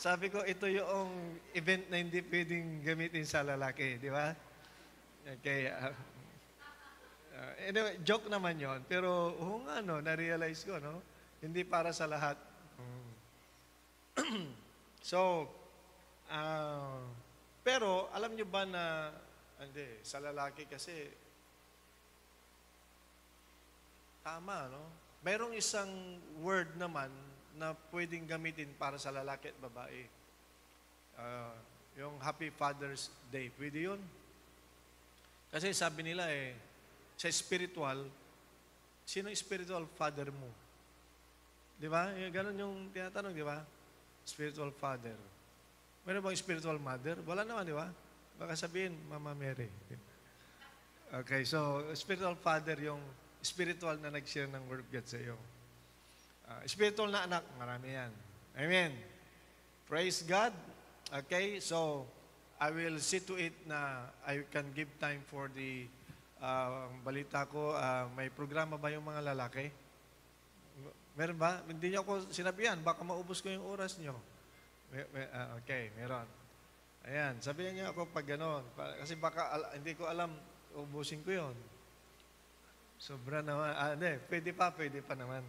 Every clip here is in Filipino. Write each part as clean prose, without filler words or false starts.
Sabi ko, ito yung event na hindi pwedeng gamitin sa lalaki, di ba? Okay. Anyway, joke naman yon. Pero, oo nga, no, na-realize ko, no? Hindi para sa lahat. So, ah, pero, alam nyo ba na, hindi, sa lalaki kasi, tama, no? Mayroong isang word naman na pwedeng gamitin para sa lalaki at babae. Ah, yung Happy Father's Day. Pwede yun. Kasi sabi nila sa spiritual, sino yung spiritual father mo? Di ba? Ganon yung tinatanong, di ba? Spiritual father. Meron bang spiritual mother? Wala naman, di ba? Baka sabihin, Mama Mary. Okay, so spiritual father yung spiritual na nag-share ng word of God sa iyo. Spiritual na anak, marami yan. Amen. Praise God. Okay, so I will see to it na I can give time for the balita ko. May programa ba yung mga lalaki? Meron ba? Hindi niyo ako sinabihan. Baka maubos ko yung oras niyo. Okay, meron. Ayan, sabihan niyo ako pag gano'n. Kasi baka hindi ko alam, ubusin ko yon. Sobra naman. Hindi, pwede pa naman.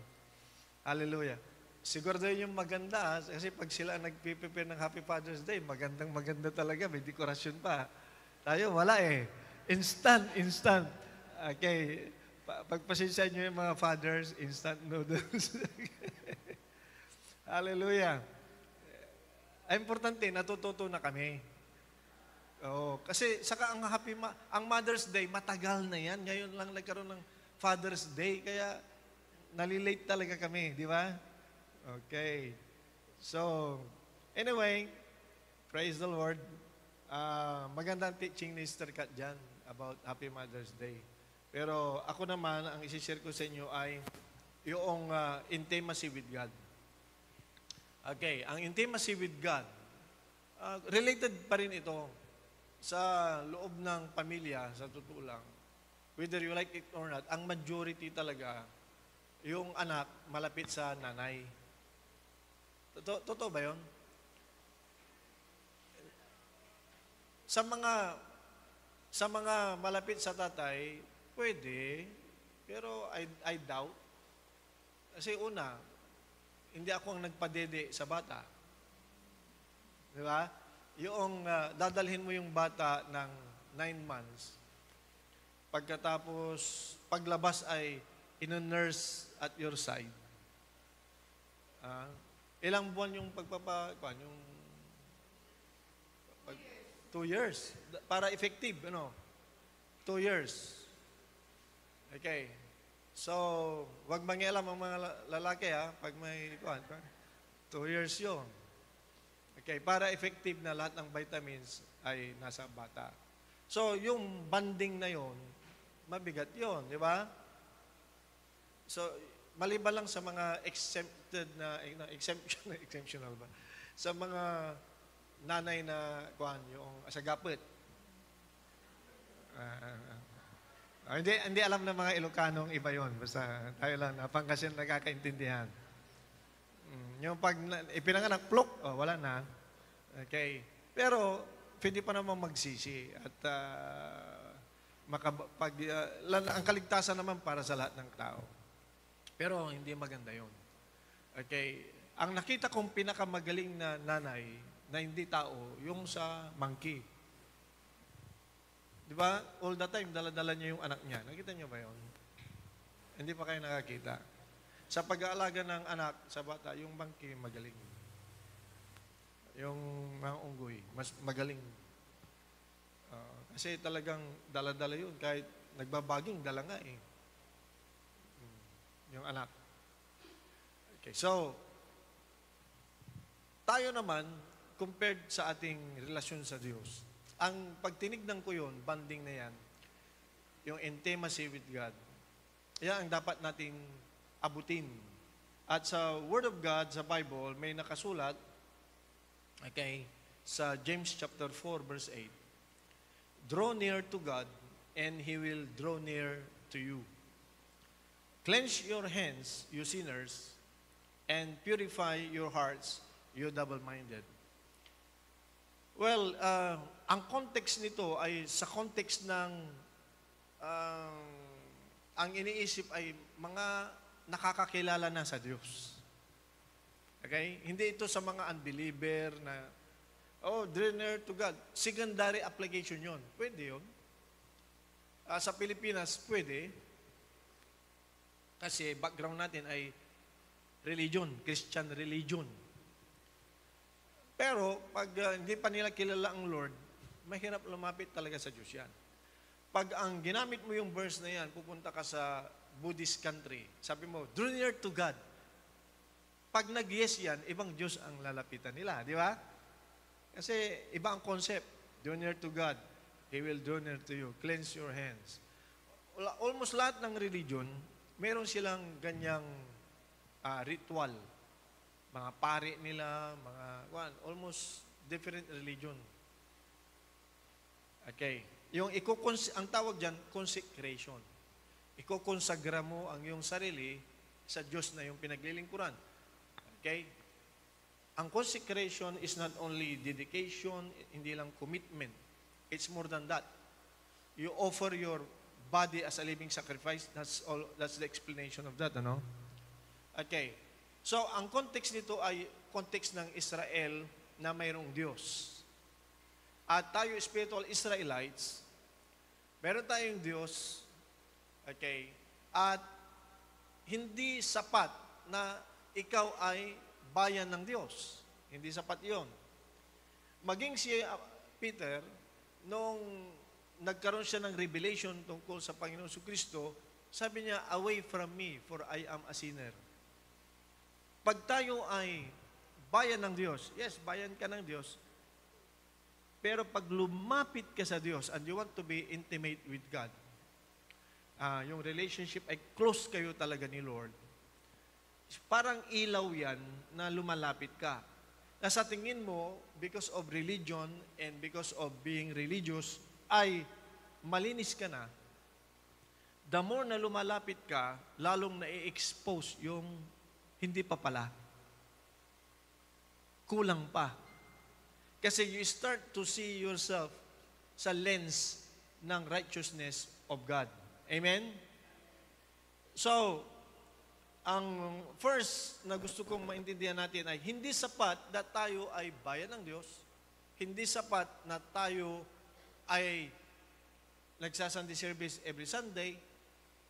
Hallelujah. Siguro yun yung maganda, kasi pag sila nagpiprepare ng Happy Father's Day, maganda talaga, may dekorasyon pa. Tayo, wala Instant. Okay. Pagpasensya nyo yung mga fathers, instant noodles. Hallelujah. Ay, importante, natututo na kami. Kasi saka ang Mother's Day, matagal na yan. Ngayon lang nagkaroon ng Father's Day, kaya nalilate talaga kami, di ba? Okay. So, anyway, praise the Lord. Magandang teaching ni Sister Kat dyan about Happy Mother's Day. Pero ako naman, ang isi-share ko sa inyo ay yung intimacy with God. Okay, ang intimacy with God, related pa rin ito sa loob ng pamilya, sa totoo lang. Whether you like it or not, ang majority talaga, yung anak malapit sa nanay. Totoo ba yun? Sa mga malapit sa tatay, pwede, pero I doubt. Kasi una, hindi ako ang nagpadede sa bata. Di ba? Yung dadalhin mo yung bata ng 9 months, pagkatapos, paglabas ay ino-nurse at your side. Ilang buwan yung yung 2 years. Para effective, 2 years. Okay. So, wag mangialam ang mga lalaki pag may 2 years yun. Okay, para effective na lahat ng vitamins ay nasa bata. So, yung banding na yon, mabigat yon, di ba? So, maliban lang sa mga exempted na, exemptional ba? Sa mga nanay na, yung asagapit. Hindi alam ng mga Ilocanong iba yon. Basta tayo lang, Pangasinan nagkakaintindihan. Yung pag ipinanganak, plok, wala na. Okay. Pero, pwede pa naman magsisi. At ang kaligtasan naman para sa lahat ng tao. Pero, hindi maganda yon. Okay. Ang nakita kong pinakamagaling na nanay, na hindi tao, yung sa monkey. Di ba? All the time, dala-dala niya yung anak niya. Nakita niyo ba yon? Hindi pa kayo nakakita. Sa pag-aalaga ng anak sa bata, yung monkey magaling. Yung mga unggoy, mas magaling. Kasi talagang dala-dala yun. Kahit nagbabaging, dala nga yung anak. Okay, so, tayo naman, compared sa ating relasyon sa Diyos, ang pagtinignan ko yun, banding na yan, yung intimacy with God, yan ang dapat nating abutin. At sa Word of God, sa Bible, may nakasulat, okay, sa James chapter 4, verse 8, draw near to God, and He will draw near to you. Cleanse your hands, you sinners, and purify your hearts, you double-minded. Well, ang context nito ay sa context ng ang iniisip ay mga nakakakilala na sa Diyos. Okay? Hindi ito sa mga unbeliever na, draw near to God. Secondary application yon. Pwede yun. Sa Pilipinas, pwede. Kasi background natin ay religion, Christian religion. Pero pag hindi pa nila kilala ang Lord, mahirap lumapit talaga sa Diyos yan. Pag ang ginamit mo yung verse na yan, pupunta ka sa Buddhist country, sabi mo, draw near to God. Pag nag-yes yan, ibang Diyos ang lalapitan nila, di ba? Kasi iba ang concept. Draw near to God. He will draw near to you. Cleanse your hands. Almost lahat ng religion, meron silang ganyang ritual. Mga pari nila, almost different religion. Okay. Ang tawag dyan, consecration. Ikokonsagra mo ang iyong sarili sa Diyos na yung pinaglilingkuran. Okay? Ang consecration is not only dedication, hindi lang commitment. It's more than that. You offer your body as a living sacrifice. That's the explanation of that, ano? Okay. So, ang context nito ay context ng Israel na mayroong Diyos. At tayo, spiritual Israelites, meron tayong Diyos, okay, at hindi sapat na ikaw ay bayan ng Diyos. Hindi sapat yon. Maging si Peter, nung nagkaroon siya ng revelation tungkol sa Panginoon Kristo, sabi niya, away from me, for I am a sinner. Pag tayo ay bayan ng Diyos, yes, bayan ka ng Diyos, pero pag lumapit ka sa Diyos and you want to be intimate with God, yung relationship ay close kayo talaga ni Lord, parang ilaw yan na lumalapit ka. Na sa tingin mo, because of religion and because of being religious, ay malinis ka na, the more na lumalapit ka, lalong na-expose yung hindi pa pala. Kulang pa. Kasi you start to see yourself sa lens ng righteousness of God. Amen? So, ang first na gusto kong maintindihan natin ay hindi sapat na tayo ay bayan ng Diyos. Hindi sapat na tayo ay nagsa-Sunday service every Sunday.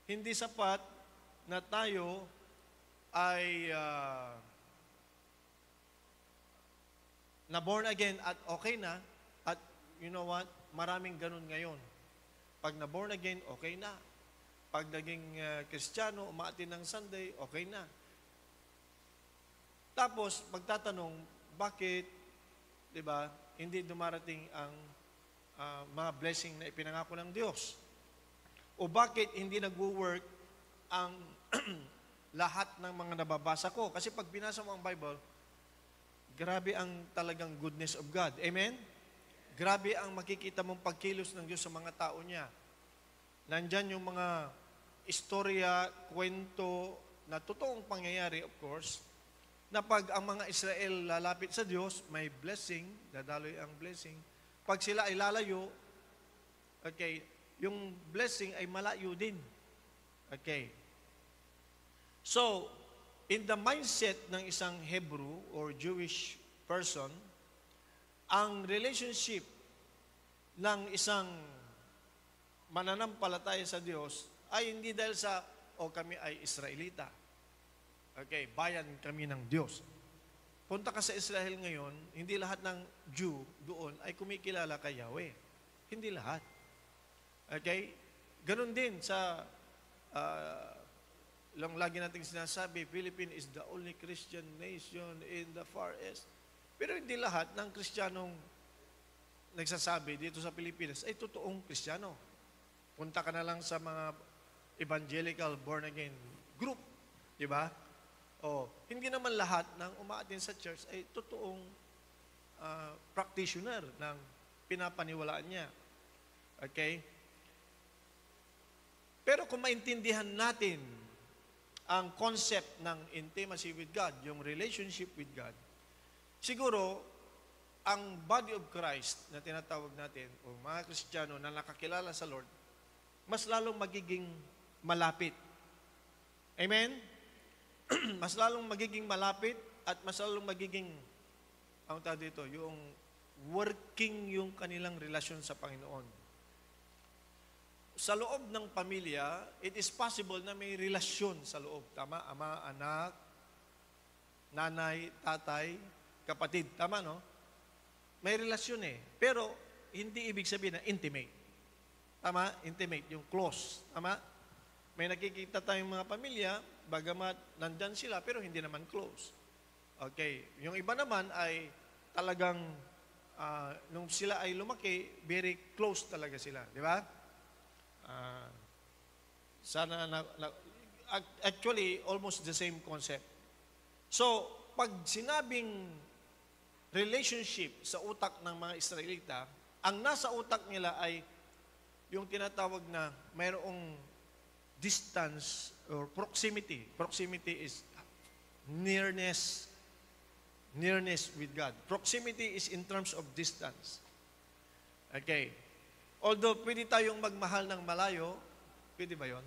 Hindi sapat na tayo ay na born again at okay na. At you know what? Maraming ganun ngayon. Pag na born again, okay na. Pag naging Kristiyano, umaatin ng Sunday, okay na. Tapos, magtatanong, bakit, di ba, hindi dumarating ang mga blessing na ipinangako ng Diyos? O bakit hindi nagwo-work ang lahat ng mga nababasa ko? Kasi pag binasa mo ang Bible, grabe ang talagang goodness of God. Amen? Grabe ang makikita mong pagkilos ng Diyos sa mga tao niya. Nandyan yung mga istorya, kwento, na totoong pangyayari, of course, na pag ang mga Israel lalapit sa Diyos, may blessing, dadaloy ang blessing. Pag sila ay lalayo, okay, yung blessing ay malayo din. Okay. So, in the mindset ng isang Hebrew or Jewish person, ang relationship ng isang mananampalataya sa Diyos ay hindi dahil sa, kami ay Israelita. Okay, bayan kami ng Diyos. Punta ka sa Israel ngayon, hindi lahat ng Jew doon ay kumikilala kay Yahweh. Hindi lahat. Okay? Ganon din sa, lang lagi nating sinasabi, Philippines is the only Christian nation in the Far East. Pero hindi lahat ng Kristiyanong nagsasabi dito sa Pilipinas ay totoong Kristiyano. Punta ka na lang sa mga evangelical born-again group. Di ba? Hindi naman lahat ng umaatin sa church ay totoong practitioner ng pinapaniwalaan niya. Okay? Pero kung maintindihan natin ang concept ng intimacy with God, yung relationship with God, siguro, ang body of Christ na tinatawag natin, o mga Kristiyano na nakakilala sa Lord, mas lalong magiging malapit. Amen? Mas lalong magiging malapit at mas lalong magiging, ang tawag dito, yung working yung kanilang relasyon sa Panginoon. Sa loob ng pamilya, it is possible na may relasyon sa loob. Tama? Ama, anak, nanay, tatay, kapatid. Tama, no? May relasyon eh. Pero, hindi ibig sabihin na intimate. Tama? Intimate, yung close. Tama? May nakikita tayong mga pamilya, bagamat nandyan sila, pero hindi naman close. Okay. Yung iba naman ay talagang, nung sila ay lumaki, very close talaga sila. Di ba? Actually, almost the same concept. So, pag sinabing relationship sa utak ng mga Israelita, ang nasa utak nila ay yung tinatawag na mayroong distance or proximity. Proximity is nearness with God. Proximity is in terms of distance. Okay. Although pwede tayong magmahal ng malayo, pwede ba yun?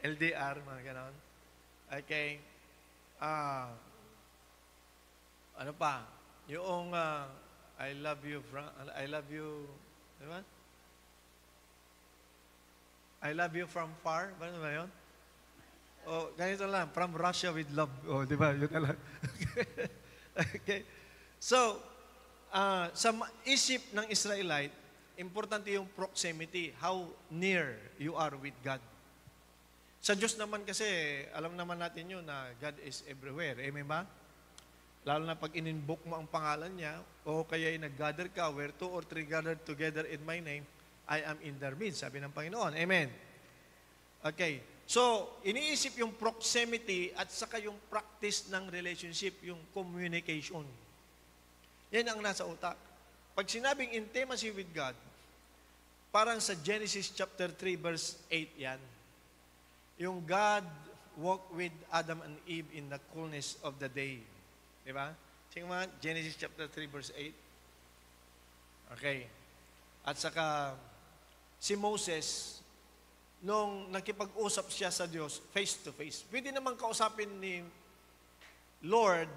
LDR, mga ganon. Okay. Ano pa? Yung I love you, ano ba? I love you from far. Ano ba yun? O, ganito lang, from Russia with love. O, di ba? Yun lang. Okay. So, sa isip ng Israelite, importante yung proximity, how near you are with God. Sa Diyos naman kasi, alam naman natin yun na God is everywhere. Amen ba? Lalo na pag in-invoke mo ang pangalan niya, o kaya nag-gather ka, where 2 or 3 gathered together in my name, I am in their midst, sabi ng Panginoon. Amen. Okay. So, iniisip yung proximity at saka yung practice ng relationship, yung communication. Yan ang nasa utak. Pag sinabing intimacy with God, parang sa Genesis chapter 3 verse 8 yan. Yung God walked with Adam and Eve in the coolness of the day. Diba? Sige mga, Genesis chapter 3 verse 8. Okay. At saka, si Moses, nung nakipag-usap siya sa Diyos, face to face, pwede naman kausapin ni Lord,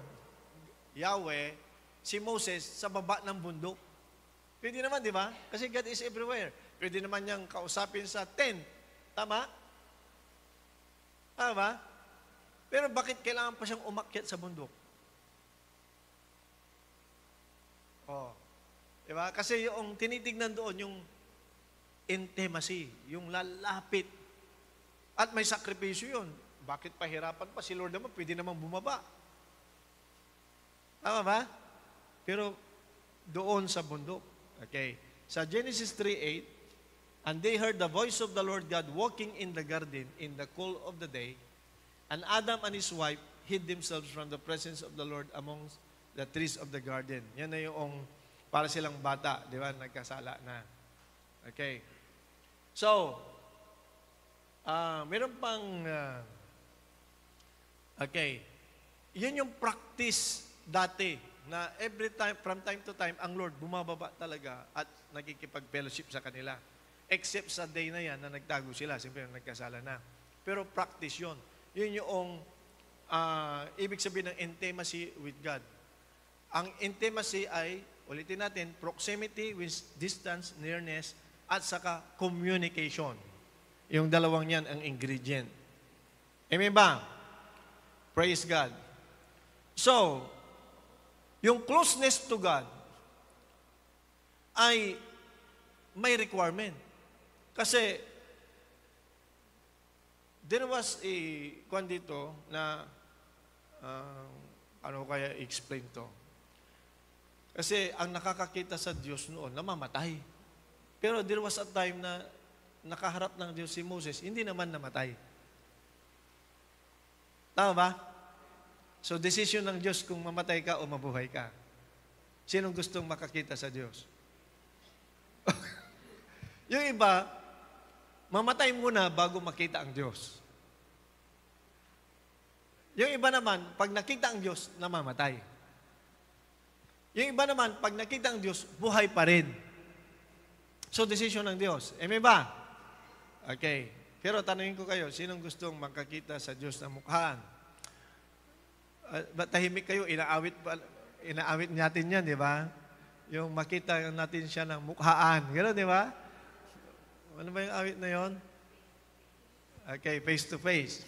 Yahweh, si Moses sa baba ng bundok. Pwede naman, di ba? Kasi God is everywhere. Pwede naman niyang kausapin sa tent. Tama? Tama ba? Pero bakit kailangan pa siyang umakyat sa bundok? Oh. Di ba? Kasi yung tinitignan doon, yung intimacy, yung lalapit. At may sakripisyo yun. Bakit pahirapan pa? Si Lord naman, pwede naman bumaba. Tama ba? Pero doon sa bundok. Okay. Sa Genesis 3:8, and they heard the voice of the Lord God walking in the garden in the cool of the day, and Adam and his wife hid themselves from the presence of the Lord among the trees of the garden. Yan na yung para silang bata, di ba? Nagkasala na. Okay. So, meron pang, okay, yun yung practice dati na every time, from time to time, ang Lord bumababa talaga at nagkikipag-fellowship sa kanila. Except sa day na yan na nagtago sila, siyempre nagkasala na. Pero practice yun. Yun yung ibig sabihin ng intimacy with God. Ang intimacy ay, ulitin natin, proximity with distance, nearness, at saka communication. Yung dalawang yan ang ingredient. Amen ba? Praise God. So, yung closeness to God ay may requirement. Kasi, there was a kwan dito na, ano kaya i-explain to? Kasi ang nakakakita sa Diyos noon, namamatay. Pero there was a time na nakaharap ng Diyos si Moses, hindi naman namatay. Tama ba? So, decision ng Diyos kung mamatay ka o mabuhay ka. Sinong gustong makakita sa Diyos? Yung iba, mamatay muna bago makita ang Diyos. Yung iba naman, pag nakita ang Diyos, namamatay. Yung iba naman, pag nakita ang Diyos, buhay pa rin. So, decision ng Diyos. Amen ba? Okay. Pero tanungin ko kayo, sinong gustong makakita sa Diyos na mukhaan? Ba't tahimik kayo? Inaawit natin yan, di ba? Yung makita natin siya ng mukhaan. Gano'n, di ba? Ano ba yung awit na yon? Okay, face to face.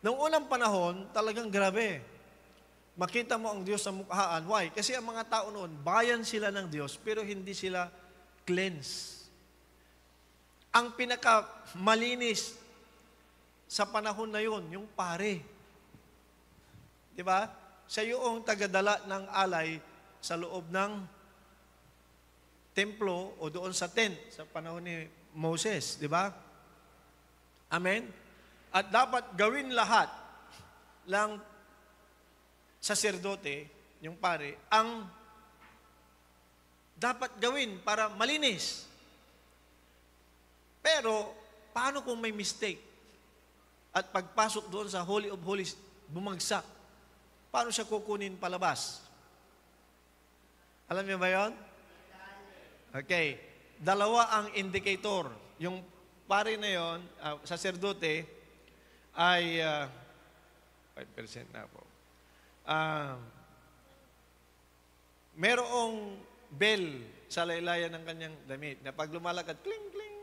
Noong unang panahon, talagang grabe. Makita mo ang Diyos sa mukhaan. Why? Kasi ang mga tao noon, bayan sila ng Diyos, pero hindi sila cleanse. Ang pinakamalinis sa panahon na yon, yung pare. Di ba? Siya yung tagadala ng alay sa loob ng templo o doon sa tent sa panahon ni Moses. Di ba? Amen? At dapat gawin lahat ng saserdote, yung pare, ang dapat gawin para malinis. Pero, paano kung may mistake? At pagpasok doon sa Holy of Holies, bumagsak. Paano siya kukunin palabas? Alam niyo ba yun? Okay. Dalawa ang indicator. Yung pare na yun, saserdote, ay 5% na po. Merong bell sa laylayan ng kanyang damit na pag lumalakad, kling, kling,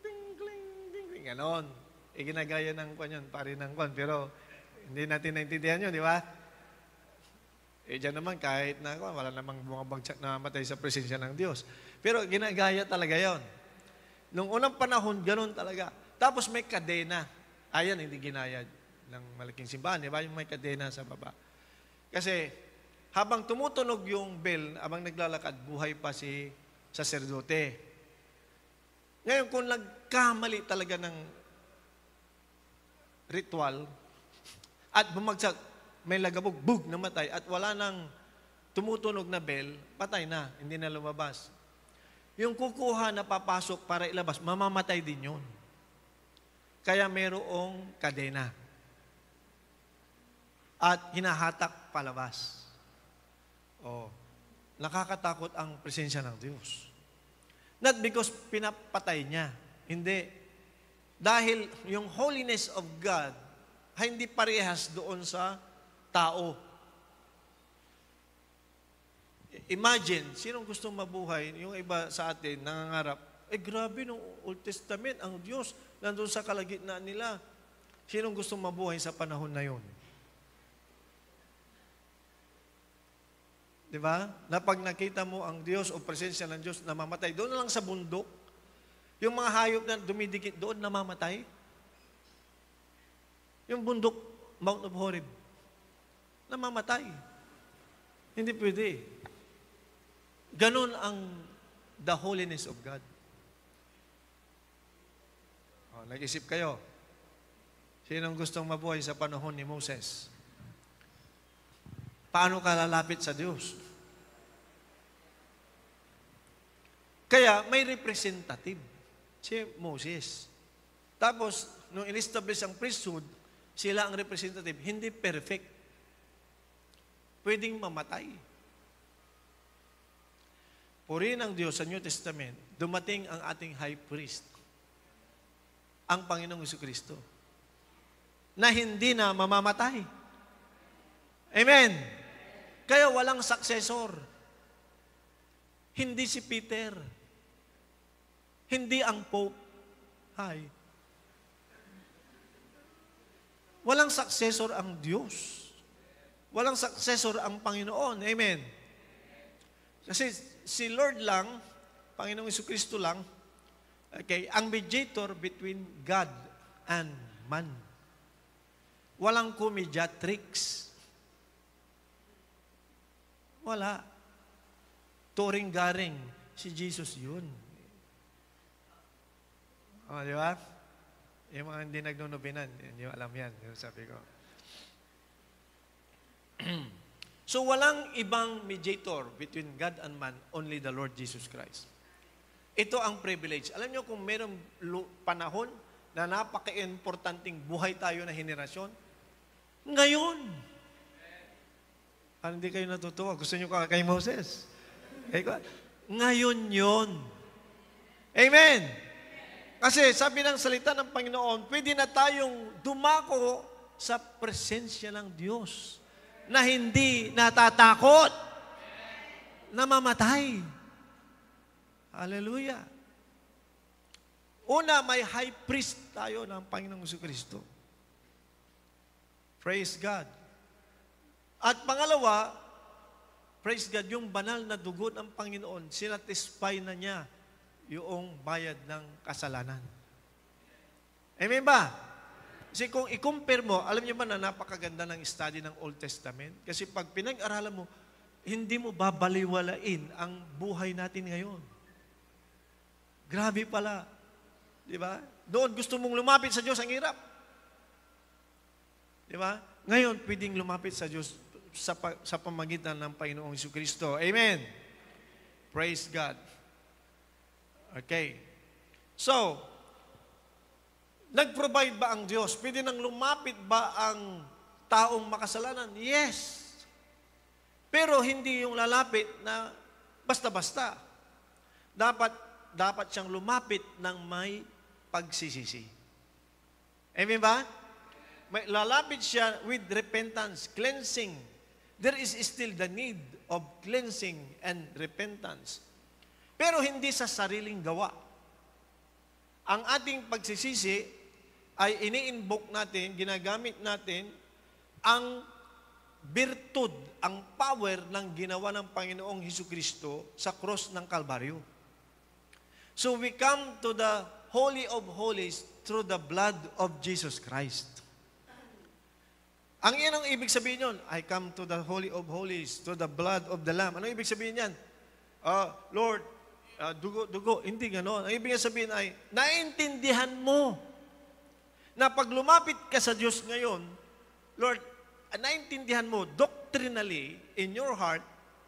kling, kling, kling, kling, ganon. Ginagaya ng kwan yun, pare ng kwan. Pero hindi natin naintindihan yun, di ba? Diyan naman kahit na wala namang bumabagsak na matay sa presensya ng Diyos. Pero ginagaya talaga yon. Nung unang panahon, ganun talaga. Tapos may kadena. Ayan, hindi ginaya ng malaking simbahan. Di ba? Yung may kadena sa baba. Kasi habang tumutunog yung bell, habang naglalakad, buhay pa si saserdote. Ngayon, kung nagkamali talaga ng ritual at bumagsak, may lagabog, bug, namatay, at wala nang tumutunog na bell, patay na, hindi na lumabas. Yung kukuha na papasok para ilabas, mamamatay din yun. Kaya mayroong kadena. At hinahatak palabas. Nakakatakot ang presensya ng Diyos. Not because pinapatay niya. Hindi. Dahil yung holiness of God ay hindi parehas doon sa tao. Imagine, sinong gustong mabuhay, yung iba sa atin, nangangarap, grabe nung Old Testament, ang Diyos, nandun sa kalagitnaan nila. Sinong gustong mabuhay sa panahon na yun? Di ba? Na pag nakita mo ang Diyos o presensya ng Diyos namamatay, doon na lang sa bundok, yung mga hayop na dumidikit doon, namamatay. Yung bundok, Mount of Horeb, namamatay. Hindi pwede. Ganon ang the holiness of God. Nag-isip kayo, sinong gustong mabuhay sa panahon ni Moses? Paano ka lalapit sa Diyos? Kaya may representative, si Moses. Tapos, nung in-establish ang priesthood, sila ang representative, hindi perfect. Pwedeng mamatay. Purihin ng Diyos sa New Testament, dumating ang ating high priest, ang Panginoong Jesucristo, na hindi na mamamatay. Amen. Kaya walang successor. Hindi si Peter. Hindi ang Pope. Walang successor ang Diyos. Walang successor ang Panginoon. Amen. Kasi si Lord lang, Panginoong Jesucristo lang, okay, ang mediator between God and man. Walang comediatrix. Wala. Turing-garing. Si Jesus yun. Di ba? Yung mga hindi nagnunubinan, hindi alam yan. Yung sabi ko. So, walang ibang mediator between God and man, only the Lord Jesus Christ. Ito ang privilege. Alam niyo kung mayroong panahon na napaka-importanting buhay tayo na henerasyon? Ngayon. Hindi kayo natutuwa? Gusto nyo kay Moses? Ngayon yon. Amen! Kasi sabi ng salita ng Panginoon, pwede na tayong dumako sa presensya ng Diyos na hindi natatakot na mamatay. Hallelujah! Una, may high priest tayo ng Panginoong Jesucristo. Praise God. At pangalawa, praise God, yung banal na dugo ng Panginoon, sinatisfy na niya yung bayad ng kasalanan. Amen ba? Kasi kung i-compare mo, alam niyo ba na napakaganda ng study ng Old Testament? Kasi pag pinag-aralan mo, hindi mo babaliwalain ang buhay natin ngayon. Grabe pala. Di ba? Doon gusto mong lumapit sa Diyos, ang hirap. Di ba? Ngayon, pwedeng lumapit sa Diyos sa pamagitan ng Panginoong Jesucristo. Amen. Praise God. Okay. So, nag-provide ba ang Diyos? Pwede nang lumapit ba ang taong makasalanan? Yes. Pero hindi yung lalapit na basta-basta. Dapat siyang lumapit ng may pagsisisi. Amen ba? Lalapit siya with repentance, cleansing. There is still the need of cleansing and repentance. Pero hindi sa sariling gawa. Ang ating pagsisisi ay ini-invoke natin, ginagamit natin ang birtud, ang power ng ginawa ng Panginoong Jesucristo sa cross ng Kalbaryo. So we come to the Holy of Holies through the blood of Jesus Christ. Ang iyan ang ibig sabihin yun, I come to the Holy of Holies, to the blood of the Lamb. Anong ibig sabihin yan? Lord, dugo. Hindi gano'n. Ang ibig sabihin ay, naintindihan mo na pag lumapit ka sa Diyos ngayon, Lord, naintindihan mo doctrinally in your heart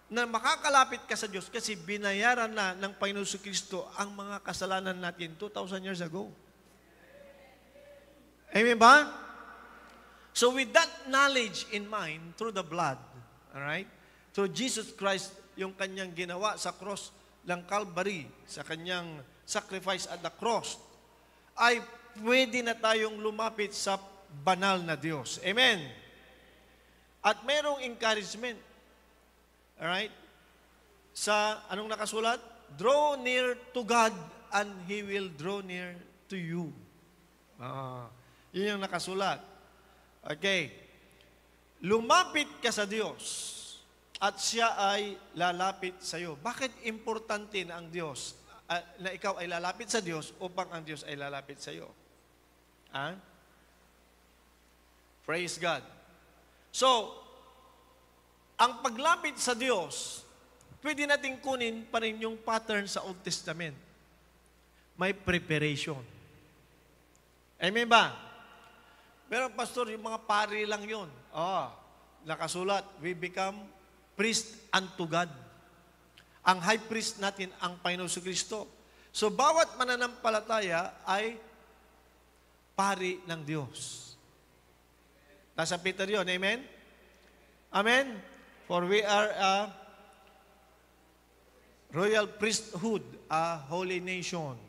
na makakalapit ka sa Diyos kasi binayaran na ng Panginoon Kristo ang mga kasalanan natin 2,000 years ago. Amen ba? So with that knowledge in mind, through the blood, all right? Through Jesus Christ, yung kanyang ginawa sa cross ng Calvary, sa kanyang sacrifice at the cross, ay pwede na tayong lumapit sa banal na Diyos. Amen? At mayroong encouragement. Alright? Sa anong nakasulat? Draw near to God and He will draw near to you. Yun yung nakasulat. Okay. Lumapit ka sa Diyos at siya ay lalapit sa iyo. Bakit importante na ang Diyos, na ikaw ay lalapit sa Diyos upang ang Diyos ay lalapit sa iyo? Praise God. So, ang paglapit sa Diyos, pwede natin kunin pa rin yung pattern sa Old Testament. May preparation. Amen ba? Pero pastor, yung mga pari lang yun. Nakasulat, we become priest unto God. Ang high priest natin, ang Panginoon Kristo. So, bawat mananampalataya ay pari ng Diyos. Nasa Peter yun, amen? Amen? For we are a royal priesthood, a holy nation.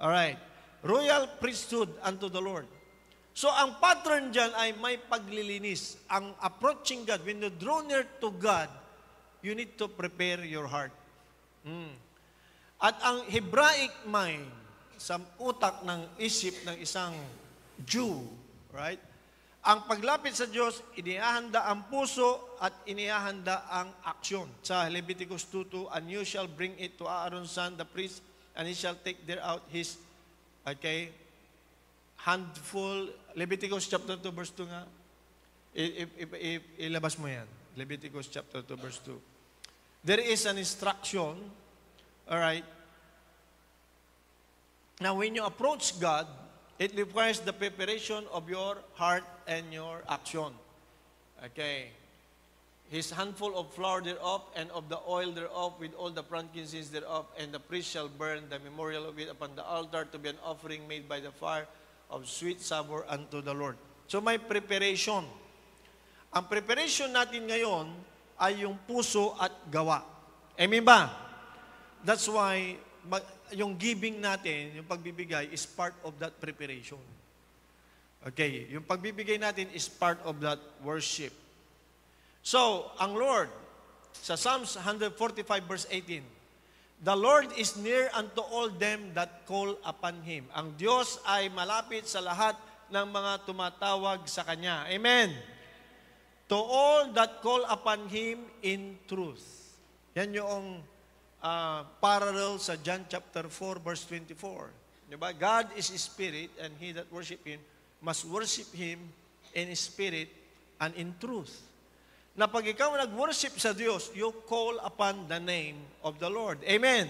Alright. Royal priesthood unto the Lord. So, ang pattern dyan ay may paglilinis. Ang approaching God, when you draw near to God, you need to prepare your heart. At ang Hebraic mind, sa utak ng isip ng isang Jew, right? Ang paglapit sa Diyos, inihahanda ang puso at inihahanda ang aksyon. Sa Leviticus 2:2, and you shall bring it to Aaron's son, the priest, and he shall take there out his, handful. Leviticus chapter 2 verse 2 nga. Ilabas mo yan. Leviticus chapter 2 verse 2. There is an instruction, alright. Now when you approach God, it requires the preparation of your heart and your action. Okay. His handful of flour thereof, and of the oil thereof, with all the frankincense thereof, and the priest shall burn the memorial of it upon the altar to be an offering made by the fire of sweet savor unto the Lord. So may preparation. Ang preparation natin ngayon ay yung puso at gawa. Amen ba? That's why yung giving natin, yung pagbibigay is part of that preparation. Okay, yung pagbibigay natin is part of that worship. So, ang Lord, sa Psalms 145 verse 18, the Lord is near unto all them that call upon Him. Ang Diyos ay malapit sa lahat ng mga tumatawag sa Kanya. Amen. To all that call upon Him in truth. Yan yung parallel sa John chapter 4 verse 24. Diba? God is Spirit, and he that worship Him must worship Him in Spirit and in truth. Na pag ikaw nag-worship sa Diyos, you call upon the name of the Lord. Amen.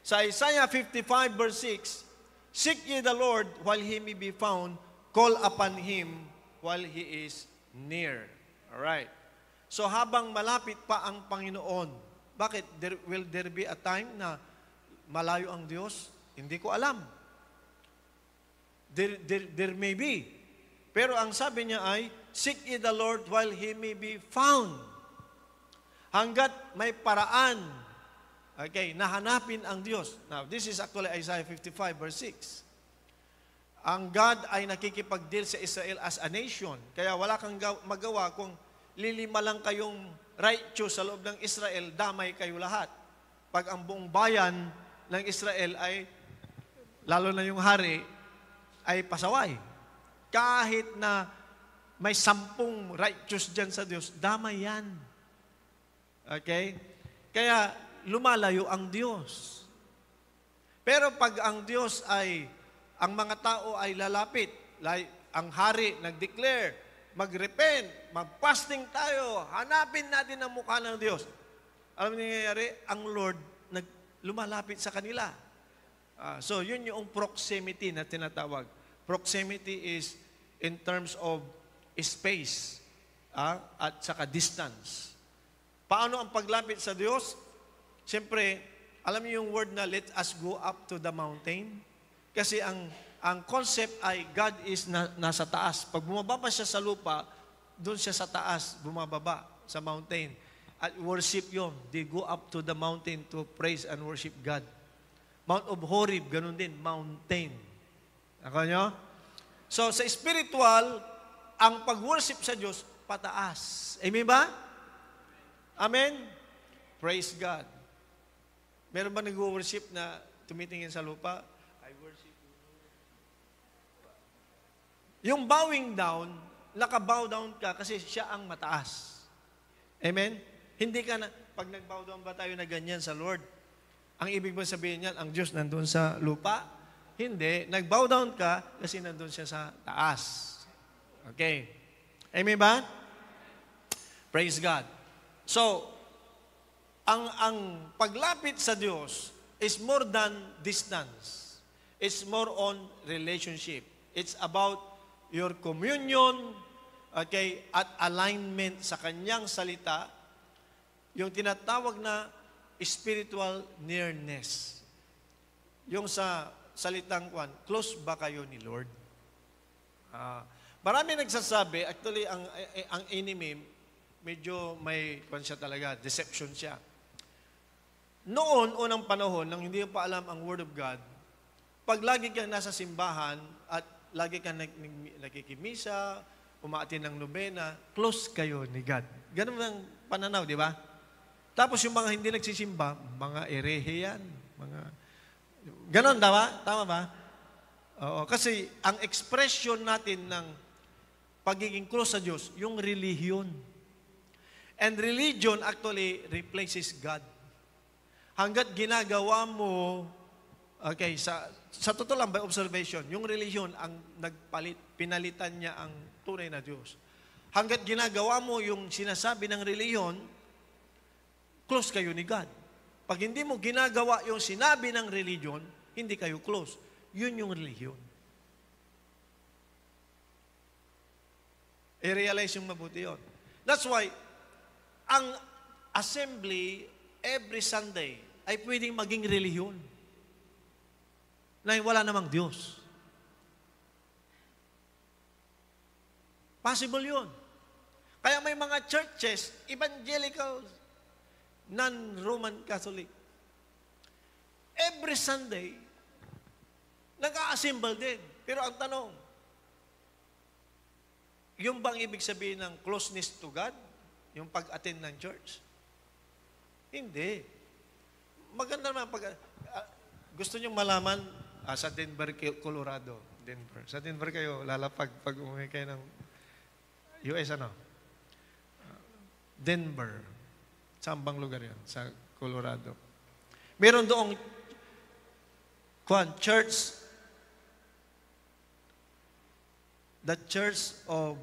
Sa Isaiah 55 verse 6, seek ye the Lord while He may be found, call upon Him while He is near. Alright. So habang malapit pa ang Panginoon, bakit? Will there be a time na malayo ang Diyos? Hindi ko alam. There may be. Pero ang sabi niya ay, seek ye the Lord while He may be found. Hanggat may paraan, okay, nahanapin ang Diyos. Now, this is actually Isaiah 55 verse 6. Ang God ay nakikipag-deal sa Israel as a nation. Kaya wala kang magawa kung lilima lang kayong righteous sa loob ng Israel, damay kayo lahat. Pag ang buong bayan ng Israel ay, lalo na yung hari, ay pasaway. Kahit na may 10 righteous dyan sa Diyos, damay yan. Okay? Kaya lumalayo ang Diyos. Pero pag ang Diyos ay, ang mga tao ay lalapit, like, ang hari nag-declare, mag-repent, mag-fasting tayo, hanapin natin ang mukha ng Diyos. Alam niyo nangyayari? Ang Lord lumalapit sa kanila. So, yun yung proximity na tinatawag. Proximity is in terms of space at saka distance. Paano ang paglapit sa Diyos? Siyempre, alam niyo yung word na let us go up to the mountain? Kasi ang concept ay God is nasa taas. Pag bumaba pa siya sa lupa, doon siya sa taas, bumababa sa mountain. At worship yun. They go up to the mountain to praise and worship God. Mount of Horeb, ganun din, mountain. Ako nyo? So, sa spiritual, ang pag-worship sa Diyos, pataas. Amen ba? Amen? Praise God. Meron ba nag-worship na tumitingin sa lupa? I worship you. Yung bowing down, naka-bow down ka kasi siya ang mataas. Amen? Hindi ka na, pag nag-bow down ba tayo na ganyan sa Lord? Ang ibig ba sabihin niyan, ang Diyos nandun sa lupa? Hindi. Nag-bow down ka kasi nandun siya sa taas. Okay. Amen ba? Praise God. So, ang paglapit sa Diyos is more than distance. It's more on relationship. It's about your communion, okay, at alignment sa Kanyang salita, yung tinatawag na spiritual nearness. Yung sa salitang kwan, close ba kayo ni Lord? Marami nagsasabi, actually, ang enemy, medyo may kwan siya talaga, deception siya. Noon, unang panahon, nang hindi pa alam ang Word of God, pag lagi kang nasa simbahan at lagi kang nakikimisa, umaatin ng nobena, close kayo ni God. Ganun ang pananaw, di ba? Tapos yung mga hindi nagsisimba, mga erehe yan. Ganon, tama ba? Oo, kasi ang expression natin ng pagiging close sa Diyos, yung religion. And religion actually replaces God. Hanggat ginagawa mo, okay, sa totoo lang, by observation, yung religion ang pinalitan niya ang tunay na Diyos. Hanggat ginagawa mo yung sinasabi ng religion, close kayo ni God. Pag hindi mo ginagawa yung sinabi ng religion, hindi kayo close. Yun yung religion. I-realize yung mabuti yun. That's why, ang assembly, every Sunday, ay pwedeng maging relihiyon na wala namang Diyos. Possible yun. Kaya may mga churches, evangelical, non-Roman Catholic. Every Sunday, nag-a-assemble din. Pero ang tanong, yung bang ibig sabihin ng closeness to God? Yung pag-attend ng church? Hindi. Maganda naman gusto nyong malaman sa Denver, Colorado. Denver. Sa Denver kayo lalapag pag umuwi kayo ng US Denver. Saan bang lugar yan? Sa Colorado. Meron doong church, the Church of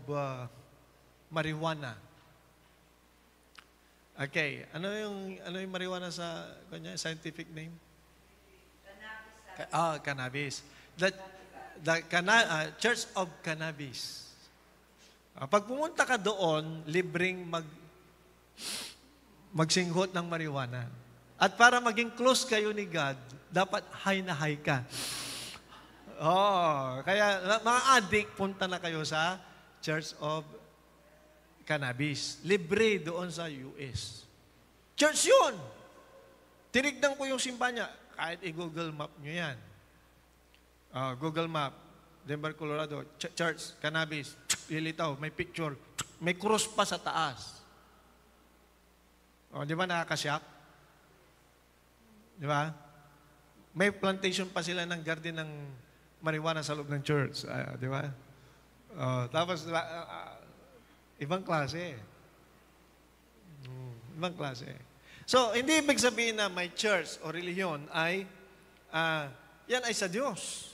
Marijuana. Okay, ano yung marijuana sa scientific name? Cannabis. The Church of Cannabis. Pag pumunta ka doon, libreng magsinghot ng marijuana. At para maging close kayo ni God, dapat high na high ka. Kaya mga addict, punta na kayo sa Church of Cannabis. Libre doon sa US. Church yun. Tinignan ko yung simba niya. Kahit i-Google Map nyo yan. Google Map, Denver, Colorado, Church, Cannabis, lilitaw, may picture, may cross pa sa taas. Di ba nakakasyak? Di ba? May plantation pa sila ng garden ng marijuana sa loob ng church. Di ba? Tapos, ibang klase. Ibang klase. So, hindi ibig sabihin na may church o reliyon ay, yan ay sa Diyos.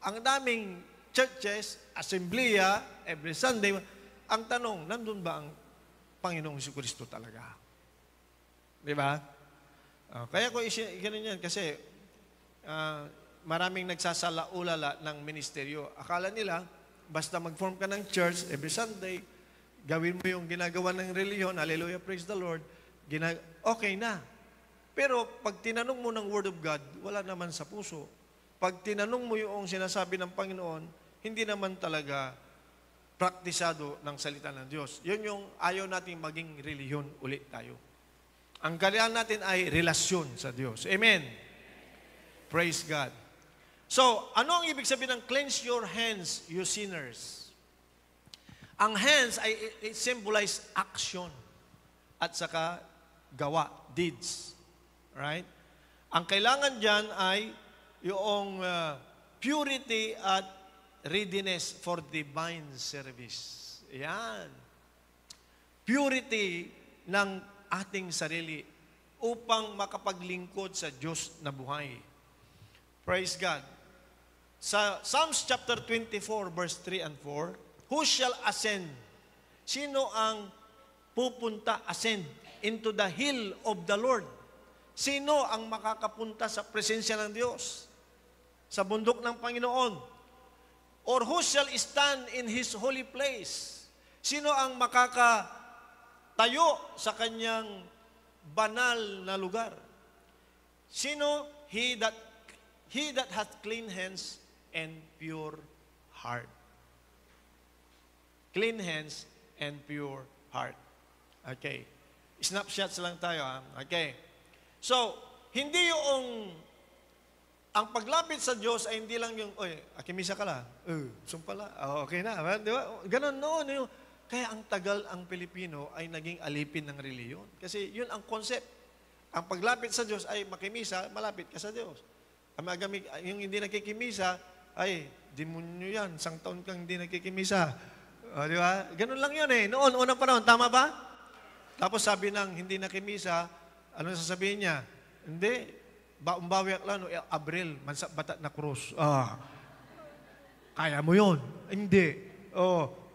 Ang daming churches, assembleya, every Sunday, ang tanong, nandun ba ang Panginoong Jesucristo talaga? Di ba? Kaya ko ganun yan kasi maraming nagsasalaulala ng ministeryo. Akala nila, basta mag-form ka ng church every Sunday, gawin mo yung ginagawa ng reliyon, hallelujah, praise the Lord, okay na. Pero pag tinanong mo ng Word of God, wala naman sa puso. Pag tinanong mo yung sinasabi ng Panginoon, hindi naman talaga praktisado ng salita ng Diyos. Yun yung ayaw nating maging reliyon ulit tayo. Ang kailangan natin ay relasyon sa Diyos. Amen. Praise God. So, ano ang ibig sabihin ng cleanse your hands, you sinners? Ang hands ay it symbolize action at saka gawa, deeds. Right? Ang kailangan dyan ay yung purity at readiness for divine service. Yan. Purity ng ating sarili upang makapaglingkod sa Diyos na buhay. Praise God. Sa Psalms chapter 24, verse 3 and 4, who shall ascend? Sino ang pupunta, ascend, into the hill of the Lord? Sino ang makakapunta sa presensya ng Diyos? Sa bundok ng Panginoon? Or who shall stand in His holy place? Sino ang makakatayo sa kanyang banal na lugar? Sino? He that hath clean hands and pure heart. Clean hands and pure heart. Okay. Snapshots lang tayo. Okay. So, hindi yung ang paglapit sa Diyos ay hindi lang yung, akimisa ka lang. Sumpala. Okay na. Di ba? Ganon noon. Yung, kaya ang tagal ang Pilipino ay naging alipin ng reliyon. Kasi yun ang concept. Ang paglapit sa Diyos ay makimisa, malapit ka sa Diyos. Yung hindi nakikimisa, ay, demonyo yan. Isang taon kang hindi nakikimisa. Di ba? Ganon lang yun eh. Noon, unang panahon. Tama ba? Tapos sabi ng hindi nakimisa, ano sasabihin niya? Hindi. Baumbawiak lang, Abril, mansa batat na krus. Kaya mo yun? Hindi.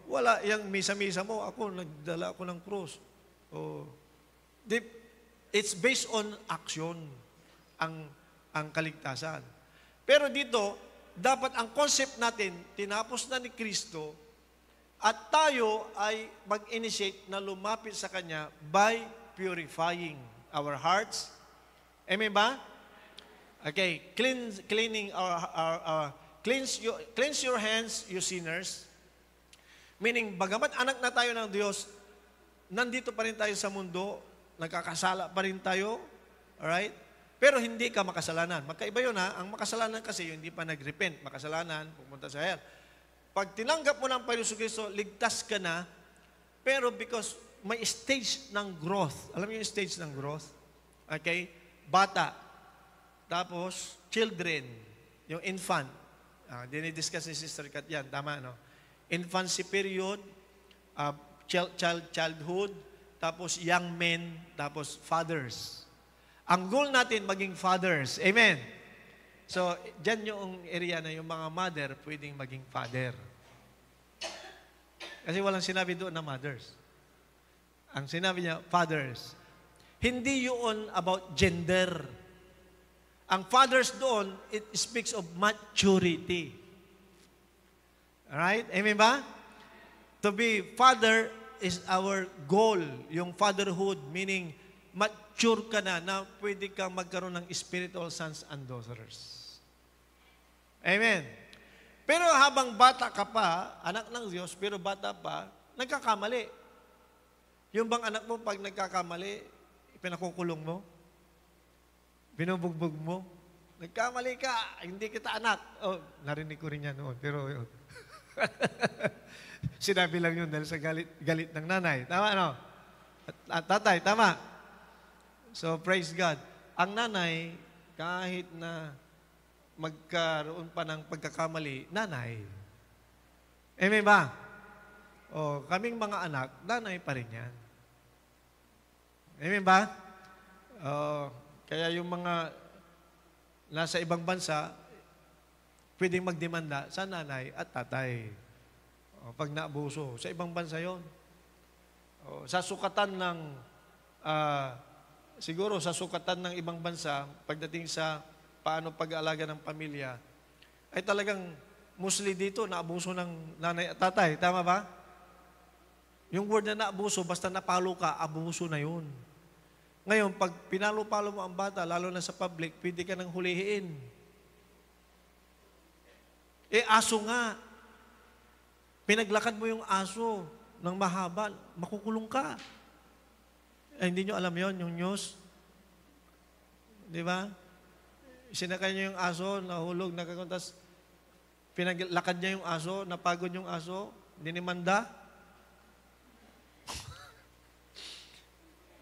Wala, yung misa-misa mo, nagdala ako ng krus. It's based on action, ang kaligtasan. Pero dito, dapat ang concept natin, tinapos na ni Kristo, at tayo ay mag-initiate na lumapit sa Kanya by purifying our hearts. Amen ba? Okay, cleanse your hands, you sinners. Meaning, bagamat anak na tayo ng Diyos, nandito pa rin tayo sa mundo, nagkakasala pa rin tayo, alright? Pero hindi ka makasalanan. Magkaiba yun ha. Ang makasalanan kasi yung hindi pa nag-repent. Makasalanan, pumunta sa hell. Pag tinanggap mo ng Panginoon Kristo, ligtas ka na, pero because may stage ng growth. Alam mo yung stage ng growth? Okay? Bata. Tapos, children. Yung infant. Dinidiscuss ni Sister Kat yan. Tama, no? Infancy period, childhood, tapos young men, tapos fathers. Ang goal natin, maging fathers. Amen. So, dyan yung area na yung mga mother, pwedeng maging father. Kasi walang sinabi doon na mothers. Ang sinabi niya, fathers. Hindi yun about gender. Ang fathers doon, it speaks of maturity. Alright? Amen ba? To be father is our goal. Yung fatherhood, meaning mature ka na pwede kang magkaroon ng spiritual sons and daughters. Amen. Pero habang bata ka pa, anak ng Diyos, pero bata pa, nagkakamali. Yung bang anak mo, pag nagkakamali, pinakukulong mo? Binubugbog mo? Nagkamali ka, hindi kita anak. Oh, narinig ko rin yan noon, pero yun. Sinabi lang yun dahil sa galit ng nanay. Tama, no? At tatay, tama. So, praise God. Ang nanay, kahit na magkaroon pa ng pagkakamali, nanay. Amen ba? O, kaming mga anak, nanay pa rin yan. Amen ba? Kaya yung mga nasa ibang bansa, pwedeng magdemanda sa nanay at tatay. O, pag naabuso, sa ibang bansa yon. O, sa sukatan ng siguro sa sukatan ng ibang bansa, pagdating sa paano pag-aalaga ng pamilya, ay talagang mostly dito, naabuso ng nanay at tatay. Tama ba? Yung word na naabuso, basta napalo ka, abuso na yun. Ngayon, pag pinalo-palo mo ang bata, lalo na sa public, pwede ka nang hulihin. Aso nga. Pinaglakad mo yung aso ng mahaba, makukulong ka. Hindi nyo alam yon yung news? Di ba? Sinakay niya yung aso, nahulog, nakakuntas. Pinaglakad niya yung aso, napagod yung aso, dinimanda.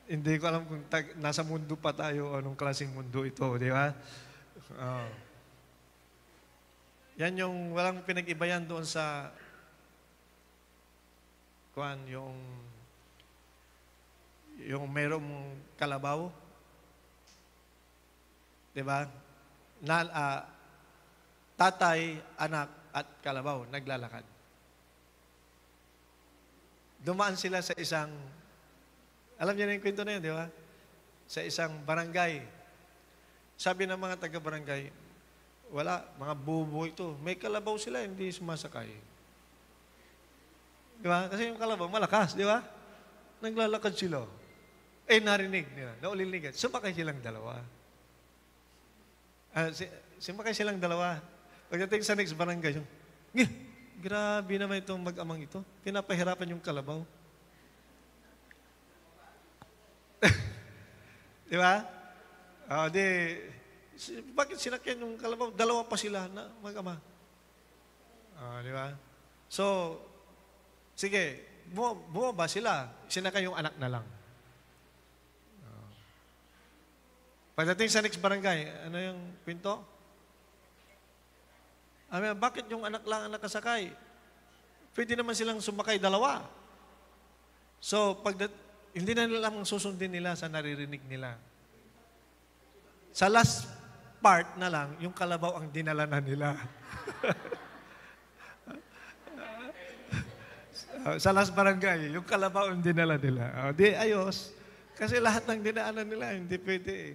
Hindi ko alam kung nasa mundo pa tayo, anong klaseng mundo ito, di ba? Yan yung walang pinag-ibayan doon sa yung mayroong kalabaw. Diba? Tatay, anak, at kalabaw, naglalakad. Dumaan sila sa isang, alam niyo na yung kwento na yun, di ba? Sa isang barangay. Sabi ng mga taga-barangay, wala, mga bubo ito. May kalabaw sila, hindi sumasakay. Di ba? Kasi yung kalabaw, malakas, di ba? Naglalakad sila. Narinig nila, nauliligan. Sumakay silang dalawa. Sumakay silang dalawa. Pagdating sa next barangay, grabe naman itong mag-amang ito. Pinapahirapan yung kalabaw. Di ba? Bakit sinakyan yung kalabaw? Dalawa pa sila na mag-ama. Di ba? So, sige, bumaba sila. Sinakay yung anak na lang. Pagdating sa next barangay, ano yung pinto? Bakit yung anak lang ang nakasakay? Pwede naman silang sumakay dalawa. So, hindi na nila ang susundin nila sa naririnig nila. Sa last part na lang, yung kalabaw ang dinala na nila. Sa last barangay, yung kalabaw ang dinala nila. Di ayos. Kasi lahat ng dinaanan nila, hindi pwede.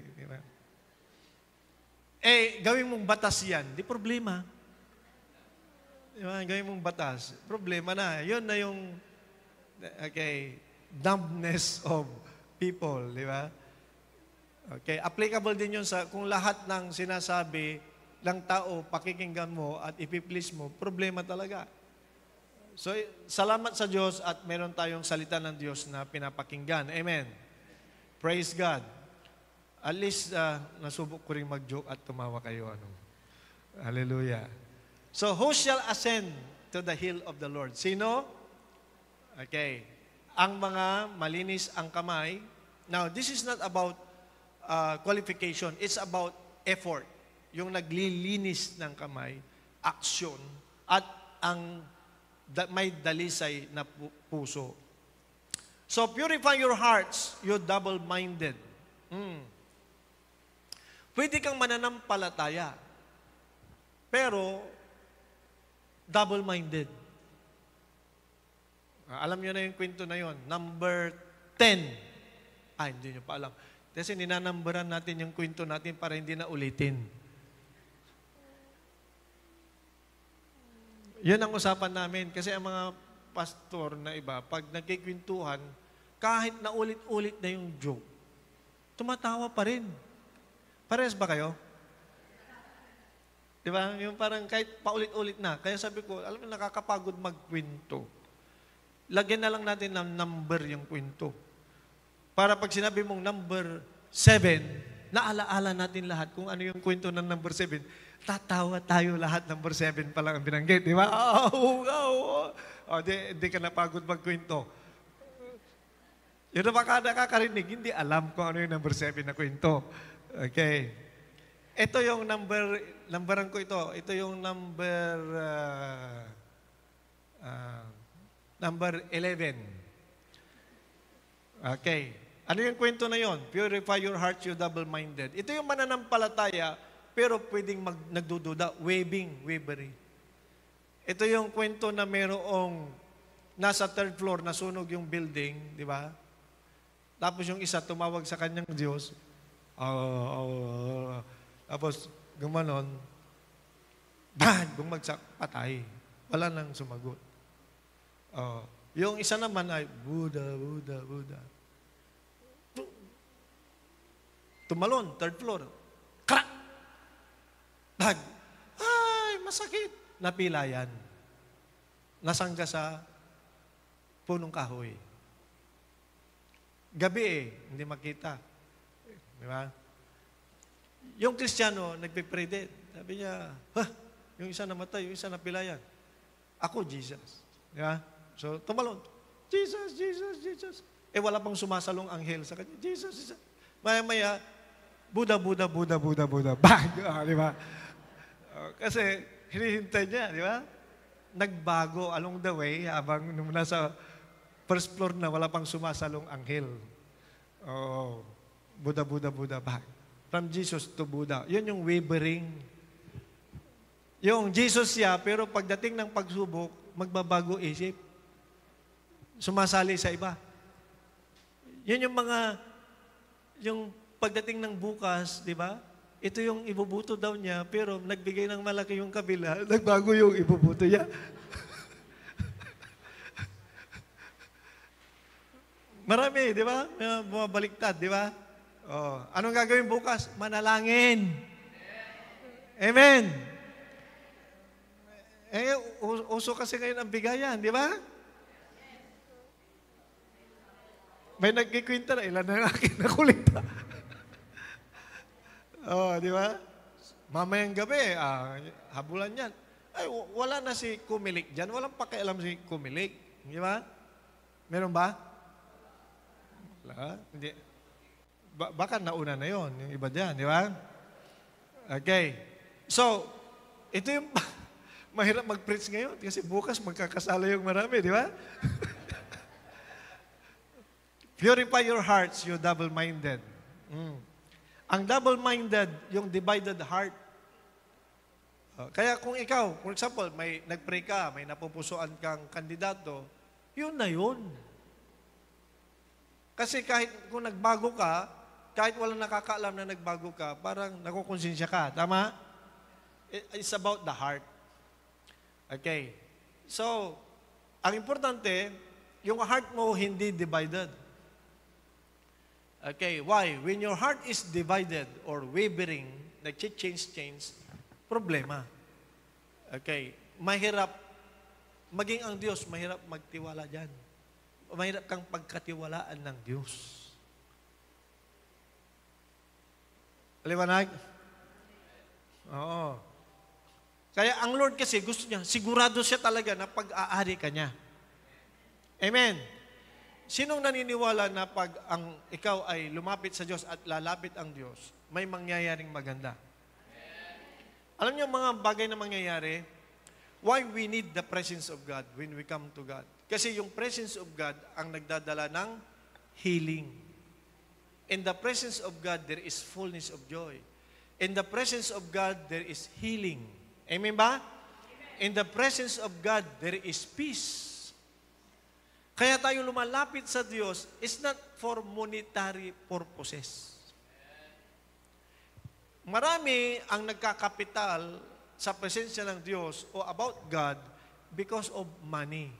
Gawin mong batas yan, di problema. Gawin mong batas, problema na. Yun na yung, dumbness of people, di ba? Okay, applicable din yun sa, kung lahat ng sinasabi ng tao, pakikinggan mo at ipiplease mo, problema talaga. So, salamat sa Diyos at meron tayong salita ng Diyos na pinapakinggan. Amen. Praise God. At least, nasubok ko rin mag-joke at tumawa kayo. Hallelujah. So, who shall ascend to the hill of the Lord? Sino? Okay. Ang mga malinis ang kamay. Now, this is not about qualification. It's about effort. Yung naglilinis ng kamay, action, at ang may dalisay na puso. So, purify your hearts, you double-minded. Pwede kang mananampalataya, pero double-minded. Alam nyo na yung kwento na yon. Number 10. Hindi nyo pa alam. Kasi ninanumberan natin yung kwento natin para hindi na ulitin. Yun ang usapan namin. Kasi ang mga pastor na iba, pag nagkikwentuhan, kahit na ulit-ulit na yung joke, tumatawa pa rin. Parehas ba kayo? Di ba? Yung parang kahit paulit-ulit na. Kaya sabi ko, alam mo, nakakapagod magkwento. Lagyan na lang natin ng number yung kwento. Para pag sinabi mong number 7, naalaala natin lahat kung ano yung kwento ng number 7. Tatawa tayo lahat, number 7 pa lang ang binanggit. Di ba? Di ka napagod magkwento. Yun na baka nakakarinig, hindi alam kung ano yung number 7 na kwento. Okay. Ito yung numberan ko ito. Ito yung number 11. Okay. Ano yung kwento na yon? Purify your heart, you double-minded. Ito yung mananampalataya, pero pwedeng nagdududa. Wavering. Ito yung kwento na mayroong nasa third floor, nasunog yung building, di ba? Tapos yung isa tumawag sa kanyang Diyos. Tapos gumanon, bumagsak, patay. Wala nang sumagot. Yung isa naman ay, Buddha. Tumalon, third floor. Crack! Ay, masakit. Napilayan. Nasangga sa punong kahoy. Gabi hindi makita. Di ba? Yung Kristiyano, nagpipray din. Sabi niya, yung isa namatay, yung isa napilayan. Ako, Jesus. Di ba? So, tumalon. Jesus. Wala pang sumasalong anghel sa kanya. Jesus. Maya-maya, Buddha. Bang! Di ba? Kasi, hinihintay niya, di ba? Nagbago along the way habang nung nasa first floor na wala pang sumasalong anghel. Buddha, bang. From Jesus to Buddha. Yun yung wavering. Yung Jesus siya, pero pagdating ng pagsubok, magbabago isip. Sumasali sa iba. Yun yung pagdating ng bukas, di ba? Ito yung ibubuto daw niya, pero nagbigay ng malaki yung kabila, nagbago yung ibubuto niya. Marami, di ba? Bumabaliktad, di ba? Anong gagawin bukas? Manalangin. Amen. Uso kasi ngayon ang bigayan, di ba? May nagkikwinta na, ilan na akin nakulita. Di ba? Mamayang gabi, habulan yan. Wala na si Kumilik dyan. Walang pakialam si Kumilik. Di ba? Meron ba? Wala. Hindi. Baka nauna na yon yung iba dyan. Di ba? Okay. So, ito yung mahirap mag-preach ngayon kasi bukas magkakasala yung marami. Di ba? Purify your hearts, you double-minded. Ang double-minded, yung divided heart. Kaya kung ikaw, for example, may nag-pray ka, may napupusuan kang kandidato, yun na yun. Kasi kahit kung nagbago ka, kahit walang nakakaalam na nagbago ka, parang nakukonsensya ka. Tama? It's about the heart. Okay. So, ang importante, yung heart mo hindi divided. Okay, why? When your heart is divided or wavering, nag-change, problema. Okay, mahirap maging ang Diyos, mahirap magtiwala dyan. Mahirap kang pagkatiwalaan ng Diyos. Liwanag? Oo. Kaya ang Lord kasi gusto niya, sigurado siya talaga na pag-aari ka niya. Amen. Sinong naniniwala na pag ikaw ay lumapit sa Diyos at lalapit ang Diyos, may mangyayaring maganda? Alam niyo mga bagay na mangyayari, why we need the presence of God when we come to God? Kasi yung presence of God ang nagdadala ng healing. In the presence of God, there is fullness of joy. In the presence of God, there is healing. Amen ba? In the presence of God, there is peace. Kaya tayo lumalapit sa Diyos is not for monetary purposes. Marami ang nagkakapital sa presensya ng Diyos o about God because of money.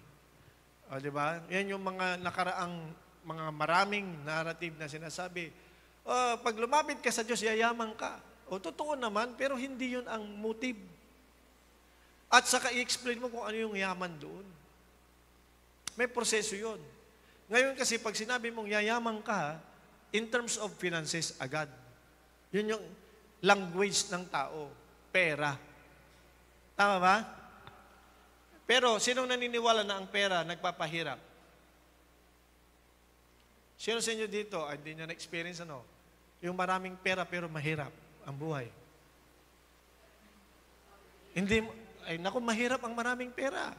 O, di ba? Yan yung mga nakaraang mga maraming narrative na sinasabi. Pag lumapit ka sa Diyos, yayaman ka. O, totoo naman, pero hindi yun ang motive. At saka i-explain mo kung ano yung yaman doon. May proseso yun. Ngayon kasi pag sinabi mong yayaman ka, in terms of finances, agad. Yun yung language ng tao. Pera. Tama ba? Pero, sinong naniniwala na ang pera nagpapahirap? Sino sa inyo dito, hindi nyo na-experience ano? Yung maraming pera pero mahirap ang buhay. Hindi, ay naku, mahirap ang maraming pera.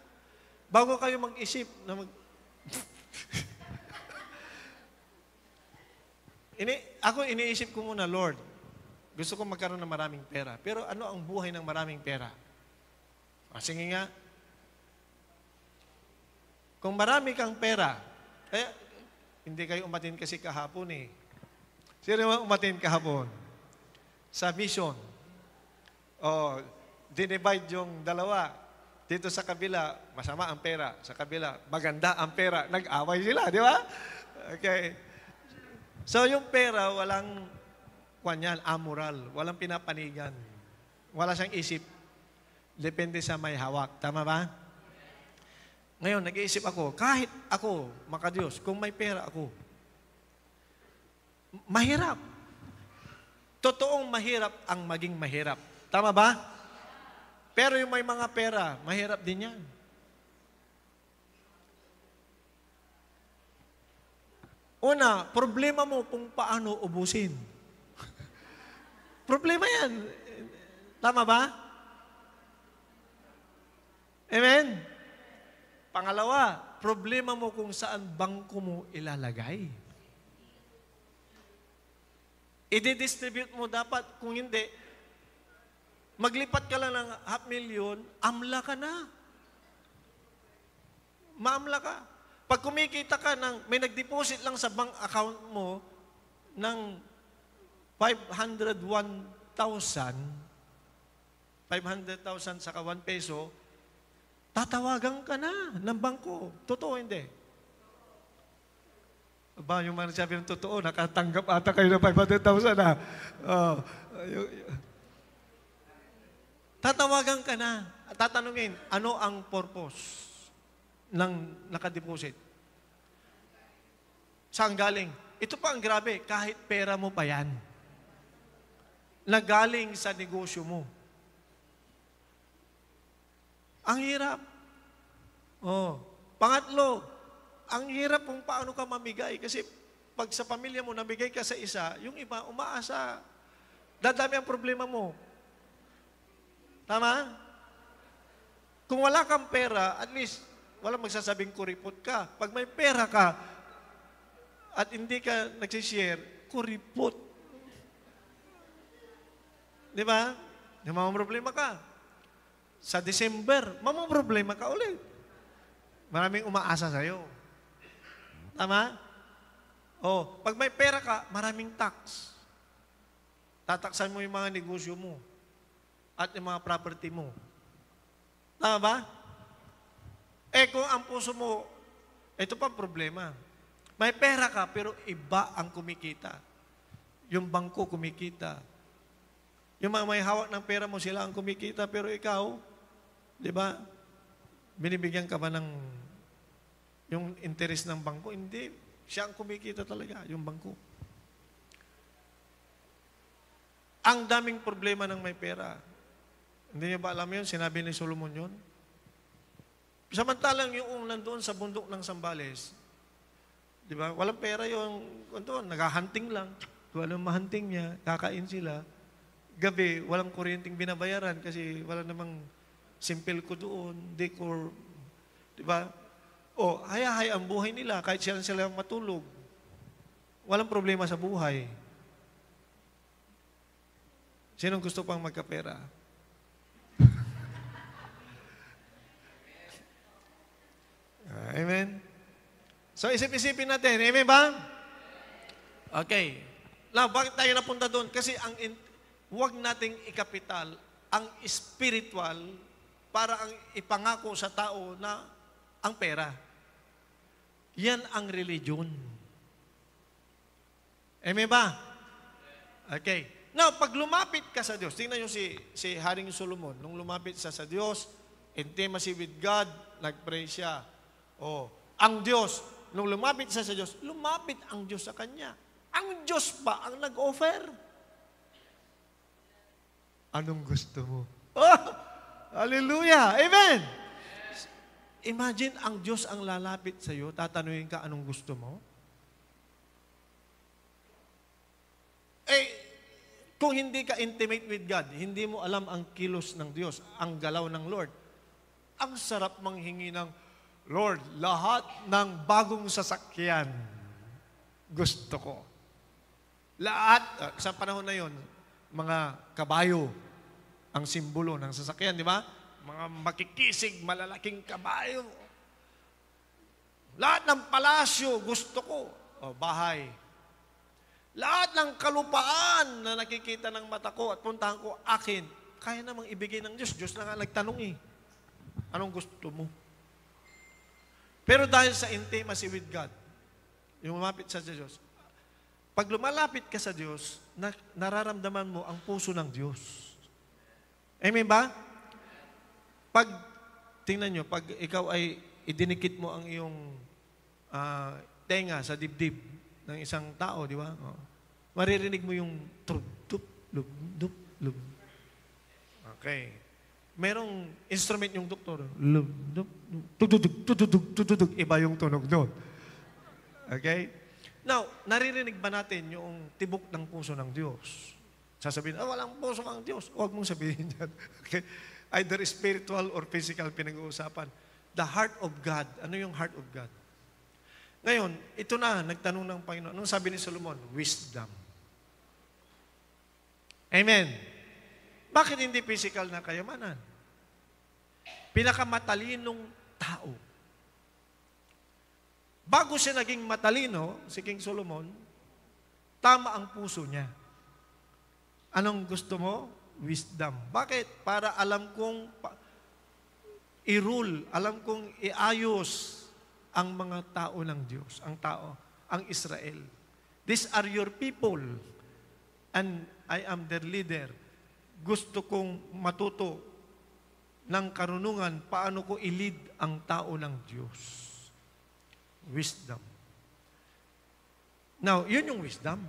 Bago kayo mag-isip na ako iniisip ko muna, Lord, gusto ko magkaroon ng maraming pera. Pero ano ang buhay ng maraming pera? Sige nga. Kung marami kang pera, kaya hindi kayo umatin kasi kahapon eh. Sino naman umatin kahapon? Sa mission. Dinivide yung dalawa. Dito sa kabila, masama ang pera. Sa kabila, maganda ang pera. Nag-away sila, di ba? Okay. So, yung pera, walang kanyan, amoral. Walang pinapanigan. Wala siyang isip. Depende sa may hawak. Tama ba? Ngayon, nag-iisip ako, kahit ako, makadiyos, kung may pera ako, mahirap. Totoong mahirap ang maging mahirap. Tama ba? Pero yung may mga pera, mahirap din yan. Una, problema mo kung paano ubusin. Problema yan. Tama ba? Amen? Pangalawa, problema mo kung saan bangko mo ilalagay. I-distribute mo dapat, kung hindi, maglipat ka lang ng 500,000, amla ka na. Maamla ka. Pag kumikita ka may nag-deposit lang sa bank account mo ng 501,000 saka 1 peso, tatawagan ka na ng bangko. Totoo, hindi? Ba, yung mga sabi ng totoo, nakatanggap ata kayo ng 500,000 na. Tatawagan ka na at tatanungin, ano ang purpose ng nakadeposit? Saan galing? Ito pa ang grabe, kahit pera mo pa yan. Nagaling sa negosyo mo. Ang hirap. Pangatlo, ang hirap kung paano ka mamigay. Kasi pag sa pamilya mo, namigay ka sa isa, yung iba, umaasa. Dadami ang problema mo. Tama? Kung wala kang pera, at least, walang magsasabing kuripot ka. Pag may pera ka, at hindi ka nagsishare, kuripot. Di ba? Problema ka. Sa December, problema ka ulit. Maraming umaasa sa'yo. Tama? Pag may pera ka, maraming tax. Tataksan mo yung mga negosyo mo at yung mga property mo. Tama ba? Kung ang puso mo, ito pa problema. May pera ka, pero iba ang kumikita. Yung bangko kumikita. Yung mga may hawak ng pera mo, sila ang kumikita, pero ikaw, di ba? Binibigyan ka ba ng yung interest ng bangko? Hindi. Siya ang kumikita talaga, yung bangko. Ang daming problema ng may pera. Hindi niyo ba alam yun? Sinabi ni Solomon yun. Samantalang yung nandoon sa bundok ng Sambales, di ba? Walang pera yung doon, naghahunting lang. Walang mahunting niya, kakain sila. Gabi, walang kuryenteng binabayaran kasi wala namang simple ko doon, decor, di ba? O, hayahay ang buhay nila kahit sila matulog. Walang problema sa buhay. Sinong gusto pang magkapera? Amen? So, isip-isipin natin. Amen ba? Okay. Now, bakit tayo napunta doon? Kasi huwag nating ikapital ang spiritual para ang ipangako sa tao na ang pera. Yan ang religion. Amen ba? Okay. Now, pag lumapit ka sa Diyos, tingnan nyo si Haring Solomon, nung lumapit siya sa Diyos, intimacy with God, nag-pray siya. Oh, ang Diyos, nung lumapit siya sa Diyos, lumapit ang Diyos sa kanya. Ang Diyos pa ang nag-offer. Anong gusto mo? Oh, hallelujah! Amen! Imagine, ang Diyos ang lalapit sa iyo, tatanungin ka anong gusto mo? Kung hindi ka intimate with God, hindi mo alam ang kilos ng Diyos, ang galaw ng Lord, ang sarap manghingi ng, Lord, lahat ng bagong sasakyan, gusto ko. Lahat, sa panahon na yon, mga kabayo, ang simbolo ng sasakyan, di ba? Mga makikisig, malalaking kabayo. Lahat ng palasyo, gusto ko. O, bahay. Lahat ng kalupaan na nakikita ng mata ko at puntahan ko, akin, kaya namang ibigay ng Diyos. Diyos na nga nagtanong eh. Anong gusto mo? Pero dahil sa intimacy with God, yung lumapit sa Diyos, pag lumalapit ka sa Diyos, nararamdaman mo ang puso ng Diyos. Amen ba? Pag, tingnan nyo, pag ikaw ay idinikit mo ang iyong tenga sa dibdib ng isang tao, di ba? Maririnig mo yung trub-tup, lub-dup, lub. Okay. Merong instrument yung doktor. Lub-dup, tututug, tututug, tututug. Iba yung tunog doon. Okay? Now, naririnig ba natin yung tibok ng puso ng Diyos? Sasabihin, walang puso ang Diyos. Huwag mong sabihin yan. Okay? Either spiritual or physical pinag-uusapan. The heart of God. Ano yung heart of God? Ngayon, ito na, nagtanong ng Panginoon. Anong sabi ni Solomon? Wisdom. Amen. Bakit hindi physical na kayamanan? Pinakamatalinong tao. Bago siya naging matalino, si King Solomon, tama ang puso niya. Anong gusto mo? Wisdom. Bakit? Para alam kong i-rule, alam kong iayos ang mga tao ng Diyos, ang tao, ang Israel. These are your people, and I am their leader. Gusto kong matuto ng karunungan paano ko i-lead ang tao ng Diyos. Wisdom. Now, yun yung wisdom.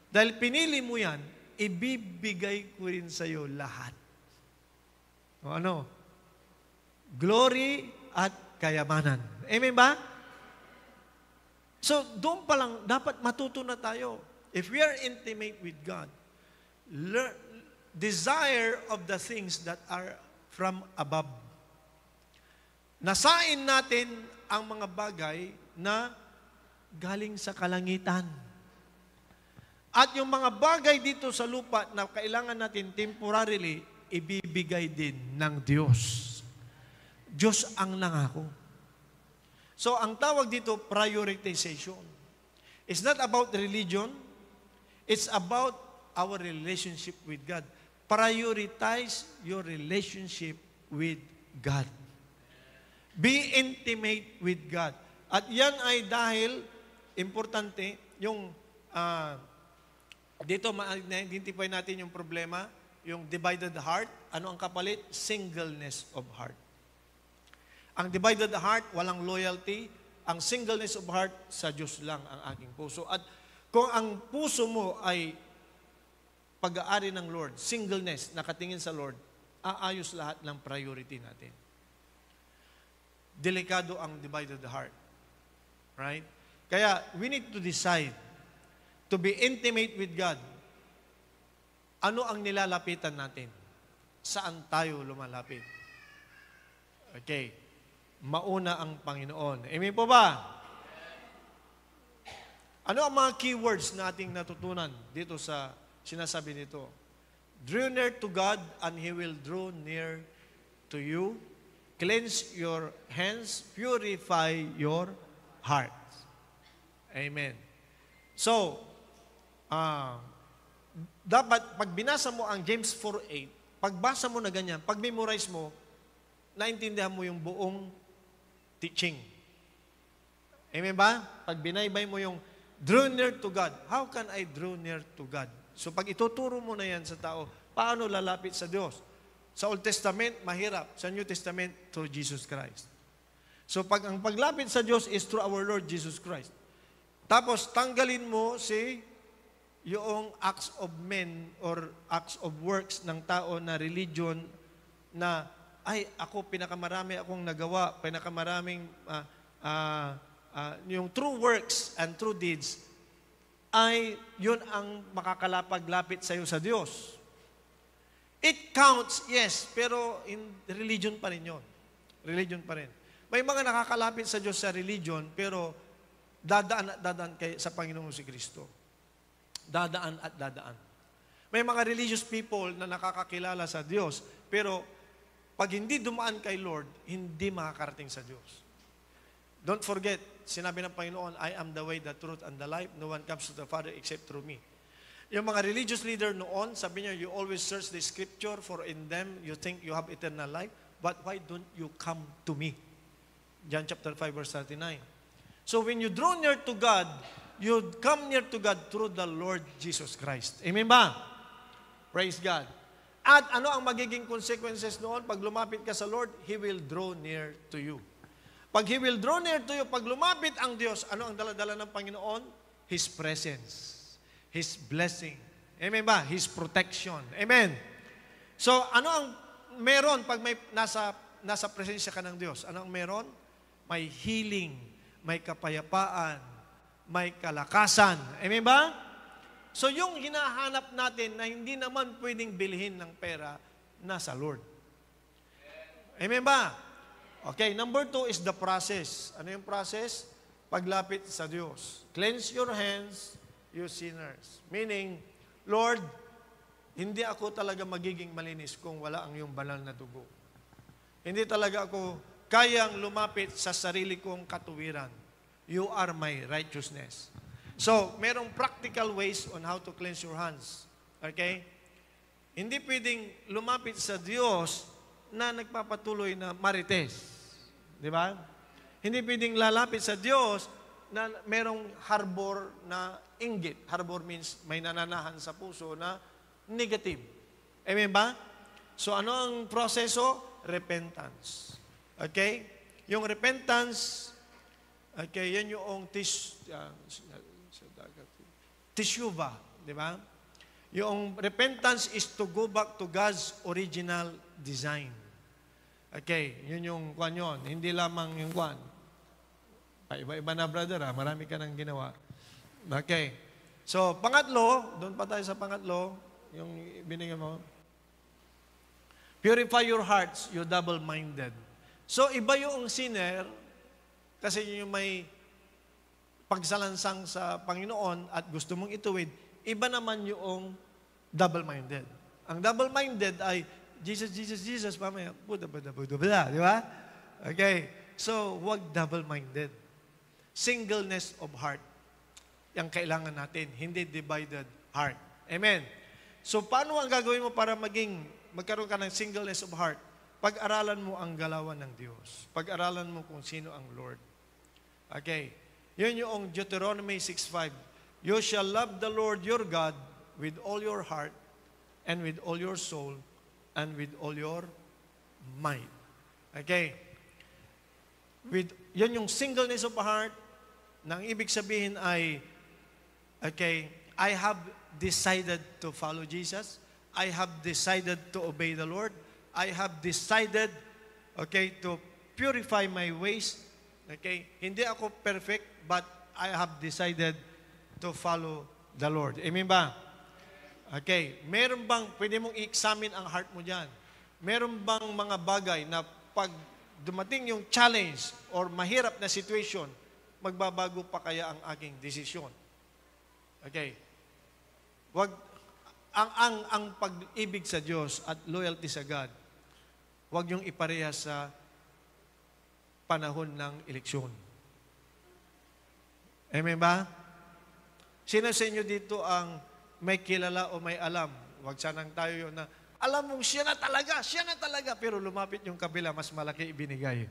Dahil pinili mo yan, ibibigay ko rin sa iyo lahat. O ano? Glory at kayamanan. Amen ba? So, doon pa lang, dapat matuto na tayo. If we are intimate with God, desire of the things that are from above. Nasain natin ang mga bagay na galing sa kalangitan. At yung mga bagay dito sa lupa na kailangan natin temporarily, ibibigay din ng Diyos. Diyos ang nangako. So, ang tawag dito, prioritization. It's not about religion. It's about our relationship with God. Prioritize your relationship with God. Be intimate with God. At yan ay dahil, importante, yung, dito ma-identify natin yung problema, yung divided heart. Ano ang kapalit? Singleness of heart. Ang divided heart, walang loyalty. Ang singleness of heart, sa Diyos lang ang aking puso. At kung ang puso mo ay pag-aari ng Lord, singleness, nakatingin sa Lord, aayos lahat ng priority natin. Delikado ang divided heart. Right? Kaya, we need to decide to be intimate with God. Ano ang nilalapitan natin? Saan tayo lumalapit? Okay. Mauna ang Panginoon. Amen po ba? Ano ang mga keywords na ating natutunan dito sa sinasabi nito? Draw near to God and He will draw near to you. Cleanse your hands, purify your heart. Amen. So, dapat pag binasa mo ang James 4:8, pagbasa mo na ganyan, pag memorize mo, naintindihan mo yung buong teaching. Amen ba? Pag binaybay mo yung draw near to God, how can I draw near to God? So pag ituturo mo na yan sa tao, paano lalapit sa Diyos? Sa Old Testament, mahirap. Sa New Testament, through Jesus Christ. So pag ang paglapit sa Diyos is through our Lord Jesus Christ. Tapos tanggalin mo yung acts of men or acts of works ng tao na religion na ay, ako pinakamarami akong nagawa, pinakamaraming yung true works and true deeds ay yun ang makakalapag-lapit sa iyo sa Diyos. It counts, yes, pero in religion pa rin yun. Religion pa rin. May mga nakakalapit sa Diyos sa religion, pero dadaan at dadaan sa Panginoong si Kristo. Dadaan at dadaan. May mga religious people na nakakakilala sa Diyos, pero pag hindi dumaan kay Lord, hindi makakarating sa Diyos. Don't forget, sinabi ng Panginoon, I am the way, the truth, and the life. No one comes to the Father except through me. Yung mga religious leader noon, sabi niya, you always search the scripture, for in them you think you have eternal life, but why don't you come to me? John chapter 5, verse 39. So when you draw near to God, you come near to God through the Lord Jesus Christ. Amen ba? Praise God. At ano ang magiging consequences noon? Pag lumapit ka sa Lord, He will draw near to you. Pag He will draw near to you, pag lumapit ang Diyos, ano ang daladala ng Panginoon? His presence. His blessing. Amen ba? His protection. Amen. So, ano ang meron pag may nasa presensya ka ng Diyos? Ano ang meron? May healing, may kapayapaan, may kalakasan. Amen ba? So, yung hinahanap natin na hindi naman pwedeng bilhin ng pera, nasa Lord. Amen ba? Okay, number 2 is the process. Ano yung process? Paglapit sa Diyos. Cleanse your hands, you sinners. Meaning, Lord, hindi ako talaga magiging malinis kung wala ang iyong banal na dugo. Hindi talaga ako kayang lumapit sa sarili kong katuwiran. You are my righteousness. So, merong practical ways on how to cleanse your hands. Okay? Hindi pwedeng lumapit sa Diyos na nagpapatuloy na marites. Di ba? Hindi pwedeng lalapit sa Diyos na merong harbor na inggit. Harbor means may nananahan sa puso na negative. Amen ba? So, ano ang proseso? Repentance. Okay? Yung repentance, okay, yan yung teshuva, di ba? Yung repentance is to go back to God's original design. Okay, yun yung kwan yun. Hindi lamang yung kwan. Iba-iba na, brother, ha? Marami ka nang ginawa. Okay. So, pangatlo, doon pa tayo sa pangatlo, yung binigyan mo. Purify your hearts, you double-minded. So, iba yung sinner, kasi yung may pagsalansang sa Panginoon at gusto mong ituwid, iba naman yung double-minded. Ang double-minded ay, Jesus, Jesus, Jesus, mamaya, Buddha, di ba? Okay. So, wag double-minded. Singleness of heart. Yung kailangan natin, hindi divided heart. Amen. So, paano ang gagawin mo para magkaroon ka ng singleness of heart? Pag-aralan mo ang galawan ng Diyos. Pag-aralan mo kung sino ang Lord. Okay. Yun yung Deuteronomy 6:5. You shall love the Lord your God with all your heart and with all your soul and with all your might. Okay. Yan yung singleness of heart, nang ibig sabihin ay, okay, I have decided to follow Jesus. I have decided to obey the Lord. I have decided, okay, to purify my ways. Okay, hindi ako perfect, but I have decided to follow the Lord. Amen ba? Okay, meron bang, pwede mong i-examine ang heart mo dyan. Meron bang mga bagay na pag dumating yung challenge or mahirap na situation, magbabago pa kaya ang aking desisyon? Okay. Wag ang pag-ibig sa Diyos at loyalty sa God, wag yung iparehas sa panahon ng eleksyon. Amen ba? Sino sa inyo dito ang may kilala o may alam? Wag sanang tayo yun na, alam mong siya na talaga, pero lumapit yung kabila, mas malaki ibinigay.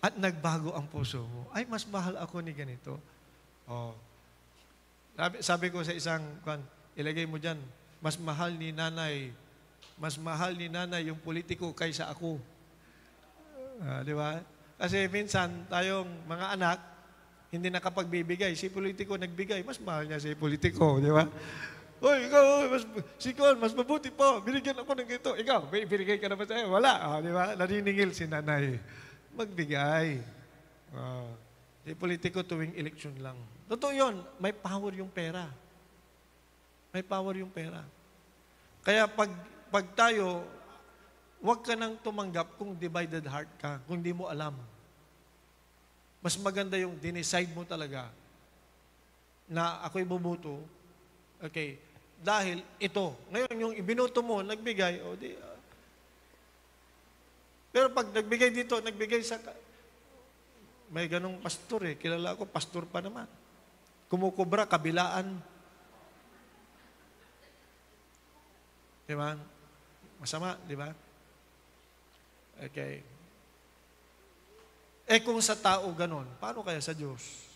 At nagbago ang puso mo. Ay, mas mahal ako ni ganito. Oh. Sabi ko sa isang, ilagay mo dyan, mas mahal ni nanay yung politiko kaysa ako. Di ba? Kasi minsan, tayong mga anak, hindi nakapagbibigay. Si politiko nagbigay, mas mahal niya si politiko. Di ba? Oy, ikaw, mas mabuti po. Binigyan ako ng ito. Ikaw, binigay ka naman sa'yo. Wala. Di ba? Naniningil si nanay. Magbigay. Si politiko tuwing eleksyon lang. Totoo yun. May power yung pera. May power yung pera. Kaya pag tayo, huwag ka nang tumanggap kung divided heart ka, kung di mo alam. Mas maganda yung dinicide mo talaga na ako'y bubuto. Okay. Dahil ito. Ngayon, yung ibinuto mo, nagbigay, pero pag nagbigay dito, nagbigay sa... May ganong pastor eh. Kilala ko, pastor pa naman. Kumukubra, kabilaan. Di ba? Masama, di ba? Okay. Kung sa tao ganon, paano kaya sa Diyos?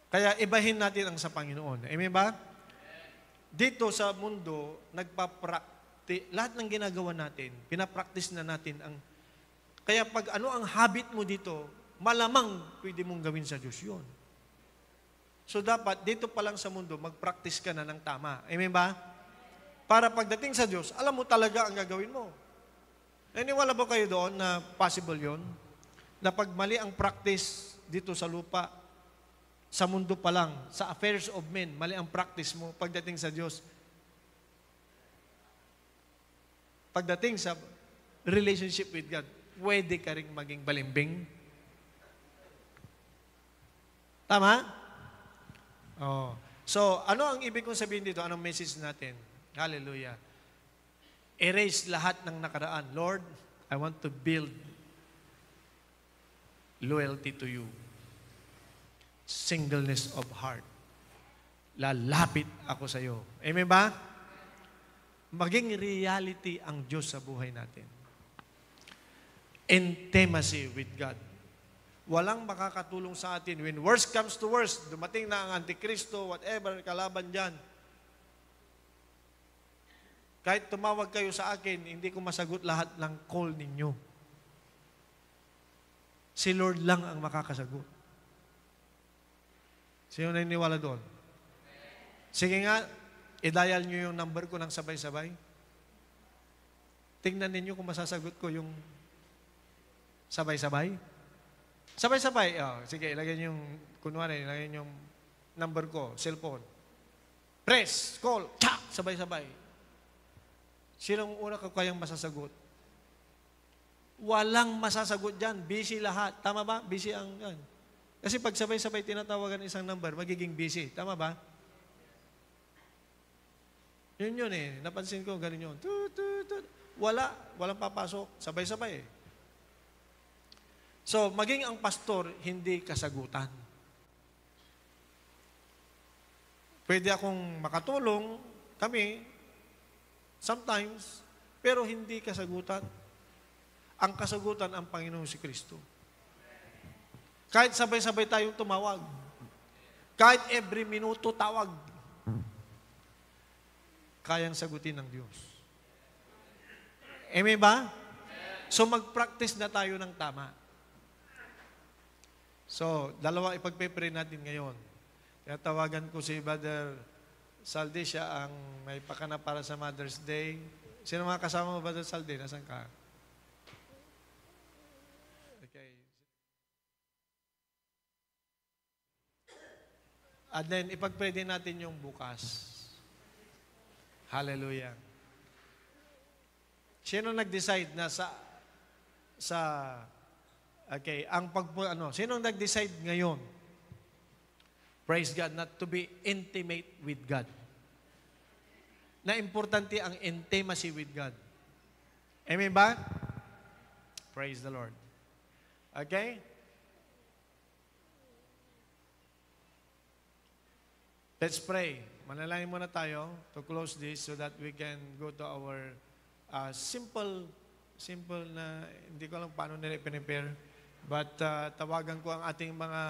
Kaya ibahin natin ang sa Panginoon. Amen ba? Dito sa mundo, lahat ng ginagawa natin, pinapractice na natin ang... Kaya pag ano ang habit mo dito, malamang pwede mong gawin sa Diyos yun. So dapat, dito pa lang sa mundo, mag-practice ka na ng tama. Amen ba? Para pagdating sa Diyos, alam mo talaga ang gagawin mo. Naniwala ba kayo doon na possible yon? Na pag mali ang practice dito sa lupa, sa mundo pa lang, sa affairs of men, mali ang practice mo pagdating sa Diyos. Pagdating sa relationship with God, pwede ka rin maging balimbing. Tama? Oh. So, ano ang ibig kong sabihin dito? Anong message natin? Hallelujah. Erase lahat ng nakaraan. Lord, I want to build loyalty to you. Singleness of heart. Lalapit ako sa iyo. Amen ba? Maging reality ang Diyos sa buhay natin. Intimacy with God. Walang makakatulong sa atin. When worst comes to worst, dumating na ang Antikristo, whatever, kalaban dyan. Kahit tumawag kayo sa akin, hindi ko masagot lahat ng call ninyo. Si Lord lang ang makakasagot. Sino naniniwala doon? Sige nga, i-dial nyo yung number ko ng sabay-sabay. Tingnan ninyo kung masasagot ko yung sabay-sabay. Sabay-sabay. Sige, ilagay nyo yung, kunwari, ilagay nyo yung number ko, cellphone. Press, call, tsak, sabay-sabay. Sinong una ka kayang masasagot? Walang masasagot dyan. Busy lahat. Tama ba? Busy ang yan. Kasi pag sabay-sabay tinatawagan isang number, magiging busy. Tama ba? Yun eh. Napansin ko, ganun yun. Walang papasok. Sabay-sabay eh. So, maging ang pastor, hindi kasagutan. Pwede akong makatulong, kami, sometimes, pero hindi kasagutan. Ang kasagutan ang Panginoon si Kristo. Kahit sabay-sabay tayong tumawag. Kahit every minuto tawag. Kayang sagutin ng Diyos. Amen ba? So mag-practice na tayo ng tama. So, dalawa ipagpe-pray natin ngayon. Kaya tawagan ko si Brother Saldi, siya ang may pakana para sa Mother's Day. Sino mga kasama mo, Brother Saldi? Nasaan ka? Okay. And then, ipag-pray din natin yung bukas. Hallelujah. Sino nag-decide na okay, sino nag-decide ngayon? Praise God, not to be intimate with God. Na importante ang intimacy with God. Amen ba? Praise the Lord. Okay? Let's pray. Manalangin muna tayo to close this so that we can go to our simple na, hindi ko alam paano nila i-prepare, but tawagan ko ang ating mga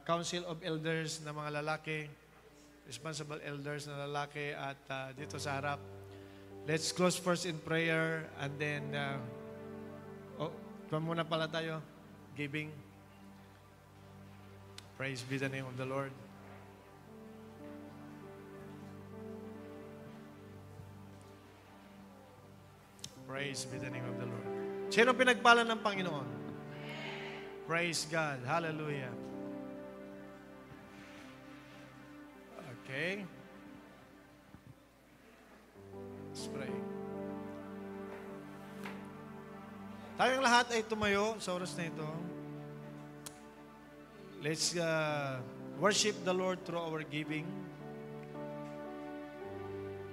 Council of Elders na mga lalaki, responsible elders na lalaki at dito sa harap. Let's close first in prayer and then, muna pala tayo, giving. Praise be the name of the Lord. Praise be the name of the Lord. Sino pinagpala ng Panginoon? Praise God. Hallelujah. Okay. Let's pray. Tayong lahat ay tumayo sa oras na ito. Let's worship the Lord through our giving.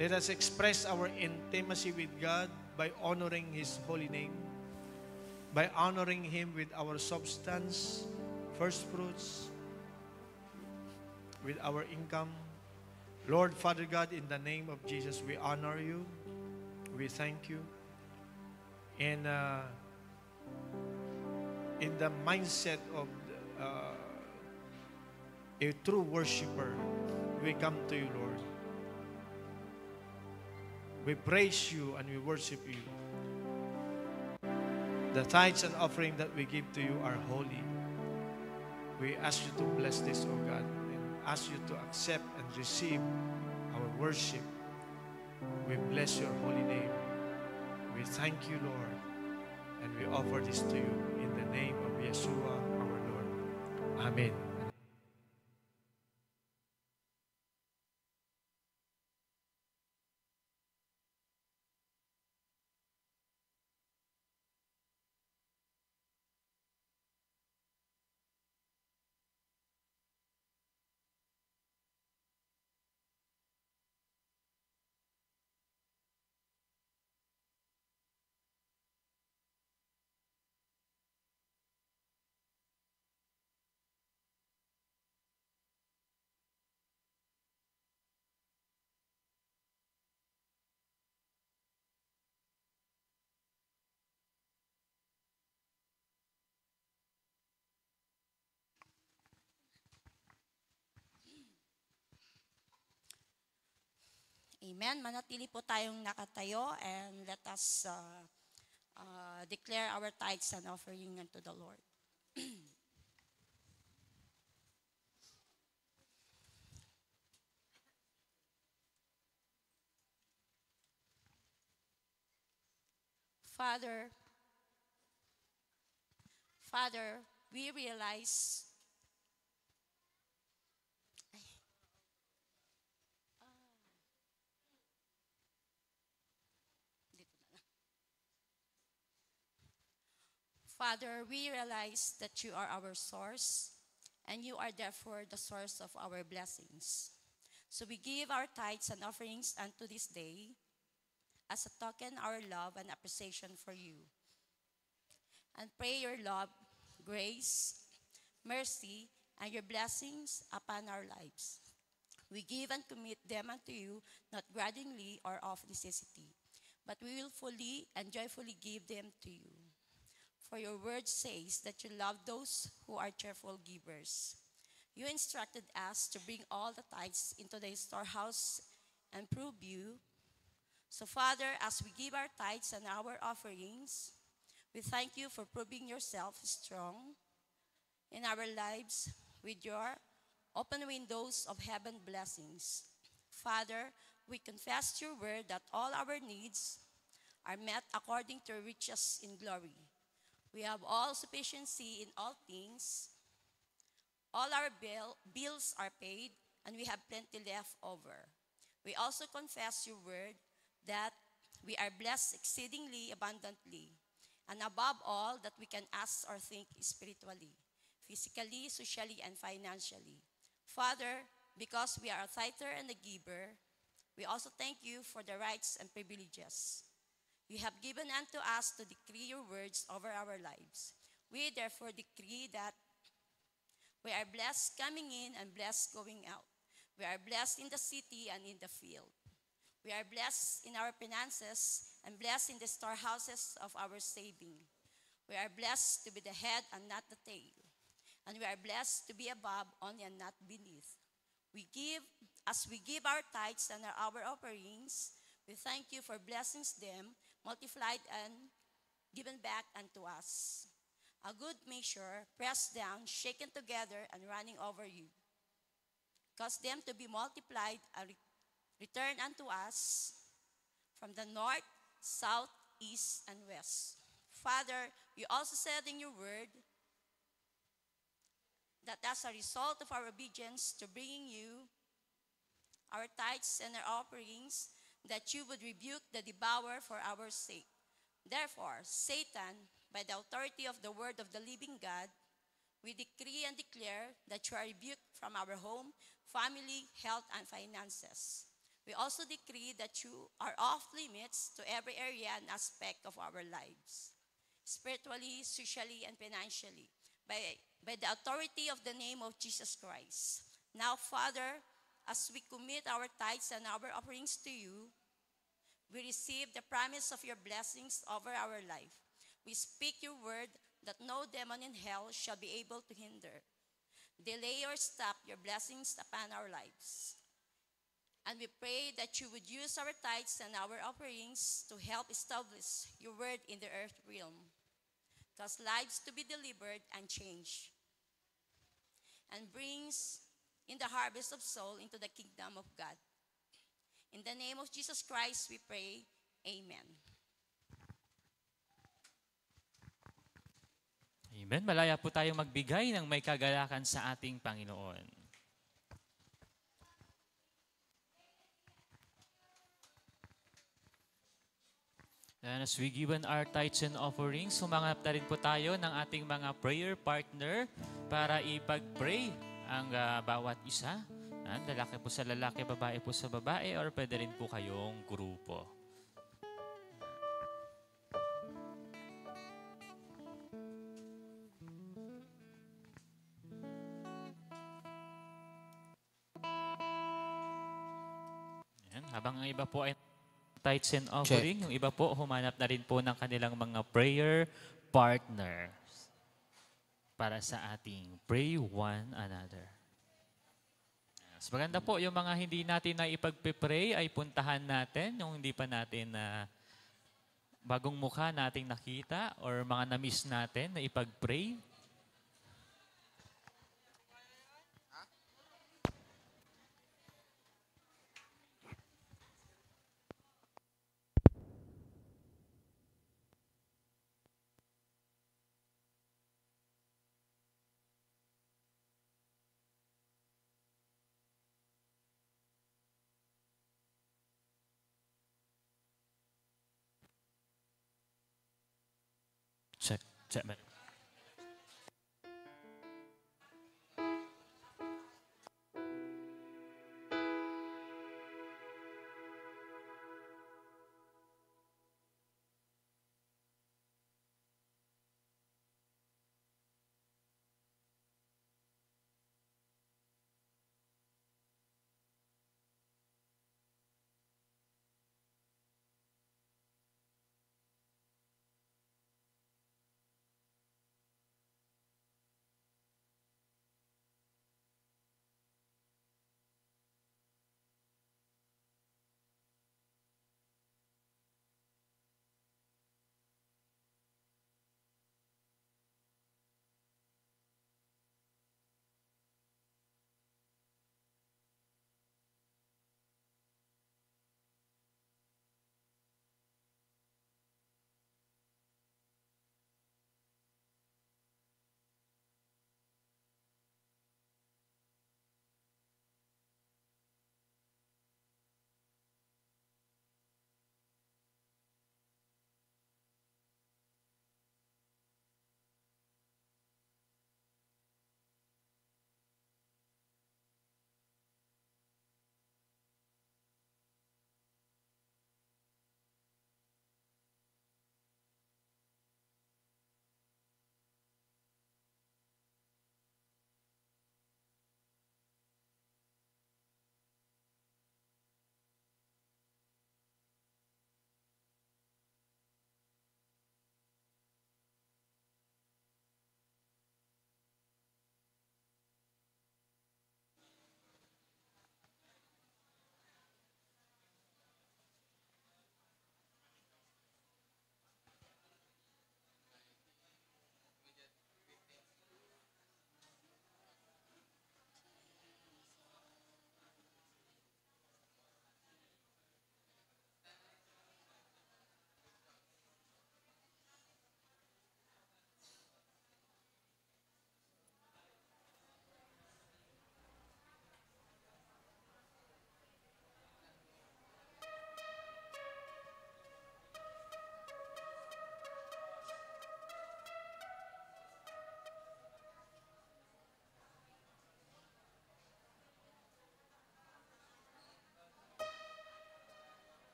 Let us express our intimacy with God by honoring His holy name, by honoring Him with our substance, first fruits, with our income. Lord, Father God, in the name of Jesus, we honor You. We thank You. And in the mindset of a true worshiper, we come to You, Lord. We praise You and we worship You. The tithes and offering that we give to You are holy. We ask You to bless this, O God, and ask You to accept and receive our worship. We bless Your holy name. We thank You, Lord, and we offer this to You in the name of Yeshua, our Lord. Amen. Amen. Manatili po tayong nakatayo and let us declare our tithes and offering unto the Lord. Father, we realize Father, we realize that You are our source, and You are therefore the source of our blessings. So we give our tithes and offerings unto this day as a token of our love and appreciation for You, and pray Your love, grace, mercy, and Your blessings upon our lives. We give and commit them unto You, not grudgingly or of necessity, but we will fully and joyfully give them to You. For Your word says that You love those who are cheerful givers. You instructed us to bring all the tithes into the storehouse and prove You So, Father, as we give our tithes and our offerings, we thank you for proving yourself strong in our lives with your open windows of heaven blessings. Father, we confess your word that all our needs are met according to your riches in glory. We have all sufficiency in all things. All our bills are paid, and we have plenty left over. We also confess your word that we are blessed exceedingly abundantly, and above all, that we can ask or think spiritually, physically, socially, and financially. Father, because we are a tither and a giver, we also thank you for the rights and privileges you have given unto us to decree your words over our lives. We therefore decree that we are blessed coming in and blessed going out. We are blessed in the city and in the field. We are blessed in our finances and blessed in the storehouses of our saving. We are blessed to be the head and not the tail. And we are blessed to be above only and not beneath. As we give our tithes and our offerings, we thank you for blessings them, multiplied and given back unto us. A good measure, pressed down, shaken together, and running over you. Cause them to be multiplied and return unto us from the north, south, east, and west. Father, you also said in your word that as a result of our obedience to bringing you our tithes and our offerings, that you would rebuke the devourer for our sake. Therefore, Satan, by the authority of the word of the living God, we decree and declare that you are rebuked from our home, family, health, and finances. We also decree that you are off limits to every area and aspect of our lives, spiritually, socially, and financially, by the authority of the name of Jesus Christ. Now, Father, as we commit our tithes and our offerings to you, we receive the promise of your blessings over our life. We speak your word that no demon in hell shall be able to hinder, delay, or stop your blessings upon our lives. And we pray that you would use our tithes and our offerings to help establish your word in the earth realm, cause lives to be delivered and changed, and brings in the harvest of soul into the kingdom of God. In the name of Jesus Christ, we pray, amen. Amen. Malaya po tayong magbigay ng may kagalakan sa ating Panginoon. And as we given our tithes and offerings, sumanganap na rin po tayo ng ating mga prayer partner para ipag-pray ang bawat isa. Lalaki po sa lalaki, babae po sa babae, or pwede rin po kayong grupo. Ayan, habang ang iba po ay tithes and offering, yung iba po humanap na rin po ng kanilang mga prayer partners para sa ating pray one another. Mas maganda po yung mga hindi natin na ipagpipray ay puntahan natin, yung hindi pa natin na bagong mukha nating nakita or mga na-miss natin na ipag-pray. Check.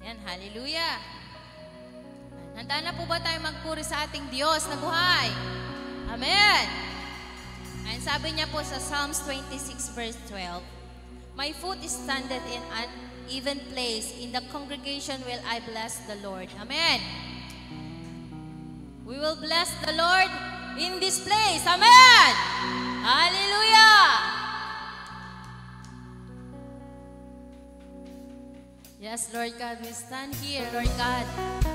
Yan, hallelujah. Handa na po ba tayo magpuri sa ating Diyos na buhay? Amen. And sabi niya po sa Psalms 26 verse 12, My foot is standeth in an even place. In the congregation will I bless the Lord. Amen. We will bless the Lord in this place. Amen. Hallelujah. Yes, Lord God, we stand here, Lord God,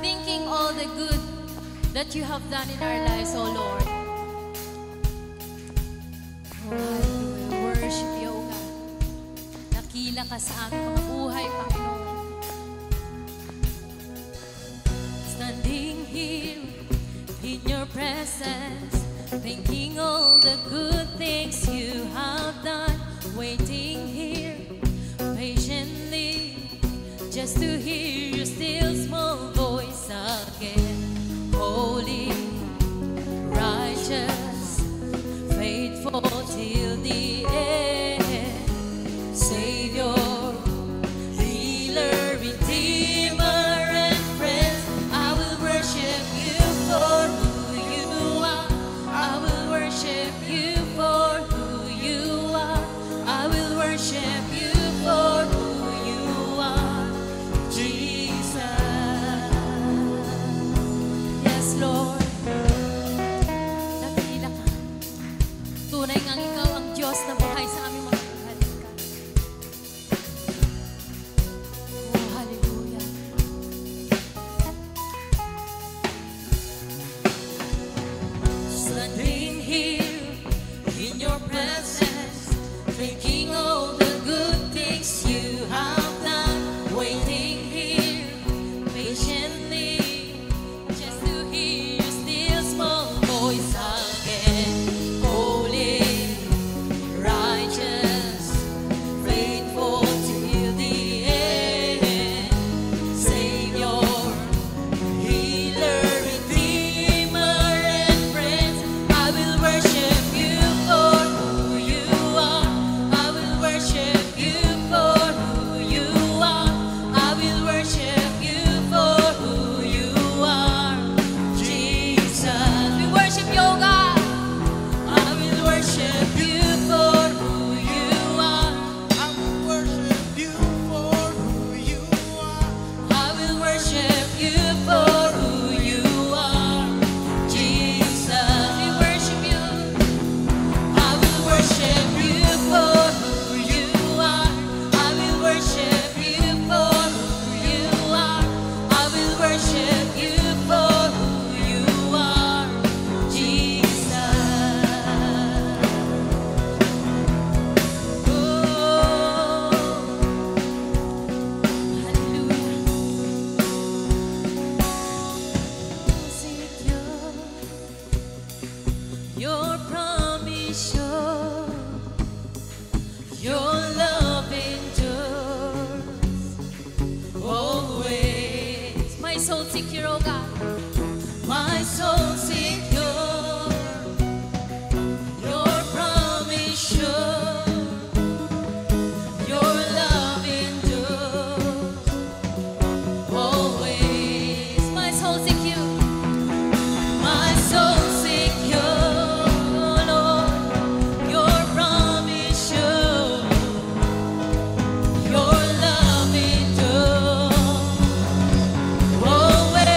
thinking all the good that you have done in our lives, O Lord. Oh, hallelujah. We worship you, O God. Nakila ka sa aming mga buhay, Panginoon. Standing here in your presence, thinking all the good things you have done, waiting here patiently, just to hear your still small voice again. Holy, righteous, faithful till the end. Savior, Tunay ngang ikaw ang Diyos na buhay sa aming mga buhay. Oh, hallelujah. Standing here in your presence, thinking all the good things you have done, waiting here patiently just to hear your still small voice again. Holy, righteous, faithful till the end, Savior, Healer, Redeemer, and Prince. I will worship you for who you are. I will worship you for who you are. I will worship you for who you are, Jesus. We worship you, O God. I will worship you for who you are. I will worship you for who you are. I will worship you for who you are, Jesus. We worship you. I will worship you for who you are. I will worship you for who you are. I will worship you for who you are, Jesus. Your promise sure, your love endures always. My soul secure, O God. My soul secure, your promise sure, your love endures always. My soul secure. My soul secure, Lord, your promise sure, your love endures always.